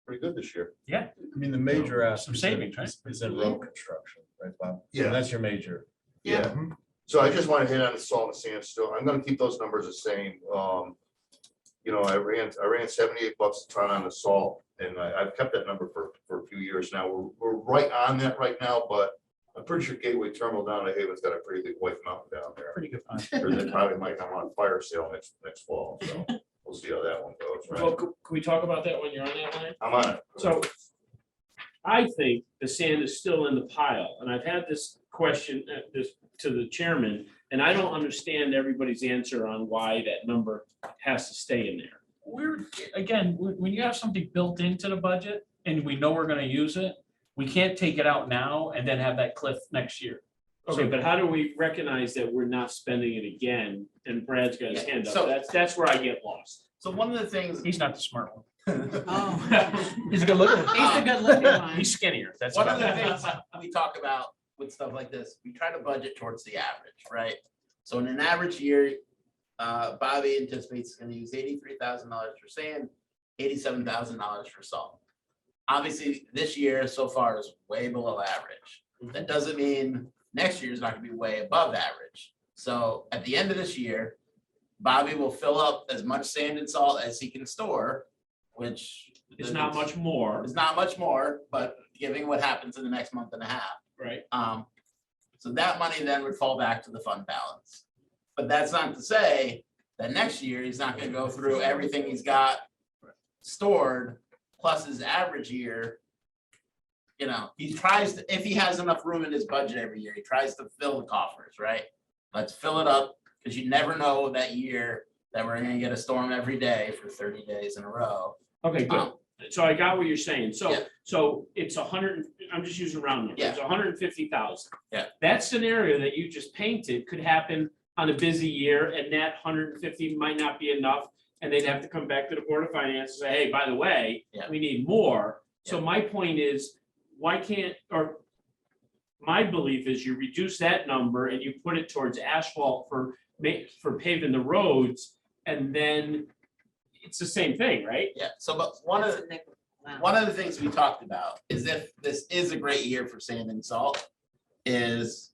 pretty good this year. I mean, the major ask. Some savings, right? Is in road construction, right, Bob? Yeah. And that's your major. Yeah, so I just want to hit on the salt and sand still. I'm gonna keep those numbers the same. I ran $78 a ton on the salt, and I've kept that number for a few years now. We're right on that right now, but I'm pretty sure Gateway Terminal down at Haven's got a pretty big white mountain down there. Pretty good fun. Or they probably might come on fire sale next fall, so we'll see how that one goes, Well, right? can we talk about that when you're on that line? I'm on it. So I think the sand is still in the pile, and I've had this question to the chairman, and I don't understand everybody's answer on why that number has to stay in there. When you have something built into the budget and we know we're gonna use it, we can't take it out now and then have that cliff next year. Okay, but how do we recognize that we're not spending it again? And Brad's got his hand So- up. That's where I get lost. So one of the things, He's not the smart one. Oh, He's a good looking. he's a good looking one. He's skinnier. That's one of about the it. things we talk about with stuff like this, we try to budget towards the average, right? So in an average year, Bobby anticipates he's gonna use $83,000 for sand, $87,000 for salt. Obviously, this year so far is way below average. That doesn't mean next year is not gonna be way above average. So at the end of this year, Bobby will fill up as much sand and salt as he can store, which It's not much more, it's not much more, but given what happens in the next month and a half. right? So that money then would fall back to the fund balance. But that's not to say that next year he's not gonna go through everything he's got stored plus his average year. He tries to, if he has enough room in his budget every year, he tries to fill the coffers, right? Let's fill it up, because you never know that year that we're gonna get a storm every day for 30 days in a row. Okay, good. So I got what you're saying. Yeah. So it's 100, I'm just using round numbers. Yeah. It's 150,000. Yeah. That scenario that you just painted could happen on a busy year, and that 150 might not be enough. and they'd have to come back to the Board of Finance and say, hey, by the way, Yeah. we need more. So my point is, why can't, or my belief is you reduce that number and you put it towards asphalt for paving the roads, and then it's the same thing, right? Yeah, so but one of the things we talked about is if this is a great year for sand and salt, is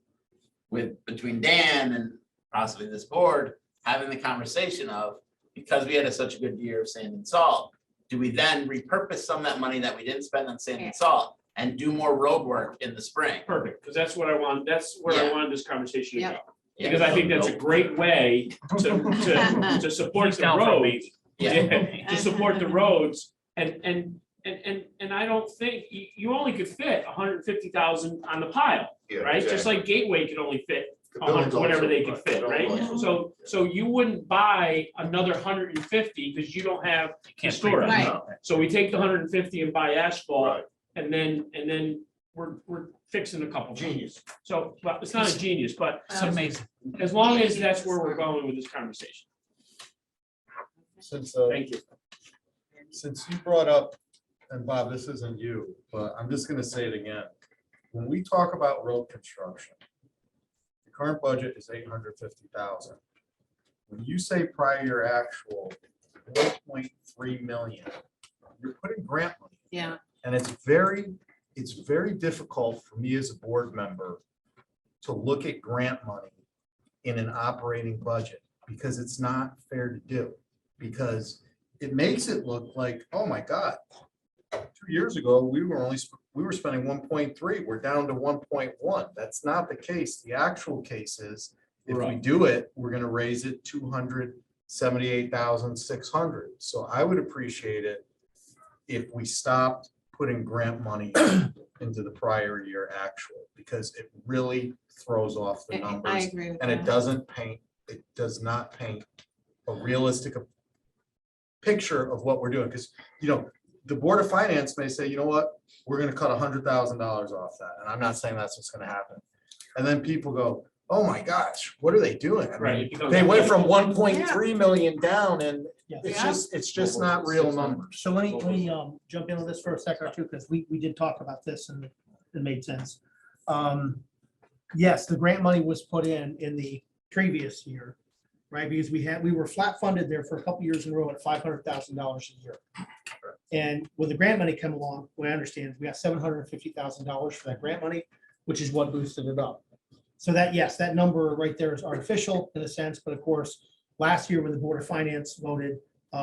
between Dan and possibly this board, having the conversation of, because we had such a good year of sand and salt, do we then repurpose some of that money that we didn't spend on sand and salt and do more road work in the spring? Perfect, because that's what I want, that's where I Yeah. wanted this conversation to Yep. go. Because I think that's a great way to support He's the down for a roads. meeting. Yeah. To support the roads, and I don't think, you only could fit 150,000 on the pile, right? Just like Gateway could only fit whatever they could fit, right? So you wouldn't buy another 150 because you don't have the storage. Right. So we take the 150 and buy asphalt, and then we're fixing a couple. Genius. So, but it's not a genius, but It's amazing. as long as that's where we're going with this conversation. Since, Thank you. since you brought up, and Bob, this isn't you, but I'm just gonna say it again. When we talk about road construction, the current budget is 850,000. When you say prior year actual, 1.3 million, you're putting grant money. Yeah. And it's very difficult for me as a board member to look at grant money in an operating budget, because it's not fair to do. Because it makes it look like, oh my God, 2 years ago, we were spending 1.3, we're down to 1.1. That's not the case. The actual case is, if we do it, we're gonna raise it 278,600. So I would appreciate it if we stopped putting grant money into the prior year actual, because it really throws off the I numbers. agree with And it that. does not paint a realistic picture of what we're doing, because, the Board of Finance may say, you know what, we're gonna cut $100,000 off that, and I'm not saying that's what's gonna happen. And then people go, oh my gosh, what are they doing? I mean, Right. they went from 1.3 million down, and Yeah. it's just not real numbers. So let me jump in on this for a second or two, because we did talk about this and it made sense. Yes, the grant money was put in the previous year, right? Because we were flat funded there for a couple years in a row at $500,000 a year. And when the grant money come along, what I understand, we got $750,000 for that grant money, which is what boosted it up. So that, yes, that number right there is artificial in a sense, but of course, last year when the Board of Finance voted,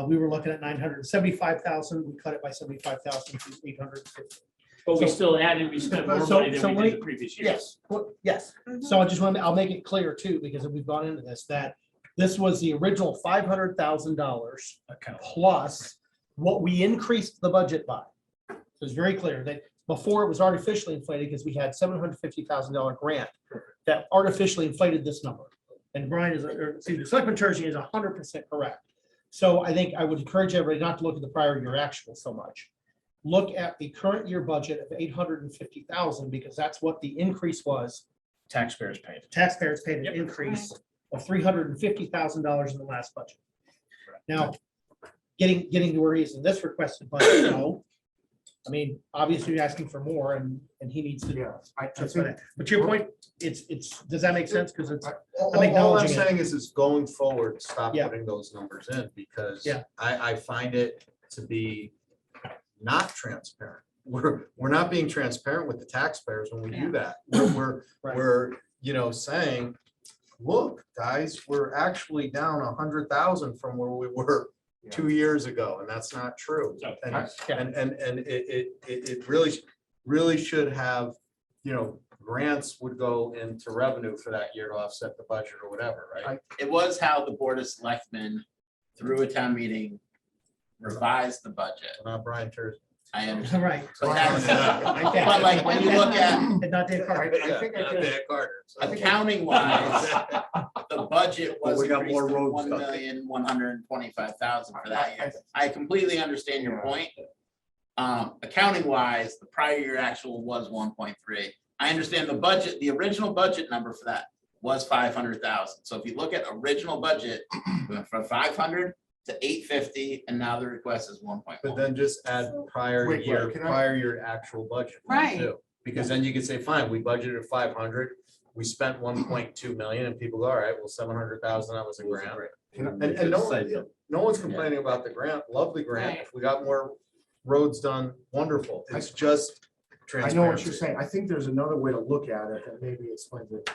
we were looking at 975,000. We cut it by 75,000 to 850. But we still added, we spent more money than we did the previous year. Yes, yes. So I just want to, I'll make it clear too, because we've gone into this, that this was the original $500,000 plus what we increased the budget by. So it's very clear that before it was artificially inflated because we had $750,000 grant that artificially inflated this number. And Brian is, Selectman Terzi is 100% correct. So I think I would encourage everybody not to look at the prior year actual so much. Look at the current year budget of 850,000, because that's what the increase was. Taxpayers paid. Taxpayers paid an increase of $350,000 in the last budget. Now, getting to where he is in this requested budget, no. I mean, obviously you're asking for more and he needs to. Yeah, But to your point, it's, does that make sense? Because it's, All I'm I'm acknowledging it. saying is going forward, stop Yeah. putting those numbers in, because Yeah. I find it to be not transparent. We're not being transparent with the taxpayers when we do that. We're saying, look, guys, we're actually down 100,000 from where we were 2 years ago, and that's not true. And it really should have, grants would go into revenue for that year to offset the budget or whatever, right? It was how the Board of Selectmen, through a town meeting, revised the budget. Not Brian Terzi. I understand. right. But but like when you look at And not Dave Carter. I think I did Carter. accounting wise, the budget was we got increased more to road stuff. 1,125,000 for that year. I completely understand your point. Accounting wise, the prior year actual was 1.3. I understand the budget, the original budget number for that was 500,000. So if you look at original budget, we went from 500 to 850, and now the request is 1.1. But then just add prior Wait, year, can I- prior year actual budget. Right. too. Because then you could say, fine, we budgeted 500, we spent 1.2 million, and people go, all right, well, 700,000, that was a grant. And no one's complaining about the grant, love the grant, Right. if we got more roads done, wonderful, it's just I know what transparency. you're saying. I think there's another way to look at it that maybe explains it.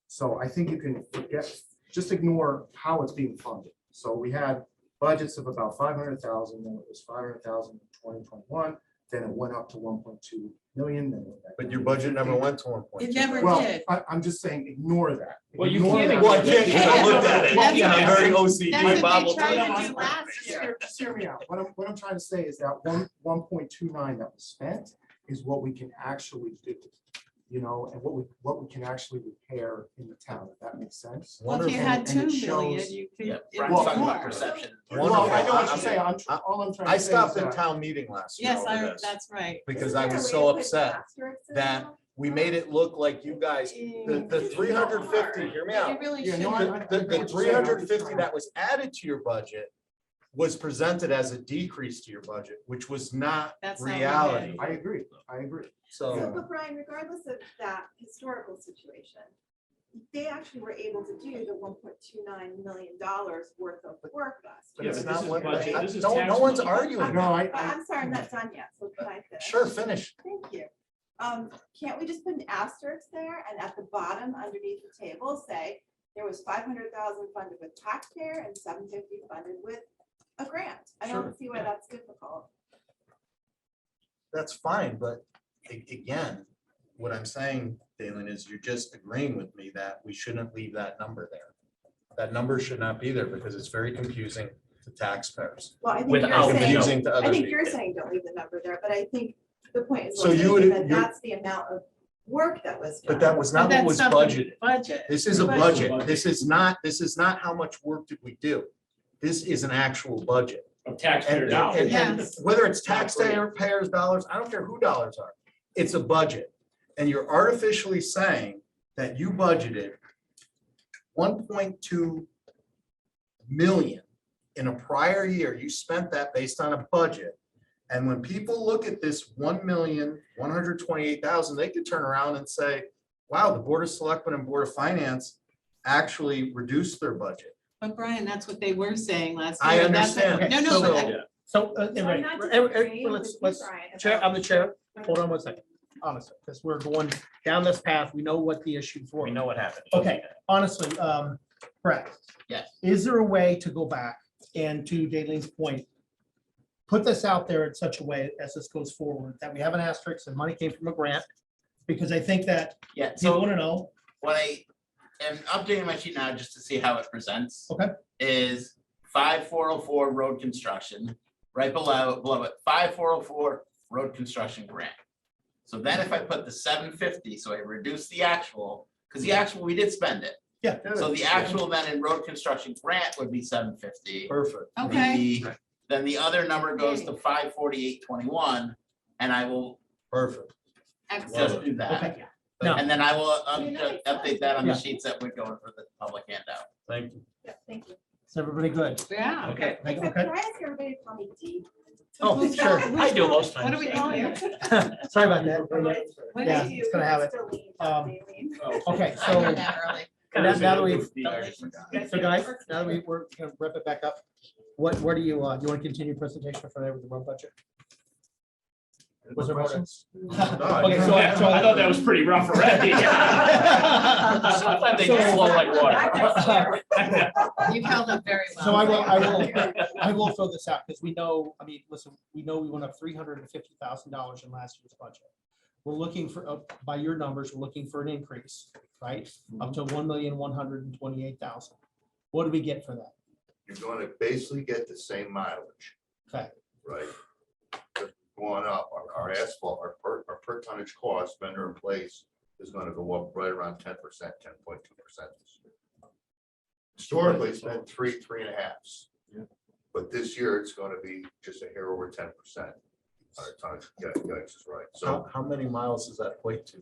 So I think you can forget, just ignore how it's being funded. So we had budgets of about 500,000, then it was 500,000 in 2021, then it went up to 1.2 million. Then it went back But down your to budget never 1.2. went to 1.2. It never Well, did. I'm just saying, ignore that. Well, you Ignore can't that. ignore Well, I can't, because I looked at it, That's and I'm what- very OCD, That's Bob will what they tell tried you. to do last year. Just hear me out. What I'm trying to say is that 1.29 that was spent is what we can actually do. You know, and what we can actually repair in the town, if that makes sense. Well, if you had And 2 it million, shows- you could. Yeah, it Brian's was talking about more. perception. Well, I know what you're Wonderful. saying. All I'm trying to I say stopped is in that. town meeting last year Yes, over this, that's right. because Isn't I there a was way so to put upset asterisks in that now? we made it look like you guys, the 350, hear me You out. really Yeah, should. no, The 350 that was added to your budget was presented as a decrease to your budget, which was not That's not what reality. I agree. So, So, but Brian, regardless of that historical situation, they actually were able to do the $1.29 million worth of work last but year. it's but not this is what, budget, this is no tax one's money. arguing. No, that. I'm sorry, I'm not done yet, so can I finish? Sure, finish. Thank you. Can't we just put an asterisk there and at the bottom underneath the table say there was 500,000 funded with taxpayer and 750 funded with a grant? I Sure. don't see why that's difficult. That's fine, but again, what I'm saying, Dalen, is you're just agreeing with me that we shouldn't leave that number there. That number should not be there because it's very confusing to taxpayers. Well, I think Without you're saying, confusing to I other think you're people. saying don't leave the number there, but I think the point is So well you would- taken, that you're- that's the amount of work that was done. But that was not But what that's was not the budgeted. Budget. This is a But- budget. This is not how much work did we do. This is an actual budget. Of taxpayer And- dollars. and- and Yes. whether it's taxpayers dollars, I don't care who dollars are. It's a budget. And you're artificially saying that you budgeted 1.2 million in a prior year. You spent that based on a budget. And when people look at this 1,128,000, they could turn around and say, wow, the Board of Selectmen and Board of Finance actually reduced their budget. But Brian, that's what they were saying last I year. That's what- understand. No, no, So- but I- So, So I'm not disagreeing with you, Brian, Chair, about- I'm the chair. Hold on one second, honestly, because we're going down this path. We know what the issues were. We know what happened. Okay, honestly, Brett. Yes. Is there a way to go back and to Dalen's point, put this out there in such a way as this goes forward, that we have an asterisk and money came from a grant? Because I think that Yeah, people so want to know. what I am updating my sheet now just to see how it presents. Okay. Is 5404 road construction, right below it, 5404 road construction grant. So then if I put the 750, so I reduce the actual, because the actual, we did spend it. Yeah. So the actual then in road construction grant would be 750. Perfect. Okay. Then the other number goes to 548.21, and I will Perfect. just do that. Okay. Now, And then I will update that on the Yeah. sheets that would go for the public handout. Thank you. Yeah, thank you. is everybody good? Yeah. Okay. Except, Okay. can I ask everybody to call me D? Oh, sure. I do most times. What are we calling you? Sorry about that. What Yeah, is you? it's gonna have it. Delete, Um, Daleen. Okay, I so know that early. now that we've, Deletions. so guys, now that we're gonna wrap it back up, where do you want to continue presentation for there with the road budget? Was there more? Questions? Okay, so I thought that was pretty rough already. Sometimes they just flow like water. You've held up very well. So I will throw this out, because we know, I mean, listen, we know we went up $350,000 in last year's budget. We're looking for, by your numbers, we're looking for an increase, right? Up to 1,128,000. What do we get for that? You're gonna basically get the same mileage, Okay, right? But going up, our asphalt, our per tonnage cost, vendor in place, is gonna go up right around 10%, 10.2%. Historically, it's been 3.5. But this year, it's gonna be just a hair over 10%. Our tonnage, yeah, Alex is right. So How many miles does that equate to?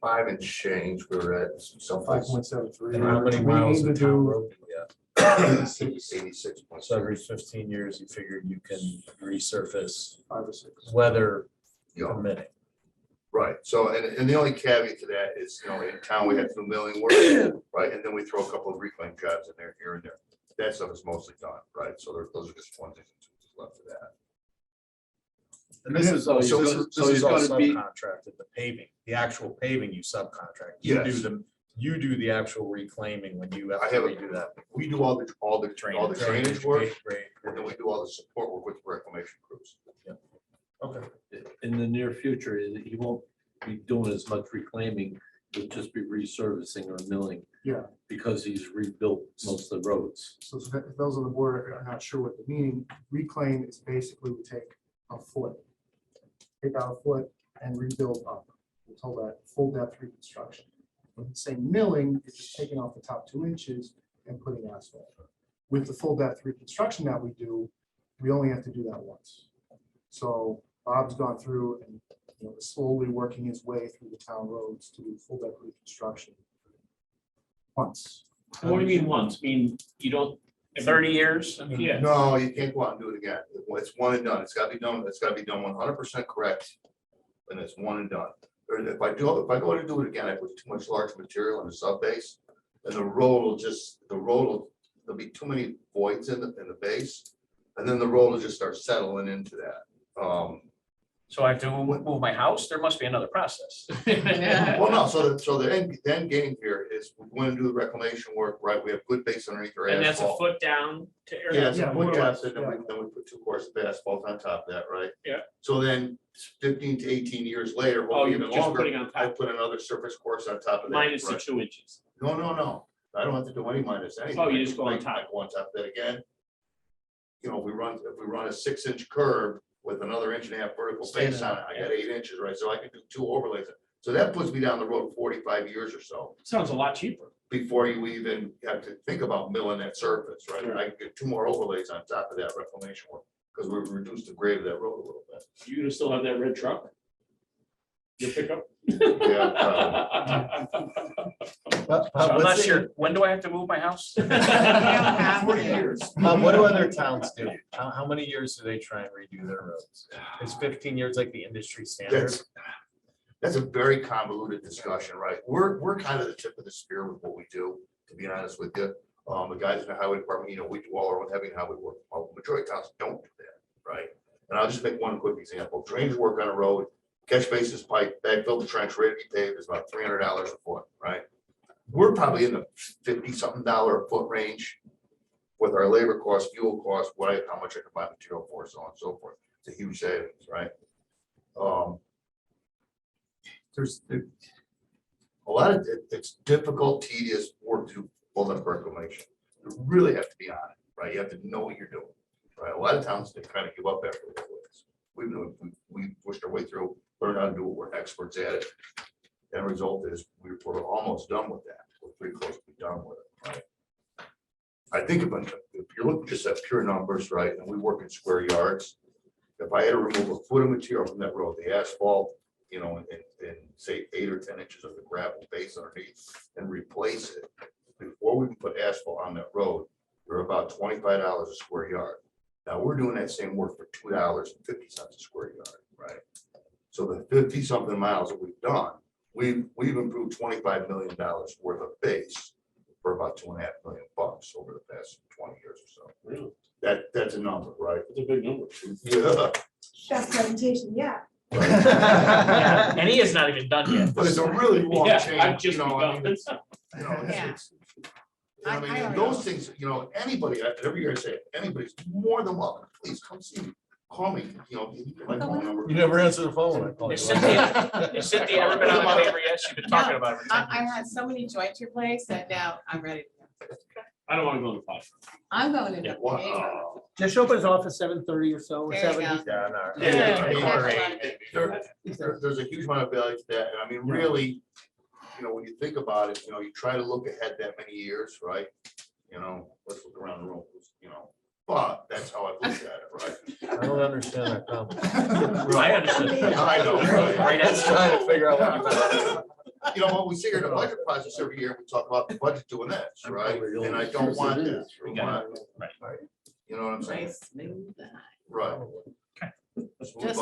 5 and change, we're at some places. 5.73. And how many We miles aim of to town do road do we have? 86. So every 15 years, you figured you can resurface 5 or 6. weather Yeah. permitting. Right, so, and the only caveat to that is, in town, we had to do milling work, right, and then we throw a couple of reclaim jobs in there, here and there. That stuff is mostly done, right, so those are just one thing left of that. And this is all, So he's this gonna- is all he's gonna be- subcontracted, the paving, the actual paving you subcontract. You do Yes. you do the actual reclaiming when you have I to have a- redo that. We do all the drainage work, Great. and then we do all the support work with reclamation crews. Okay. In the near future, he won't be doing as much reclaiming, he'll just be resurfacing or milling. Yeah. Because he's rebuilt most of the roads. So if those on the board are not sure what the meaning, reclaim is basically we take a foot, take out a foot and rebuild up until that full depth reconstruction. When you say milling, it's just taking off the top 2 inches and putting asphalt. With the full depth reconstruction that we do, we only have to do that once. So Bob's gone through and is slowly working his way through the town roads to do full depth reconstruction. Once. What do you mean once? You don't. 30 years? Yeah. No, you can't go out and do it again. It's one and done. It's gotta be done 100% correct. And it's one and done. Or if I go to do it again, I put too much large material in the sub base. And there'll be too many voids in the base. And then the road will just start settling into that. So I have to move my house? There must be another process. Well, no, so the end game here is we're going to do the reclamation work, right? We have good base underneath our And that's a asphalt. foot down to area. Yeah, so more we or got, less, and then we put 2 courses of asphalt on top of that, right? Yeah. So then 15 to 18 years later, Oh, hopefully you're even just longer, putting on I top, put another surface course on top of that. minus the right? 2 inches. No. I don't have to do any minus anything. Oh, you just go on I top. go on top of that again. If we run a 6-inch curve with another 1.5 vertical base on it, I got 8 inches, right? So I can do 2 overlays. So that puts me down the road 45 years or so Sounds a lot cheaper. before you even have to think about milling that surface, right? Right. I can get 2 more overlays on top of that reclamation work, because we've reduced the grade of that road a little bit. You gonna still have that red truck? Your pickup? Yeah, I'm not sure. When do I have to move my house? 40 years. What do other towns do? How many years do they try and redo their roads? Is 15 years like the industry standard? That's a very convoluted discussion, right? We're kind of the tip of the spear with what we do, to be honest with you. The guys in the highway department, we do all our own heavy and highway work. Well, the majority of towns don't do that, right? And I'll just make one quick example. Drainage work on a road, catch basis pipe, backfill the trench, ready to be paved is about $300 a foot, right? We're probably in the $50-something a foot range with our labor costs, fuel costs, how much I can buy material for, so on and so forth. It's a huge savings, right? There's a lot of, it's difficult, tedious work to pull up reclamation. You really have to be on it, right? You have to know what you're doing, right? A lot of towns, they kind of give up after a little bit. We pushed our way through, learned how to do it, we're experts at it. And the result is we're almost done with that. We're pretty close to be done with it, right? I think if you're looking just at pure numbers, right, and we work in square yards, if I had to remove a foot of material from that road, the asphalt, and say 8 or 10 inches of the gravel base underneath and replace it, before we can put asphalt on that road, we're about $25 a square yard. Now we're doing that same work for $2.50 a square yard, right? So the 50-something miles that we've done, we've improved $25 million worth of base for about $2.5 million over the past 20 years or so. Really? That's a number, right? It's a big number. Yeah. Best presentation, yeah. Yeah, and he is not even done yet. But it's a really long Yeah, change, I've just I mean, begun. I mean, those things, anybody, every year I say, anybody's more than welcome, please come see me, call me, you get my phone number. You never answer the phone when I call you. Has Cynthia ever been on my paper yet? She's been talking about it for 10 I years. had so many joints replaced that now I'm ready. I don't want to go in the fire. I'm going to. Wow. Just show up at his office 7:30 or so, or There you 7. go. Yeah, no. There's a huge amount of value to that, and I mean, really, when you think about it, you try to look ahead that many years, right? Let's look around the room, but that's how I've looked at it, right? I don't understand that comment. I understand. I know, right? Right, Just trying to figure out what you meant. you know, when we sit here in the budget process every year, we talk about the budget doing this, right? And I don't want this. We got it. Right. You know what I'm saying? Nice, smooth, Right. just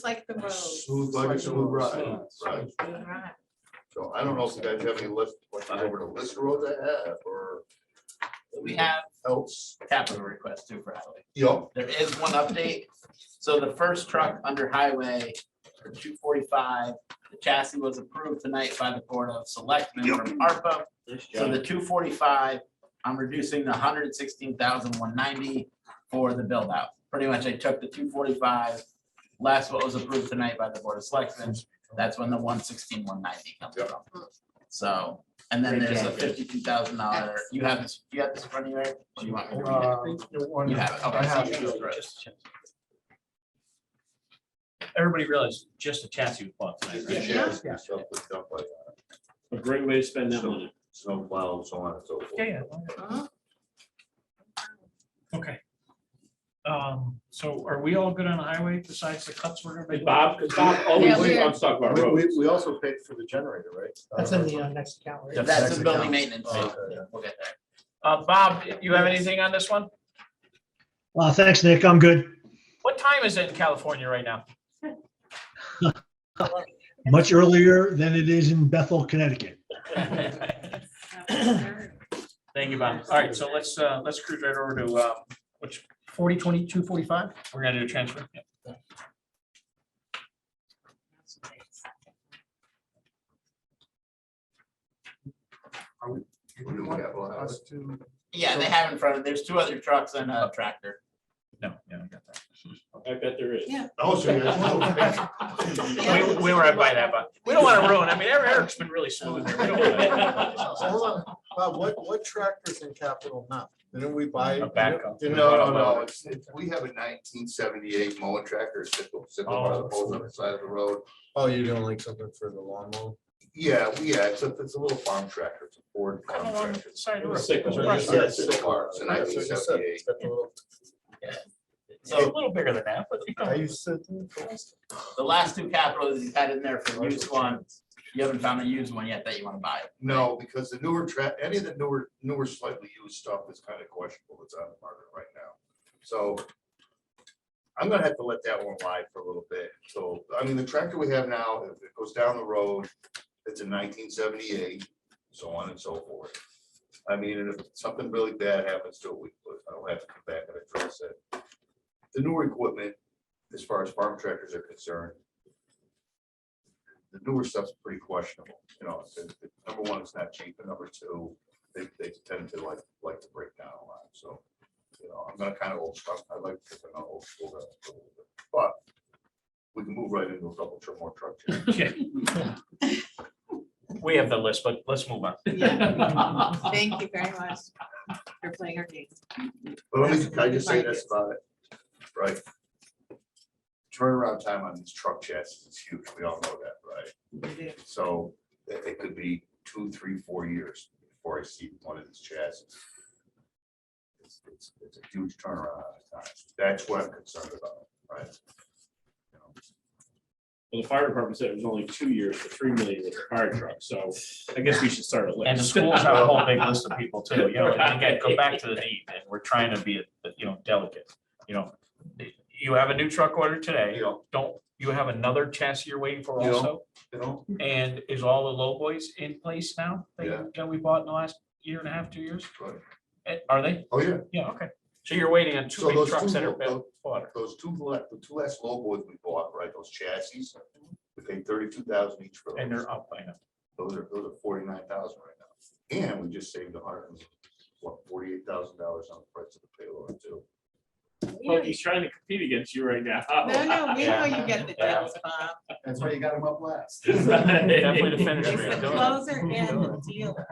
like the road. Smooth budget, smooth ride, right? Smooth ride. So I don't know if you guys have any list, like over the list of roads I have, or We have else. capital request too for highway. Yup. There is one update. So the first truck under highway for 245, the chassis was approved tonight by the Board of Selectmen from ARPA. So the 245, I'm reducing the 116,190 for the build out. Pretty much I took the 245, less what was approved tonight by the Board of Selectmen. That's when the 116,190 comes from. So, and then there's a $52,000. You have this in front of you, Eric? Or you want me to read it? You have it. Okay, I have so you it. go first. Everybody realized just the chassis was bought tonight, right? Chassis and stuff with stuff like that. A great way to spend that money. Snow plow and so on and so forth. Yeah. Uh-huh. Okay. So are we all good on the highway besides the cuts we're gonna make? Bob always Yeah, we- wants to talk about roads. We also paid for the generator, right? That's in the next account, right? That's the building maintenance. Oh, okay, yeah. We'll get there. Bob, you have anything on this one? Thanks, Nick. I'm good. What time is it in California right now? Much earlier than it is in Bethel, Connecticut. Thank you, Bob. All right, so let's cruise right over to, which, 4022 45. we're gonna do a transfer. Yeah. We're doing capital outlay. Us to- Yeah, they have in front of, there's 2 other trucks and a tractor. No, yeah, I got that. I bet there is. Yeah. Oh, so you We were right by that, but we don't want to ruin, I mean, Eric's been really smooth. Here. We don't wanna- So hold on, Bob, what tractor's in capital now? Didn't we buy? A backhoe. No, we have a 1978 mower tractor, sitting on the poles on the side of the road. Oh, you're doing like something for the lawnmower? Yeah, except it's a little farm tractor, it's a Ford farm Come on, tractor. side of the road. Sick. Yeah, it's a car, it's a Yeah, so you said 1978. it's got the little- It's a little bigger than that, but. I used to. The last 2 capitals you had in there for used one, you haven't found a used one yet that you want to buy. No, because the newer any of the newer slightly used stuff is kind of questionable that's on the market right now. So I'm gonna have to let that one lie for a little bit. So, I mean, the tractor we have now, if it goes down the road, it's a 1978, so on and so forth. I mean, and if something really bad happens to it, I don't have to come back and address it. The newer equipment, as far as farm tractors are concerned, the newer stuff's pretty questionable, you know, number one, it's not cheap, and number two, they tend to like to break down a lot, so. You know, I'm gonna kind of I like to get an old school, a little bit, but we can move right into a couple more trucks. Yeah. We have the list, but let's move on. Yeah. Thank you very much for playing our game. But let me, can I just say this about it, right? Turnaround time on these truck chassis is huge, we all know that, right? So it could be 2, 3, 4 years before I see one of these chassis. It's a huge turnaround on time. That's what I'm concerned about, right? You know, Well, the fire department said it was only 2 years for 3 million with the fire truck, so I guess we should start a list. And the schools have a whole big list of people too, you know, and again, go back to the need, and we're trying to be, delicate, You have a new truck order today, don't, you have another chassis you're waiting for You know, also? And is all the low boys in place now? Yeah. That we bought in the last 1.5, 2 years? Right. Are they? Oh, yeah. Yeah, okay. So you're waiting on 2 So big those trucks that are two, bought. those two, the 2 last low boys we bought, right, those chassis, we paid 32,000 each for those. And they're up, I know. Those are 49,000 right now. And we just saved $48,000 on the price of the payload too. Well, he's trying to compete against you right now. No, we know you get the deals, Bob. That's why you got him up last. Definitely the finish. It's rate. the closer and the dealer.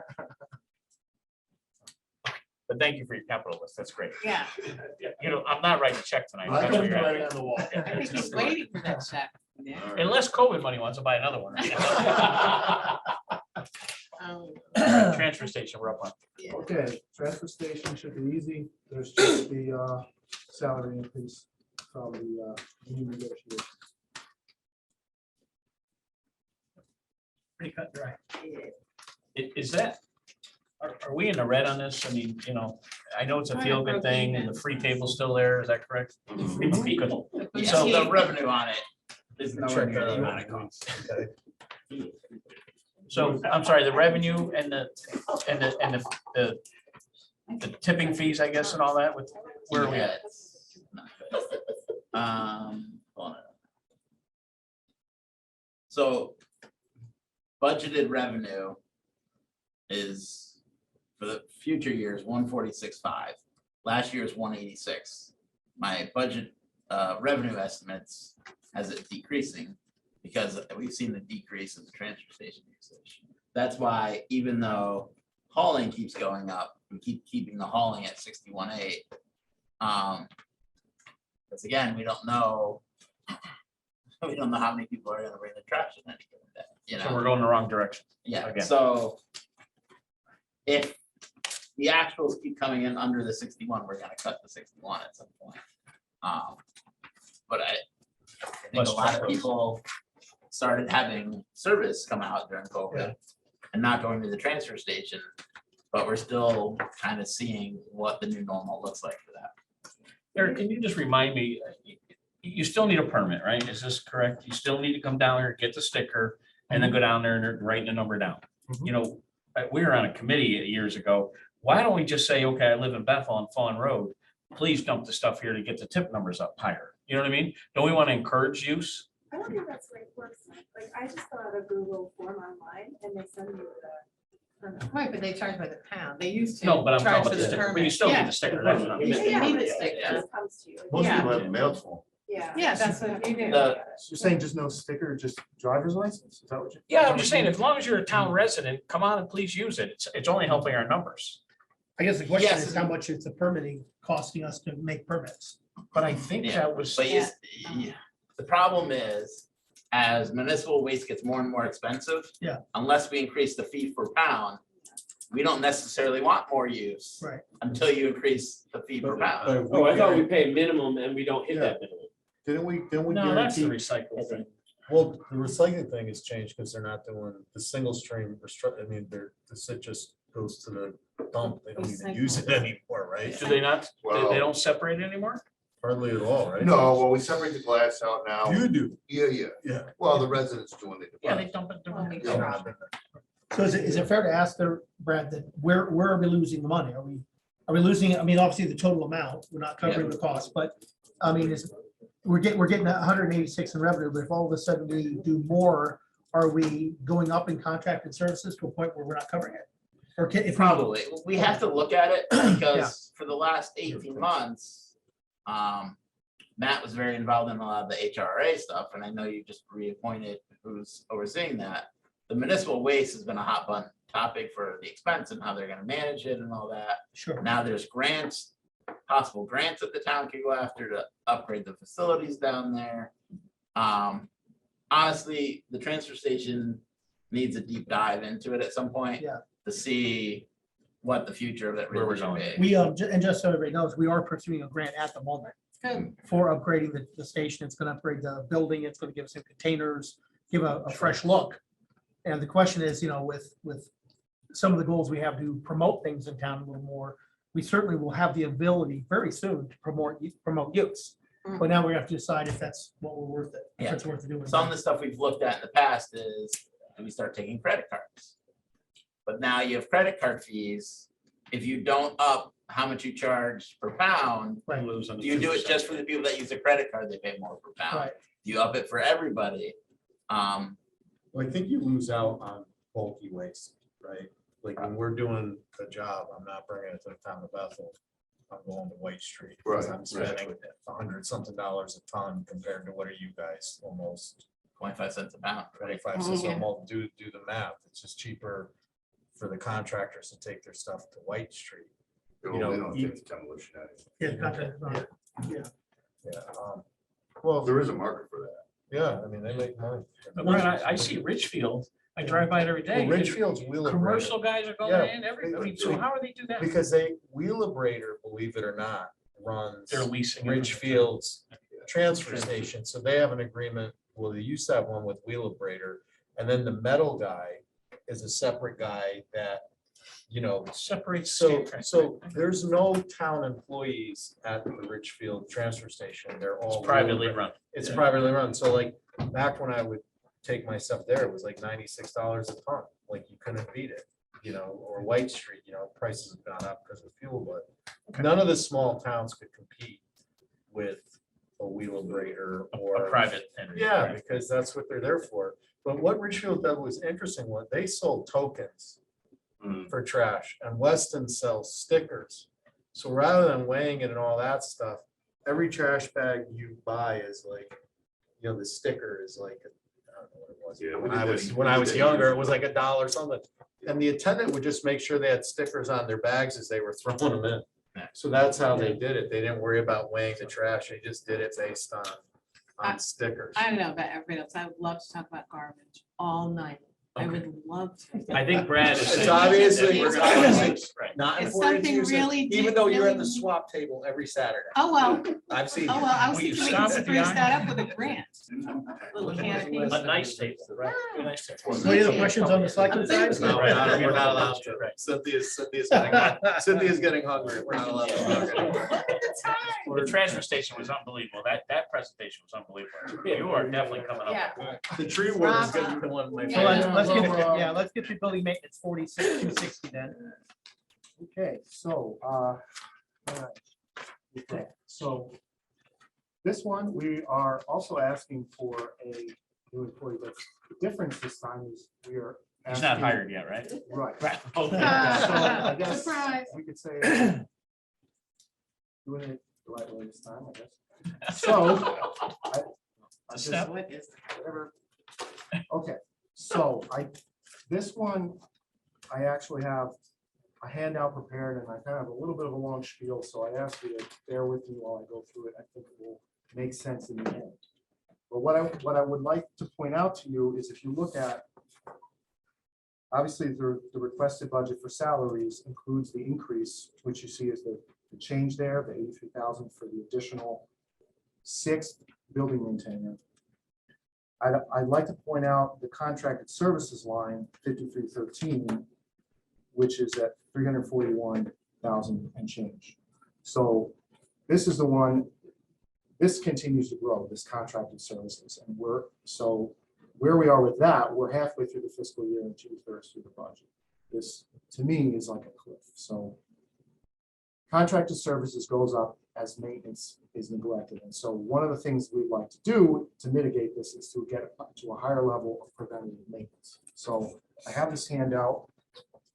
But thank you for your capital list, that's great. Yeah, I'm not writing a check tonight. I That's what don't you're write asking. it on the wall. I think he's waiting for that check. Yeah. Unless COVID money wants to buy another one. Transfer station, we're up on. Okay, transfer station should be easy. There's just the salary increase from the union negotiation. Pretty cut and dry. Is that, are we in the red on this? I mean, you know, I know it's a feel good thing and the free table's still there, is that correct? Good. Yeah, So the revenue on it is nowhere near the amount it costs. So I'm sorry, the revenue and the tipping fees, I guess, and all that with, where are we at? Hold on. So budgeted revenue is for the future years 146.5. Last year's 186. My budget revenue estimates has it decreasing because we've seen the decrease in the transfer station usage. That's why even though hauling keeps going up, we keep keeping the hauling at 61.8. Because again, we don't know how many people are gonna bring the trash in any given day, you know? So we're going the wrong direction. Yeah, Again. so if the actuals keep coming in under the 61, we're gonna cut the 61 at some point. But I think Less a lot of truckloads. people started having service come out during COVID and not going to the transfer station, but we're still kind of seeing what the new normal looks like for that. Eric, can you just remind me, you still need a permit, right? Is this correct? You still need to come down here, get the sticker, and then go down there and write the number down. You know, we were on a committee years ago. Why don't we just say, okay, I live in Bethel on Fawn Road, please dump the stuff here to get the tip numbers up higher? You know what I mean? Don't we want to encourage use? I don't think that's the way it works. Like, I just fill out a Google form online and they send me the permit. Right, but they charge by the pound. They used to. No, but I'm charge talking for about the sticker, but you permit. still Yeah. need the sticker. That's what I'm You saying. still need the It sticker. just comes to you. Most Yeah. people have a mail phone. Yeah. Yeah, that's what you do. The- You're saying just no sticker, just driver's license? Is that what you? Yeah, I'm just saying, as long as you're a town resident, come on and please use it. It's only helping our numbers. I guess the question Yes. is how much is the permitting costing us to make permits? But I think Yeah, that was. But yeah, the problem is, as municipal waste gets more and more expensive. Yeah. Unless we increase the fee per pound, we don't necessarily want more use. Right. Until you increase the fee per pound. But if Oh, I thought we guarantee- pay minimum and we don't hit that minimum. Didn't we No, that's the guarantee? recycle thing. Well, the recycling thing has changed because they're not doing the single stream I mean, the sit just goes to the dump. They don't even use it anymore, right? Do they not, they Well- don't separate it anymore? Hardly at all, right? No, well, we separate the glass out now. You do. Yeah. Yeah. Well, the residents doing it. Yeah, they dump it. Yeah. So is it fair to ask there, Brad, that where are we losing the money? Are we losing, I mean, obviously the total amount, we're not covering the cost, but I mean, we're getting 186 in revenue, but if all of a sudden we do more, are we going up in contracted services to a point where we're not covering it? Or can, if we- Probably, we have to look at it because for the last 18 months, Matt was very involved in a lot of the HRA stuff, and I know you just reappointed who's overseeing that. The municipal waste has been a hot button topic for the expense and how they're gonna manage it and all that. Sure. Now there's grants, possible grants that the town could go after to upgrade the facilities down there. Honestly, the transfer station needs a deep dive into it at some point. Yeah. To see what the future of it Where we're really should going. be. We, and just so everybody knows, we are pursuing a grant at the moment Good. for upgrading the station. It's gonna upgrade the building. It's gonna give us some containers, give a fresh look. And the question is, you know, with some of the goals we have to promote things in town a little more, we certainly will have the ability very soon to promote use. But now we have to decide if that's what we're worth it, if Yeah. it's worth doing. Some of the stuff we've looked at in the past is, and we start taking credit cards. But now you have credit card fees. If you don't up how much you charge per pound, Right. Lose on the do you do it 2%. just for the people that use a credit card, they pay more per pound? Right. Do you up it for everybody? Well, I think you lose out on bulky waste, right? Like when we're doing a job, I'm not bringing it to the town of Bethel. I'm going to White Street. because Right, I'm spending $100-something a ton compared to what are you guys almost 25 cents a pound. 25 cents a month. Do the math. It's just cheaper for the contractors to take their stuff to White Street. You know, know, you- take the demolition out of it. Yeah, contract, yeah. Yeah. Well, There is a market for that. yeah, I mean, they make money. But Brian, I see Richfield, I drive by it every day. Well, Richfield's Wheeler. Commercial guys are Yeah. going in, everybody, so how are they do that? Because Wheelabrator, believe it or not, runs They're leasing. it. Richfield's transfer station, so they have an agreement, well, they used to have one with Wheelabrator, And then the metal guy is a separate guy that, you know, Separates. so there's no town employees at the Richfield transfer station. They're all. Privately run. It's privately run. So like back when I would take my stuff there, it was like $96 a ton. Like you couldn't beat it, you know, or White Street, you know, prices have gone up because of fuel, but none of the small towns could compete with a Wheelabrator or. A private entity. Yeah, because that's what they're there for. But what Richfield did was interesting. What they sold tokens for trash, and Weston sells stickers. So rather than weighing it and all that stuff, every trash bag you buy is like, you know, the sticker is like, I don't know what it was. Yeah, When I was younger, it was like $1 something. And the attendant would just make sure they had stickers on their bags as they were throwing them in. So that's how they did it. They didn't worry about weighing the trash. They just did it based on stickers. I don't know about everybody else. I would love to talk about garbage all night. I would love to. I think Brad is. It's saying obviously, that we're gonna- right. not It's important to something you, really even though you're at the really- swap table every Saturday. Oh, well. I've seen. Oh, well, I was Will you thinking we could stop at the spruce eye? that up with a grant. Little canopy. A nice table, right? A nice table. Any other questions on the selectmen side? No, we're not allowed to. Cynthia's getting hungry. We're not allowed to. The transfer station was unbelievable. That presentation was unbelievable. You are definitely coming up. Yeah. The tree ward is gonna be the one of my So let's get, favorites. yeah, let's get the building maintenance 46,260 then. Okay, so, all right. Okay, so this one, we are also asking for a new employee, but the difference this time is we are. He's not asking- hired yet, right? Right. Right. So Okay. I guess Surprise. we could say, doing it the right way this time, I guess. So. I just- Step. What is? Whatever. Okay, so this one, I actually have a handout prepared and I kind of have a little bit of a long spiel, so I ask you to bear with me while I go through it. I think it will make sense in the end. But what I would like to point out to you is if you look at, obviously, the requested budget for salaries includes the increase, which you see is the change there, the 83,000 for the additional sixth building maintainer. I'd like to point out the contracted services line, 5313, which is at 341,000 and change. So this is the one, this continues to grow, this contracted services. And where we are with that, we're halfway through the fiscal year and 2/3 through the budget. This, to me, is like a cliff. So contracted services goes up as maintenance is neglected. And so one of the things we'd like to do to mitigate this is to get up to a higher level of preventative maintenance. So I have this handout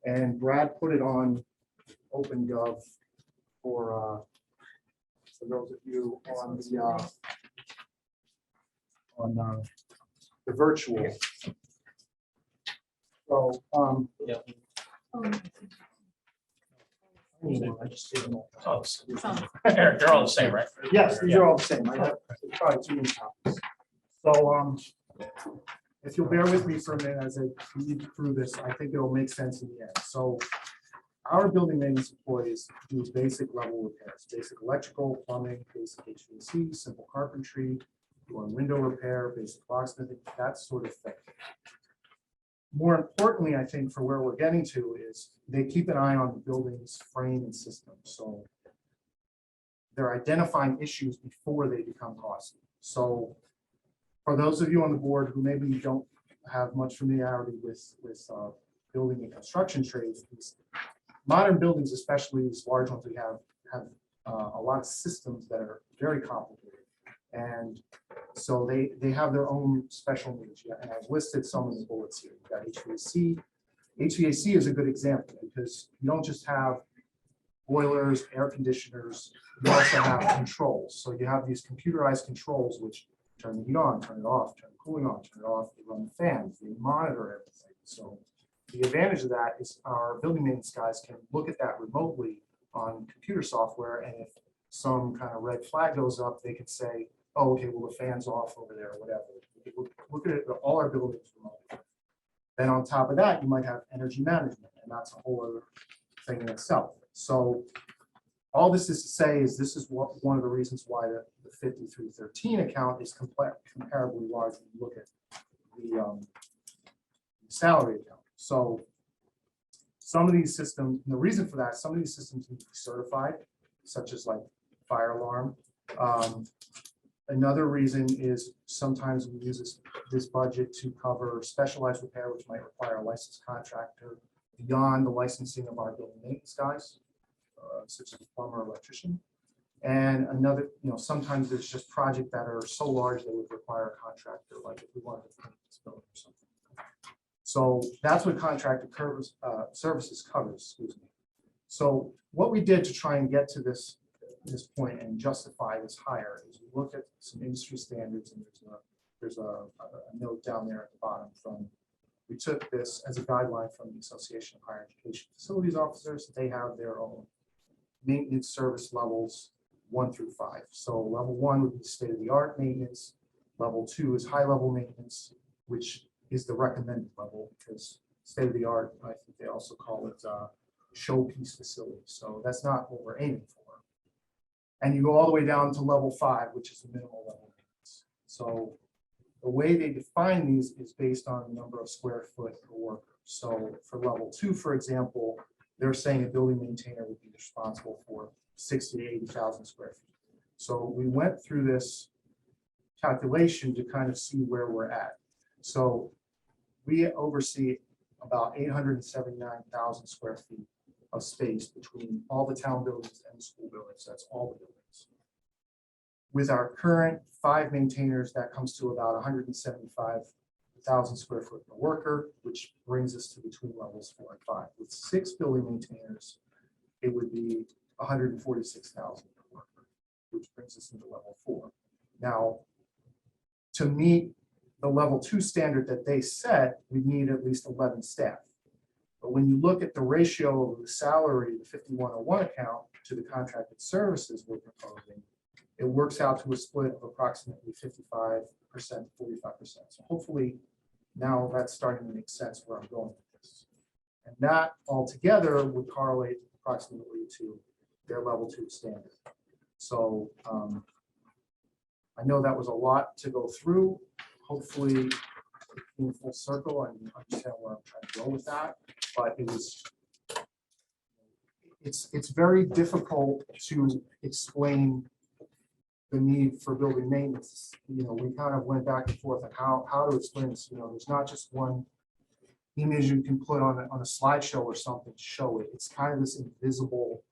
and Brad put it on OpenGov for those of you on the virtual. So, I just didn't know. They're all the same, right? Yes, these are all the same. I have probably too many copies. So, if you'll bear with me for a minute as I read through this, I think it'll make sense in the end. So our building maintenance employees do basic level repairs, basic electrical, plumbing, basic HVAC, simple carpentry, doing window repair, basic locksmithing, that sort of thing. More importantly, I think for where we're getting to is they keep an eye on the building's frame and system. So they're identifying issues before they become costly. So for those of you on the board who maybe don't have much familiarity with building and construction trades, these modern buildings, especially these large ones, we have a lot of systems that are very complicated. And so they have their own special needs. Yeah, and I've listed some of the bullets here. You've got HVAC. HVAC is a good example because you don't just have boilers, air conditioners, you also have controls. So you have these computerized controls which turn the heat on, turn it off, turn the cooling on, turn it off, they run the fans, they monitor everything. So the advantage of that is our building maintenance guys can look at that remotely on computer software, and if some kind of red flag goes up, they can say, oh, okay, well, the fan's off over there, or whatever. Look at it, all our buildings remotely. Then on top of that, you might have energy management, and that's a whole other thing in itself. So all this is to say is this is one of the reasons why the 5313 account is comparably large when you look at salary account. So some of these systems, the reason for that, some of these systems need to be certified, such as like fire alarm. Another reason is sometimes we use this budget to cover specialized repair, which might require a licensed contractor beyond the licensing of our building maintenance guys, such as a plumber, or electrician. And another, sometimes there's just projects that are so large they would require a contractor, like if we wanted to paint this building or something. So that's what contracted services covers, excuse me. So what we did to try and get to this point and justify this hire is we looked at some industry standards, and there's a note down there at the bottom from, we took this as a guideline from the Association of Higher Education Facilities Officers. They have their own maintenance service levels 1 through 5. So level 1 would be state-of-the-art maintenance. Level 2 is high-level maintenance, which is the recommended level, because state-of-the-art, I think they also call it showpiece facility. So that's not what we're aiming for. And you go all the way down to level 5, which is the minimal level maintenance. So the way they define these is based on the number of square foot per worker. So for level 2, for example, they're saying a building maintainer would be responsible for 60 to 80,000 square feet. So we went through this calculation to kind of see where we're at. So we oversee about 879,000 square feet of space between all the town buildings and the school buildings. That's all the buildings. With our current 5 maintainers, that comes to about 175,000 square foot per worker, which brings us to between levels 4 and 5. With 6 building maintainers, it would be 146,000 per worker, which brings us into level 4. Now, to meet the level 2 standard that they set, we need at least 11 staff. But when you look at the ratio of the salary, the 5101 account, to the contracted services we're proposing, it works out to a split of approximately 55%, 45%. So hopefully now that's starting to make sense where I'm going with this. And that altogether would correlate approximately to their level 2 standard. So I know that was a lot to go through. Hopefully in full circle and understand where I'm trying to go with that. But it's very difficult to explain the need for building maintenance. We kind of went back and forth on how to explain this. There's not just one image you can put on a slideshow or something to show it. It's kind of this invisible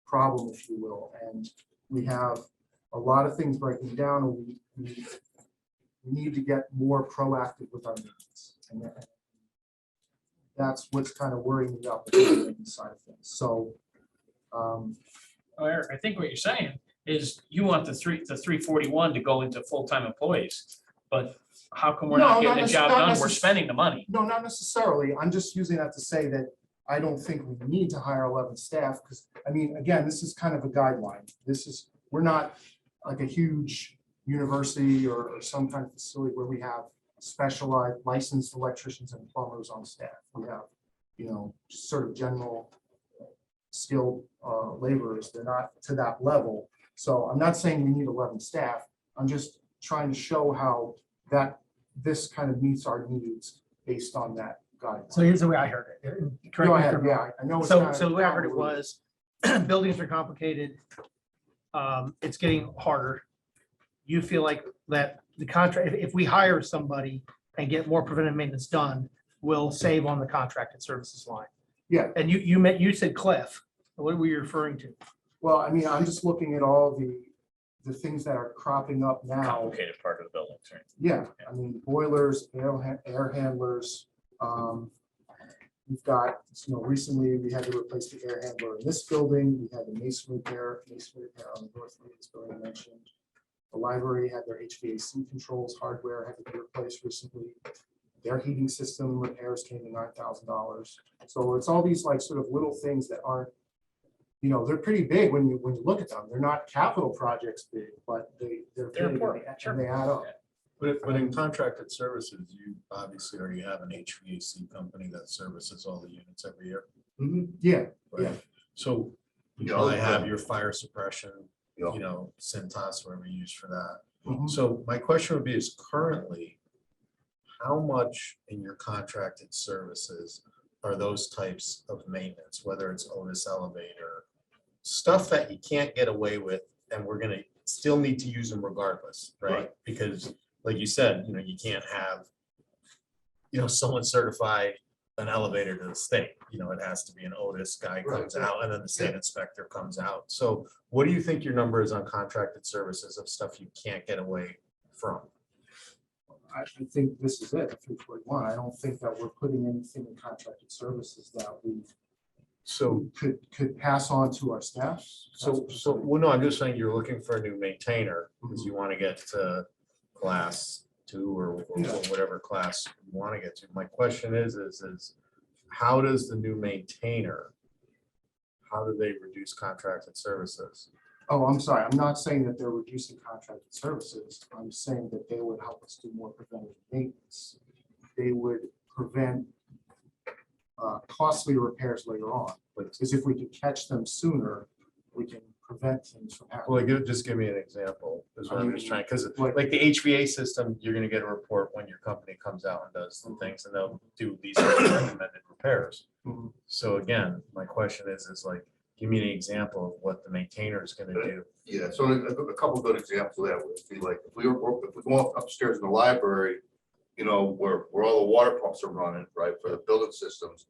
problem, if you will. And we have a lot of things breaking down, and we need to get more proactive with our maintenance. And that's what's kind of worrying me about the maintenance side of things. So Eric, I think what you're saying is you want the 341 to go into full-time employees, but how come we're not getting the job done? We're spending the money. No, not necessarily. I'm just using that to say that I don't think we need to hire 11 staff, because I mean, again, this is kind of a guideline. We're not like a huge university or some kind of facility where we have specialized licensed electricians and plumbers on staff. We have, just sort of general skilled laborers. They're not to that level. So I'm not saying we need 11 staff. I'm just trying to show how this kind of meets our needs based on that guideline. So here's the way I heard it. Correct Go me if ahead. I'm Yeah, wrong. I know. It's So kind of the way I heard it convoluted. was, buildings are complicated. It's getting harder. You feel like that the contract, if we hire somebody and get more preventive maintenance done, we'll save on the contracted services line. Yeah. And you said Cliff. What were you referring to? Well, I mean, I'm just looking at all the things that are cropping up now. Complicated part of the buildings, right? Yeah, I mean, boilers, air handlers. We've got, recently we had to replace the air handler in this building. We had the masonry repair on the north of this building I mentioned. The library had their HVAC controls hardware had to be replaced recently. Their heating system repairs came to $9,000. So it's all these like sort of little things that aren't, they're pretty big when you look at them. They're not capital projects big, but they're big important, and they add up. But in contracted services, you obviously already have an HVAC company that services all the units every year. Yeah, Right? yeah. So you Yeah, probably okay. have your fire suppression, Yeah. Cintas, whatever you use for that. Mhm. So my question would be is currently, how much in your contracted services are those types of maintenance, whether it's Otis elevator, stuff that you can't get away with, and we're gonna still need to use them regardless, right? Because like you said, you can't have, someone certify an elevator to the state, it has to be an Otis guy comes out and then the state inspector comes out. So what do you think your number is on contracted services of stuff you can't get away from? I think this is it, 341. I don't think that we're putting anything in contracted services that we could pass on to our staff. Well, no, I'm just saying you're looking for a new maintainer because you want to get to class 2 or whatever class you want to get to. My question is how does the new maintainer, how do they reduce contracted services? Oh, I'm sorry. I'm not saying that they're reducing contracted services. I'm saying that they would help us do more preventive maintenance. They would prevent costly repairs later on. Because if we can catch them sooner, we can prevent things from happening. Well, just give me an example. Is what I'm just trying, because like the HVA system, you're going to get a report when your company comes out and does the things, and they'll do these recommended repairs. So again, my question is like, give me an example of what the maintainer is going to do. Yeah, so a couple good examples of that would be like, if we go upstairs in the library, where all the water pumps are running, right, for the building systems.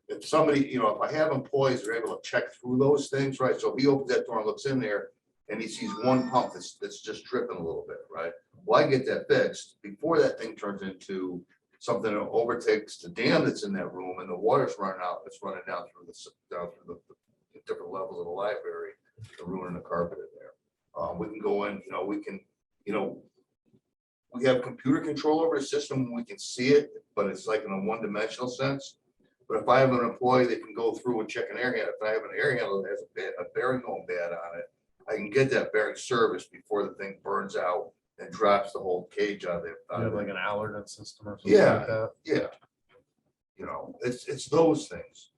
If somebody, if I have employees that are able to check through those things, right, so if he opens that door and looks in there and he sees one pump that's just dripping a little bit, right? Well, I get that fixed before that thing turns into something that overtakes the dam that's in that room and the water's running out, it's running down through the different levels of the library, ruining the carpet in there. We can go in, we have computer control over the system, we can see it, but it's like in a one-dimensional sense. But if I have an employee that can go through and check an air handler, if I have an air handler that has a bearing going bad on it, I can get that bearing serviced before the thing burns out and drops the whole cage out of it. You have like an Allergen system or something like that? Yeah. It's those things.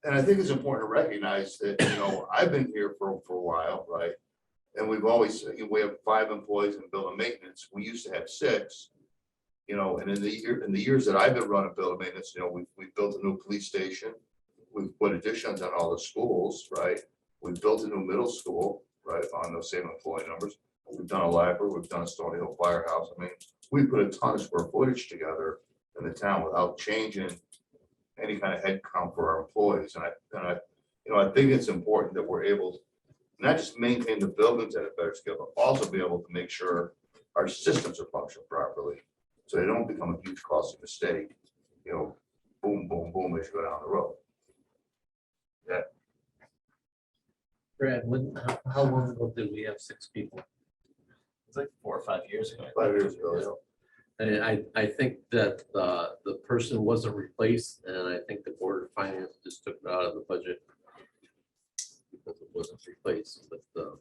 And I think it's important to recognize that, I've been here for a while, right? And we have 5 employees in building maintenance. We used to have 6, and in the years that I've been running building maintenance, we've built a new police station. We've put additions on all the schools, right? We've built a new middle school, right, on those same employee numbers. We've done a library, we've done a Stony Hill firehouse. I mean, we put a ton of square footage together in the town without changing any kind of head count for our employees. And I think it's important that we're able to not just maintain the buildings at a better scale, but also be able to make sure our systems are functioning properly, so they don't become a huge costly mistake, boom, boom, boom, as you go down the road. Yeah. Brad, how long ago did we have 6 people? It's like 4 or 5 years ago. 5 years ago, And I think that the person wasn't replaced, and I think the Board of Finance just took it out of the budget because it wasn't replaced. But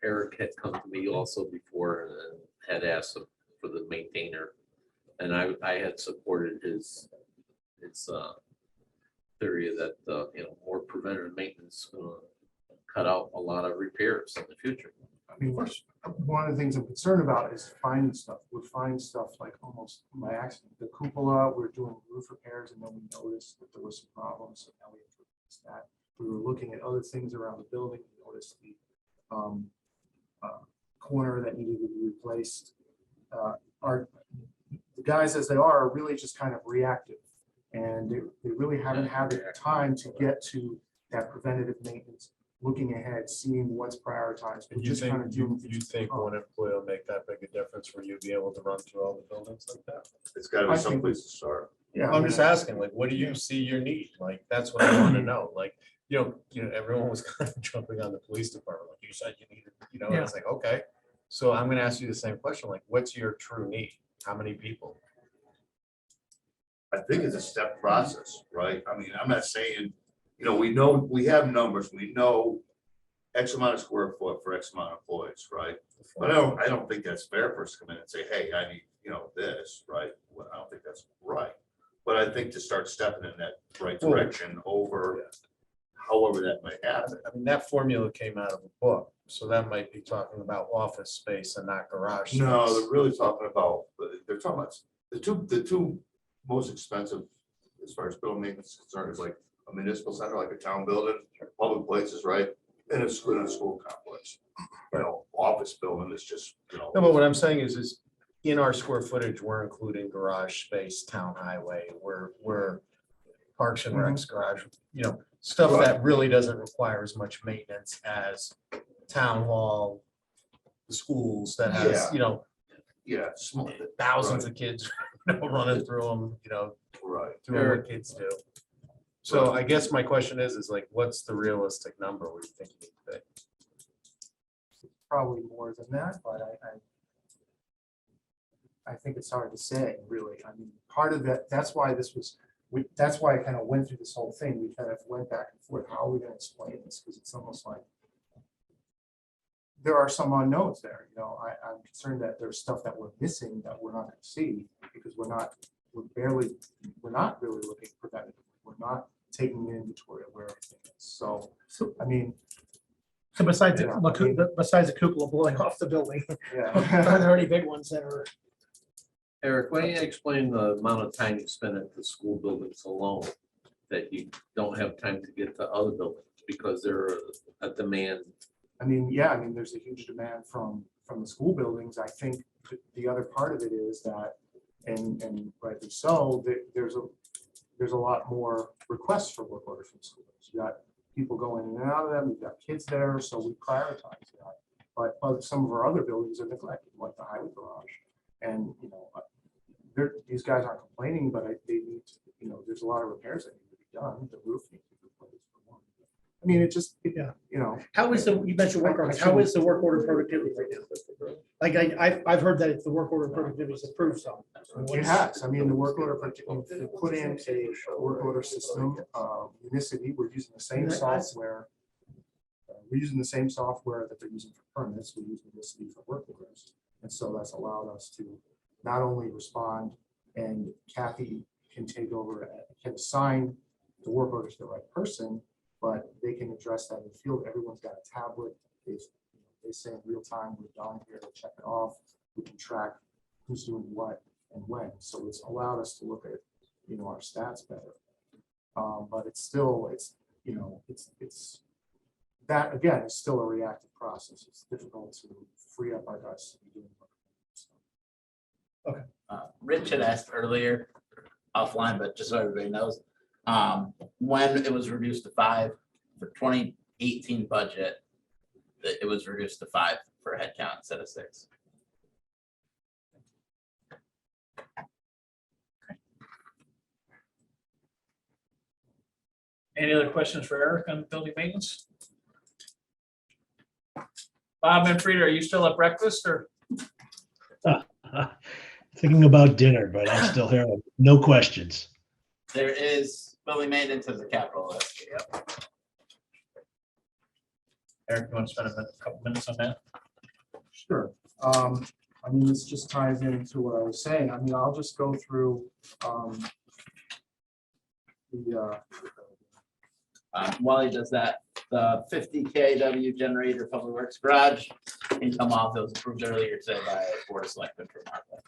Eric had come to me also before and had asked him for the maintainer, and I had supported his theory that more preventative maintenance cut out a lot of repairs in the future. I mean, one of the things I'm concerned about is finding stuff. We find stuff like almost by accident. The cupola, we're doing roof repairs and then we noticed that there was some problems. So now we have to fix that. We were looking at other things around the building. We noticed the corner that needed to be replaced. The guys, as they are really just kind of reactive, and they really haven't had the time to get to that preventative maintenance, looking ahead, seeing what's prioritized. And you think one employee will make that big a difference for you to be able to run through all the buildings like that? It's got to be someplace to start. Yeah, I'm just asking, like, what do you see your need? Like, that's what I want to know. Like, everyone was kind of jumping on the police department. Like you said, you needed, and it's like, okay. So I'm going to ask you the same question. Like, what's your true need? How many people? I think it's a step process, right? I mean, I'm not saying, we have numbers, we know X amount of square foot for X amount of employees, right? But I don't think that's fair for us to come in and say, hey, I need, this, right? Well, I don't think that's right. But I think to start stepping in that right direction over however that might happen. I mean, that formula came out of a book, so that might be talking about office space and not garage space. No, they're really talking about, The two most expensive, as far as building maintenance is concerned, is like a municipal center, like a town building, public places, right? And a school complex. You know, office building is just, you know. No, but what I'm saying is in our square footage, we're including garage space, town highway, we're Parks and Recs garage, you know, stuff that really doesn't require as much maintenance as town hall, the schools that has, you know, Yeah, small. thousands of kids running through them, you know, Right. doing what kids do. So I guess my question is like, what's the realistic number we think it would be? Probably more than that, but I think it's hard to say, really. I mean, part of that, that's why this was, that's why I kind of went through this whole thing. We kind of went back and forth. How are we gonna explain this? Because it's almost like there are some unknowns there, you know. I'm concerned that there's stuff that we're missing that we're not gonna see because we're not really looking preventatively. We're not taking an inventory of where everything is. So, I mean, So besides, Yeah, I mean- besides the cupola blowing off the building, yeah. are there any big ones that are? Eric, why don't you explain the amount of time you spend at the school buildings alone, that you don't have time to get to other buildings because they're a demand? I mean, yeah, I mean, there's a huge demand from the school buildings. I think the other part of it is that, and rightly so, that there's a lot more requests for work orders from schools. You got people going in and out of them, you've got kids there, so we prioritize that. But some of our other buildings are neglected, like the highway garage. And, you know, these guys aren't complaining, but they need to, you know, there's a lot of repairs that need to be done. The roof needs to be replaced for one. I mean, it just, Yeah. you know. How is you mentioned work orders, how is the work order productivity right now? Like, I've heard that it's the work order productivity is improved some. It has. I mean, the work order, we put in a work order system, Unicity, we're using the same software. We're using the same software that they're using for permits, we use Unicity for work orders. And so that's allowed us to not only respond, and Kathy can take over, can assign the work orders to the right person, but they can address that in the field. Everyone's got a tablet. They say in real time, we're done here, they check it off. We can track who's doing what and when. So it's allowed us to look at, you know, our stats better. But it's still, you know, it's that again, is still a reactive process. It's difficult to free up our guys to be doing work. Rich had asked earlier offline, but just so everybody knows, when it was reduced to 5 for 2018 budget, it was reduced to 5 for a head count instead of 6. Any other questions for Eric on building maintenance? Bob and Frida, are you still at breakfast or? Thinking about dinner, but I'm still here. No questions. There is building maintenance as a capital list. Yep. Eric, you want to spend a couple minutes on that? Sure. I mean, this just ties into what I was saying. I mean, I'll just go through While he does that, the 50 kW generator public works garage income off that was approved earlier today by Board of Selectmen for Martha.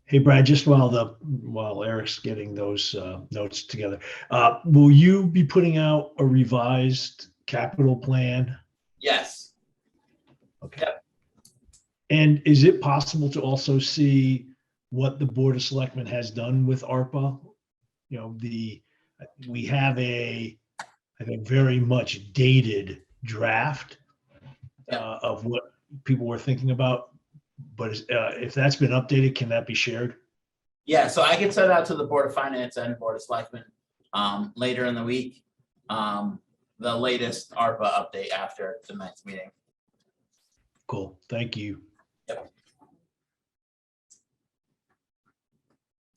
Hey, Brad, just while Eric's getting those notes together, will you be putting out a revised capital plan? Yes. Okay. And is it possible to also see what the Board of Selectmen has done with ARPA? You know, we have I think, very much dated draft of what people were thinking about. But if that's been updated, can that be shared? Yeah, so I can send out to the Board of Finance and Board of Selectmen later in the week. The latest ARPA update after tonight's meeting. Cool, thank you. Yep.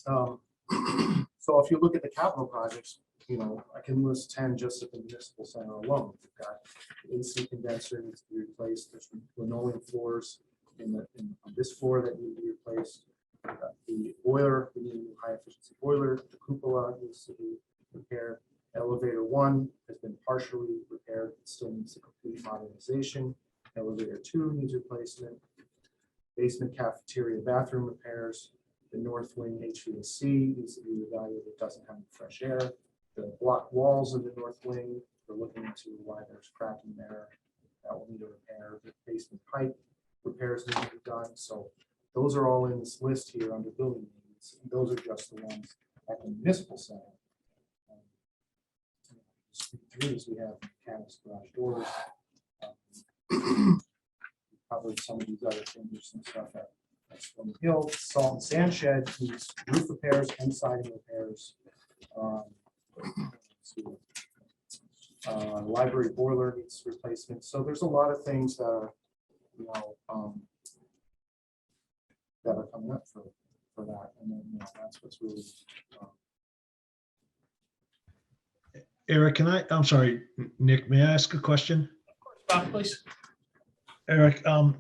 So if you look at the capital projects, you know, I can list 10 just at the municipal center alone. We've got the AC condenser needs to be replaced. There's linoleum floors on this floor that need to be replaced. The boiler, we need a new high efficiency boiler, the cupola needs to be repaired. Elevator 1 has been partially repaired, it still needs a complete modernization. Elevator 2 needs replacement. Basement cafeteria bathroom repairs. The north wing HVAC needs to be evaluated, it doesn't have fresh air. The block walls in the north wing, we're looking into why there's cracking there. That will need a repair. The basement pipe repairs need to be done. So those are all in this list here under building needs. Those are just the ones at the municipal center. Through this, we have mechanics, garage doors. Covered some of these other things, some stuff at Stony Hill. Salt and sand shed needs roof repairs and siding repairs. Library boiler needs replacement. So there's a lot of things that are, that are coming up for that. And then, that's what's really. Eric, I'm sorry, Nick, may I ask a question? Bob, please. Eric, on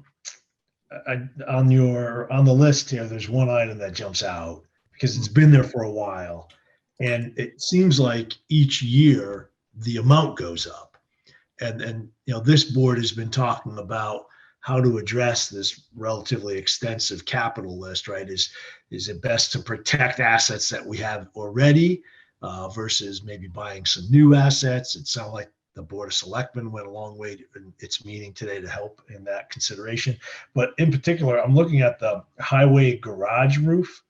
the list here, there's one item that jumps out because it's been there for a while. And it seems like each year the amount goes up. And this board has been talking about how to address this relatively extensive capital list, right? Is it best to protect assets that we have already versus maybe buying some new assets? It sounds like the Board of Selectmen went a long way in its meeting today to help in that consideration. But in particular, I'm looking at the highway garage roof.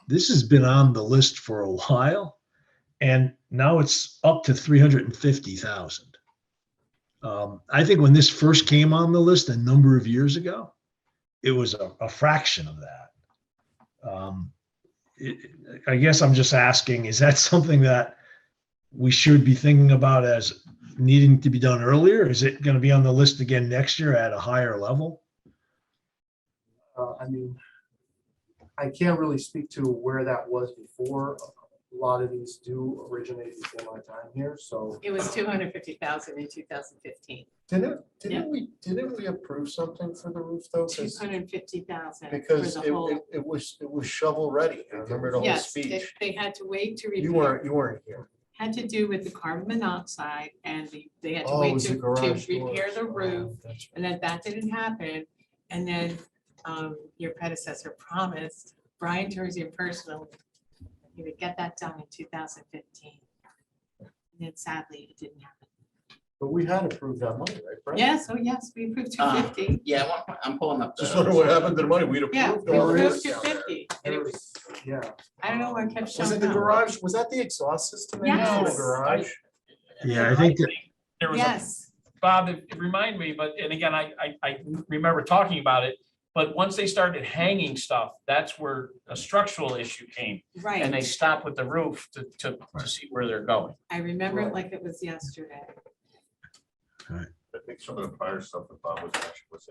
This has been on the list for a while, and now it's up to $350,000. I think when this first came on the list a number of years ago, it was a fraction of that. I guess I'm just asking, is that something that we should be thinking about as needing to be done earlier? Is it going to be on the list again next year at a higher level? I mean, I can't really speak to where that was before. A lot of these do originate before my time here, so. It was 250,000 in 2015. Didn't we approve something for the roof though? 250,000. Because for the whole. it was shovel ready. I remember the whole Yes, speech. they had to wait to repair. You weren't here. Had to do with the carbon monoxide and they had to Oh, it wait was to the garage repair doors. the roof. That's And then that didn't happen. And then your predecessor promised, Brian Terzian personally, he would get that done in 2015. And then sadly, it didn't happen. But we had approved that money, right, Brent? Yes, oh yes, we approved 250. Yeah, I'm pulling up. Just wonder what happened to the money we'd Yeah, approved. we already. approved 250. And it was, Yeah. I don't know why it kept Was showing it the up. garage? Was that the exhaust system? in the Yes. garage? Yeah, I think that. There was a Yes, Bob, it reminded me, but, and again, I remember talking about it, but once they started hanging stuff, that's where a structural issue came. right. And they stopped with the roof to see where they're going. I remember it like it was yesterday. I think some of the prior stuff that Bob was actually was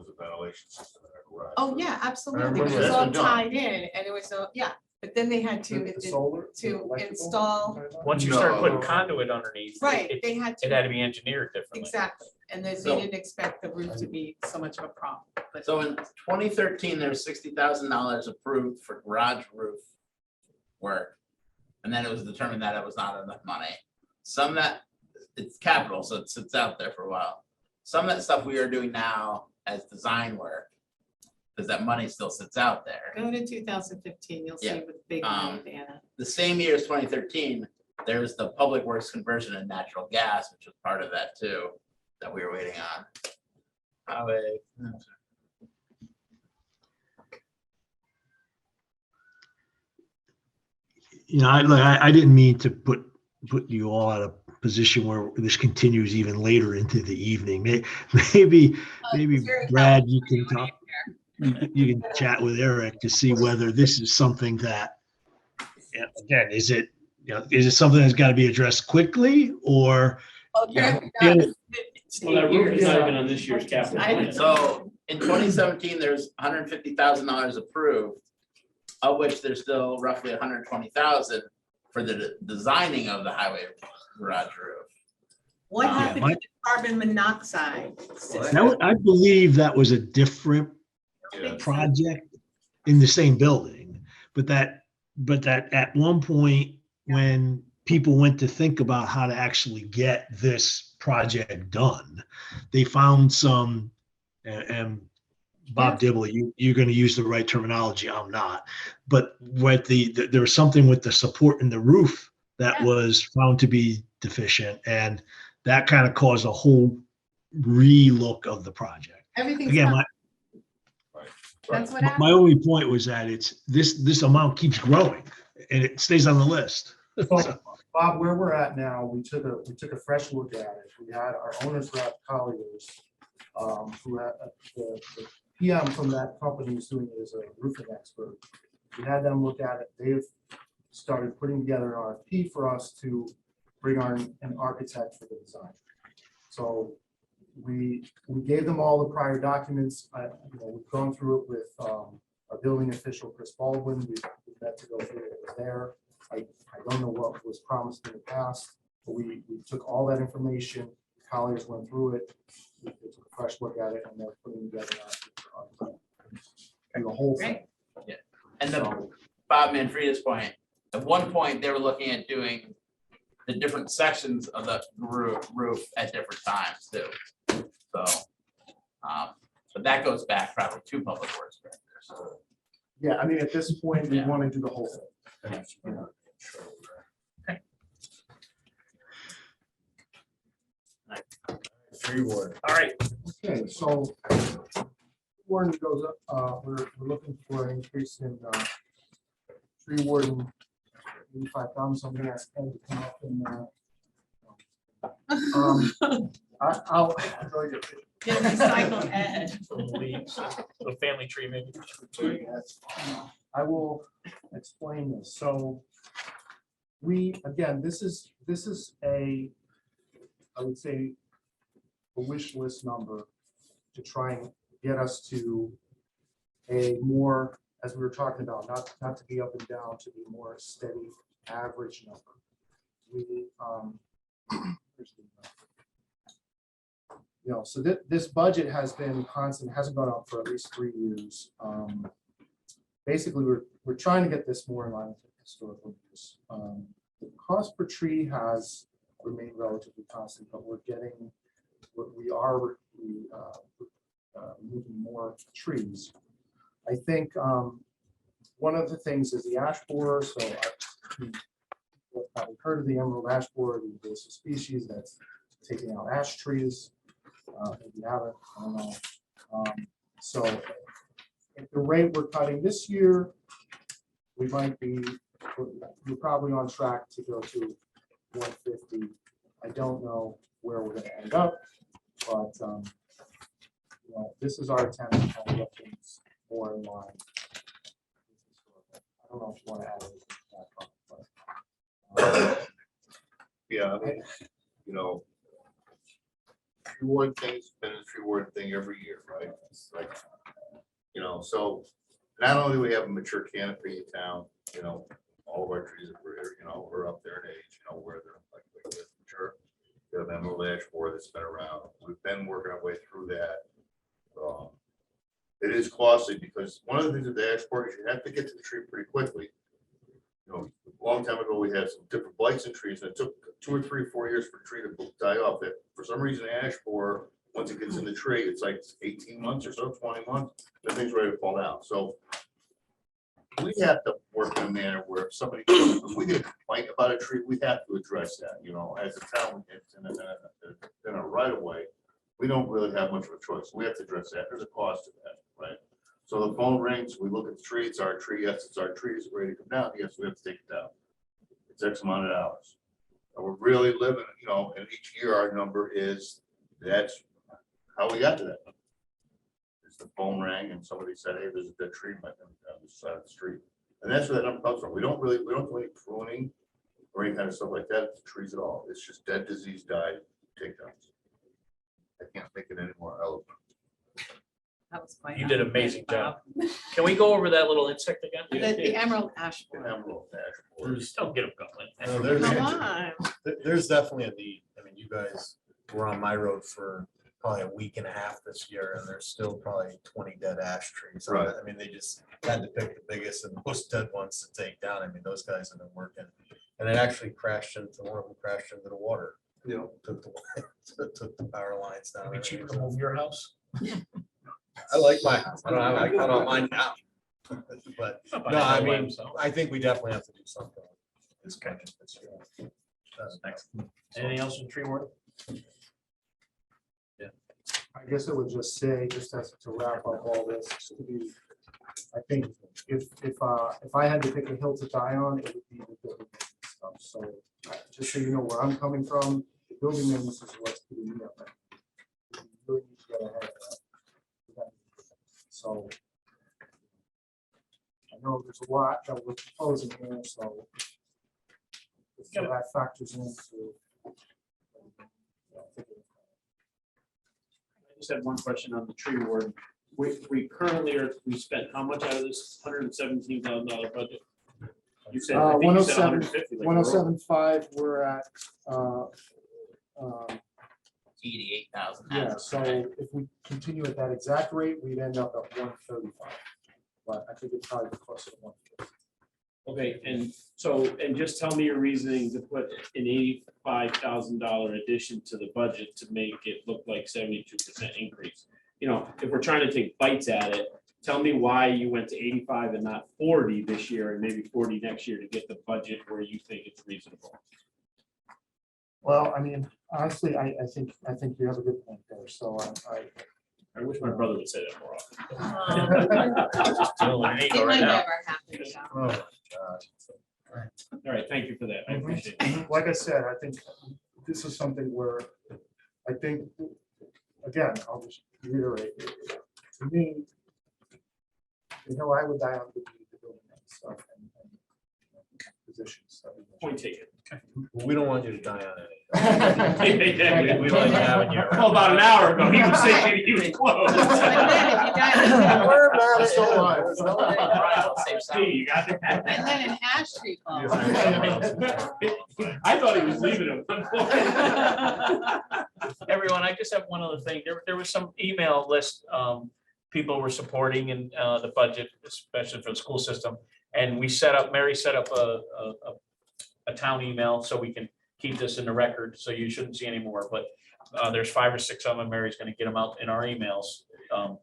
a ventilation system in our garage. Oh, yeah, absolutely. It remember was that. all That's been done. tied in and it was, yeah, but then they had The to, solar, the to electrical? install, Once you start putting No. conduit underneath. right, it- they had It had to, to be engineered differently. exactly. And then So- they didn't expect the roof to be so much of a problem, but. So in 2013, there was $60,000 approved for garage roof work. And then it was determined that it was not enough money. Some of that, it's capital, so it sits out there for a while. Some of that stuff we are doing now as design work, because that money still sits out there. Go to 2015, you'll see Yeah. with big money, Dana. The same year as 2013, there was the public works conversion in natural gas, which was part of that too, that we were waiting on. Highway. I didn't mean to put you all at a position where this continues even later into the evening. Maybe Brad, you can talk, you can chat with Eric to see whether this is something that, again, is it something that's got to be addressed quickly or? Well, that roof is not even on this year's capital plan. So in 2017, there's $150,000 approved, of which there's still roughly 120,000 for the designing of the highway garage roof. What Yeah, happened to the carbon monoxide? I believe that was a different project. in the same building, but that at one point, when people went to think about how to actually get this project done, they found some, and Bob Dibble, you're going to use the right terminology. I'm not, but what there was something with the support in the roof that was found to be deficient, and that kind of caused a whole relook of the project. Everything's Again, fine. That's what my happened. only point was that it's this amount keeps growing and it stays on the list. So, Bob, where we're at now, we took a fresh look at it. We had our owners rep Colliers, who had the PM from that company who's doing it as a roofing expert. We had them look at it. They've started putting together an RFP for us to bring on an architect for the design. So we gave them all the prior documents. We've gone through it with our building official, Chris Baldwin. We've met to go through it there. I don't know what was promised in the past, but we took all that information. Colliers went through it. They took a fresh look at it, and they're putting together and the whole thing. Yeah. And the Bob Manfreda's point, at one point, they were looking at doing the different sections of the roof at different times too. So, but that goes back probably to Public Works directors. Yeah, I mean, at this point, we Yeah. want to do the whole thing. Tree ward. All right. Okay, so warden goes up, we're looking for an increase in tree warden, 85,000, so I'm gonna ask Ed to come up and I'll Get recycled Ed. The family tree maybe. I will explain this. So again, this is a, I would say, a wish list number to try and get us to a more, as we were talking about, not to be up and down, to be more steady average number. So this budget has been constant, hasn't gone up for at least 3 years. Basically, we're trying to get this more in line with historical use. The cost per tree has remained relatively constant, but we are moving more trees. I think one of the things is the ash borer. So I've heard of the emerald ash borer, the invasive species that's taking out ash trees. If you haven't, I don't know. So at the rate we're cutting this year, we're probably on track to go to 150. I don't know where we're going to end up, but this is our attempt to kind of get things more in line. I don't know if you want to add anything to that, but Yeah, I mean, tree ward thing's been a tree ward thing every year, right? It's like, so not only do we have a mature canopy in town, all of our trees are up there in age, where they're like mature. We have emerald ash borer that's been around. We've been working our way through that. It is costly because one of the things with the ash borer is you have to get to the tree pretty quickly. A long time ago, we had some different blights in trees, and it took 2 or 3 or 4 years for the tree to die off. It for some reason, ash borer, once it gets in the tree, it's like 18 months or so, 20 months, the thing's ready to fall down. So we have to work in a manner where if we get a complaint about a tree, we have to address that. As a town, it's in a right of way, we don't really have much of a choice. We have to address that. There's a cost to that, right? So the phone rings, we look at the tree, it's our tree, yes, it's our tree, is it ready to come down? Yes, we have to take it down. It's X amount of hours. And we're really living, and each year our number that's how we got to that. It's the phone rang and somebody said, hey, there's a dead tree on this side of the street. And that's where that number comes from. We don't do any pruning or any kind of stuff like that at the trees at all. It's just dead, disease, died, takedowns. I can't make it any more eloquent. That was quite. You did an amazing job. Can we go over that little insect again? The emerald ash borer. Emerald ash borer. Just don't get them going. No, there's- Come on. There's definitely a need. I mean, you guys were on my road for a probably a week and a half this year, and there's still probably 20 dead ash trees. Right. I mean, they just had to pick the biggest and most dead ones to take down. I mean, those guys have been working. And it actually crashed into, one of them crashed into the water. Yeah. Took the power lines down. It'd be cheaper to move your house. I like my house. I don't mind now. But, no, I mean, I think we definitely have to do something. with This budget this year. Thanks. Anything else in tree work? I guess I would just say, just as to wrap up all this, just to be, I think if I had to pick a hill to die on, it would be the building maintenance stuff. So just so you know where I'm coming from, the building maintenance is what's keeping me up. You really need to get ahead of that. So I know there's a lot that we're proposing here, so if that factors into. I just had one question on the tree ward. We currently we spent how much out of this $117,000 budget? You said, I think you said 150. 107.5, we're at, 88,000. yeah, so if we continue at that exact rate, we'd end up at 135. But I think it's probably closer to 150. Okay, and so, and just tell me your reasoning to put an $85,000 addition to the budget to make it look like 72% increase. You know, if we're trying to take bites at it, tell me why you went to 85 and not 40 this year and maybe 40 next year to get the budget where you think it's reasonable. Well, I mean, honestly, I think you have a good point there. So I wish my brother would say that more It often. might never happen. Oh, All right, thank you for that. I appreciate it. like I said, I think this is something where I think, again, I'll just reiterate, to me, I would die on the building and stuff and positions. Point taken. We don't want you to die on it. We like having you. Well, about an hour ago, he was saying he was close. We're still alive. Hey, you got it. And then an ash tree falls. I thought he was leaving him. Everyone, I just have one other thing. There was some email list, people were supporting in the budget, especially for the school system. And we set up, Mary set up a town email so we can keep this in the record, so you shouldn't see any more, but there's 5 or 6 of them. Mary's gonna get them out in our emails,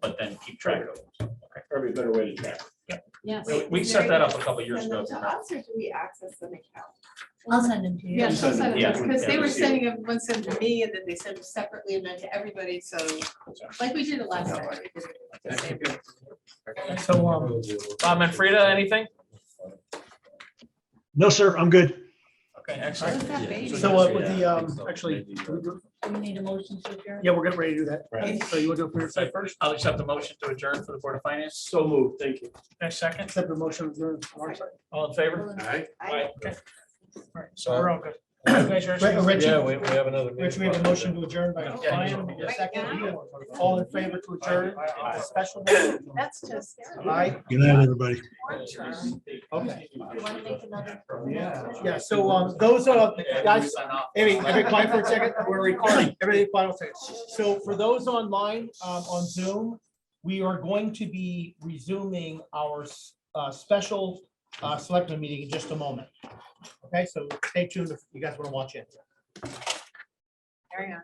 but then keep track of them. Okay, probably a better way to track. Yes. We set that up a couple years ago. Send them to us, or do we access them account? I'll send them to you. Yes, I'll send them, yeah. Because they Yeah, were just you. sending them, one sent to me, and then they sent them separately and then to everybody, so like we did it last time. we did it the same way. So, Bob and Frida, anything? No, sir, I'm good. Okay, excellent. What's that baby? So with the, actually, We need a motion to adjourn. yeah, we're getting ready to do that. Right. So you want to do it for your side first? I'll accept the motion to adjourn for the Board of Finance. So moved, thank you. Next second, Accept the motion from our side. all in favor? Aye. Aye. Okay. All right, so we're all good. Measures. Richie, Yeah, we have another. Rich, we have a motion to adjourn by Yeah. Ryan, we get a second. All in favor to adjourn, special. meeting? That's just. Aye. Good night, everybody. Okay. You want to make another? Yeah, so those are, guys, everybody quiet for a second, we're recording, everybody quiet for a second. So for those online, on Zoom, we are going to be resuming our special selectmen meeting in just a moment. Okay, so stay tuned if you guys want to watch it. Carry on.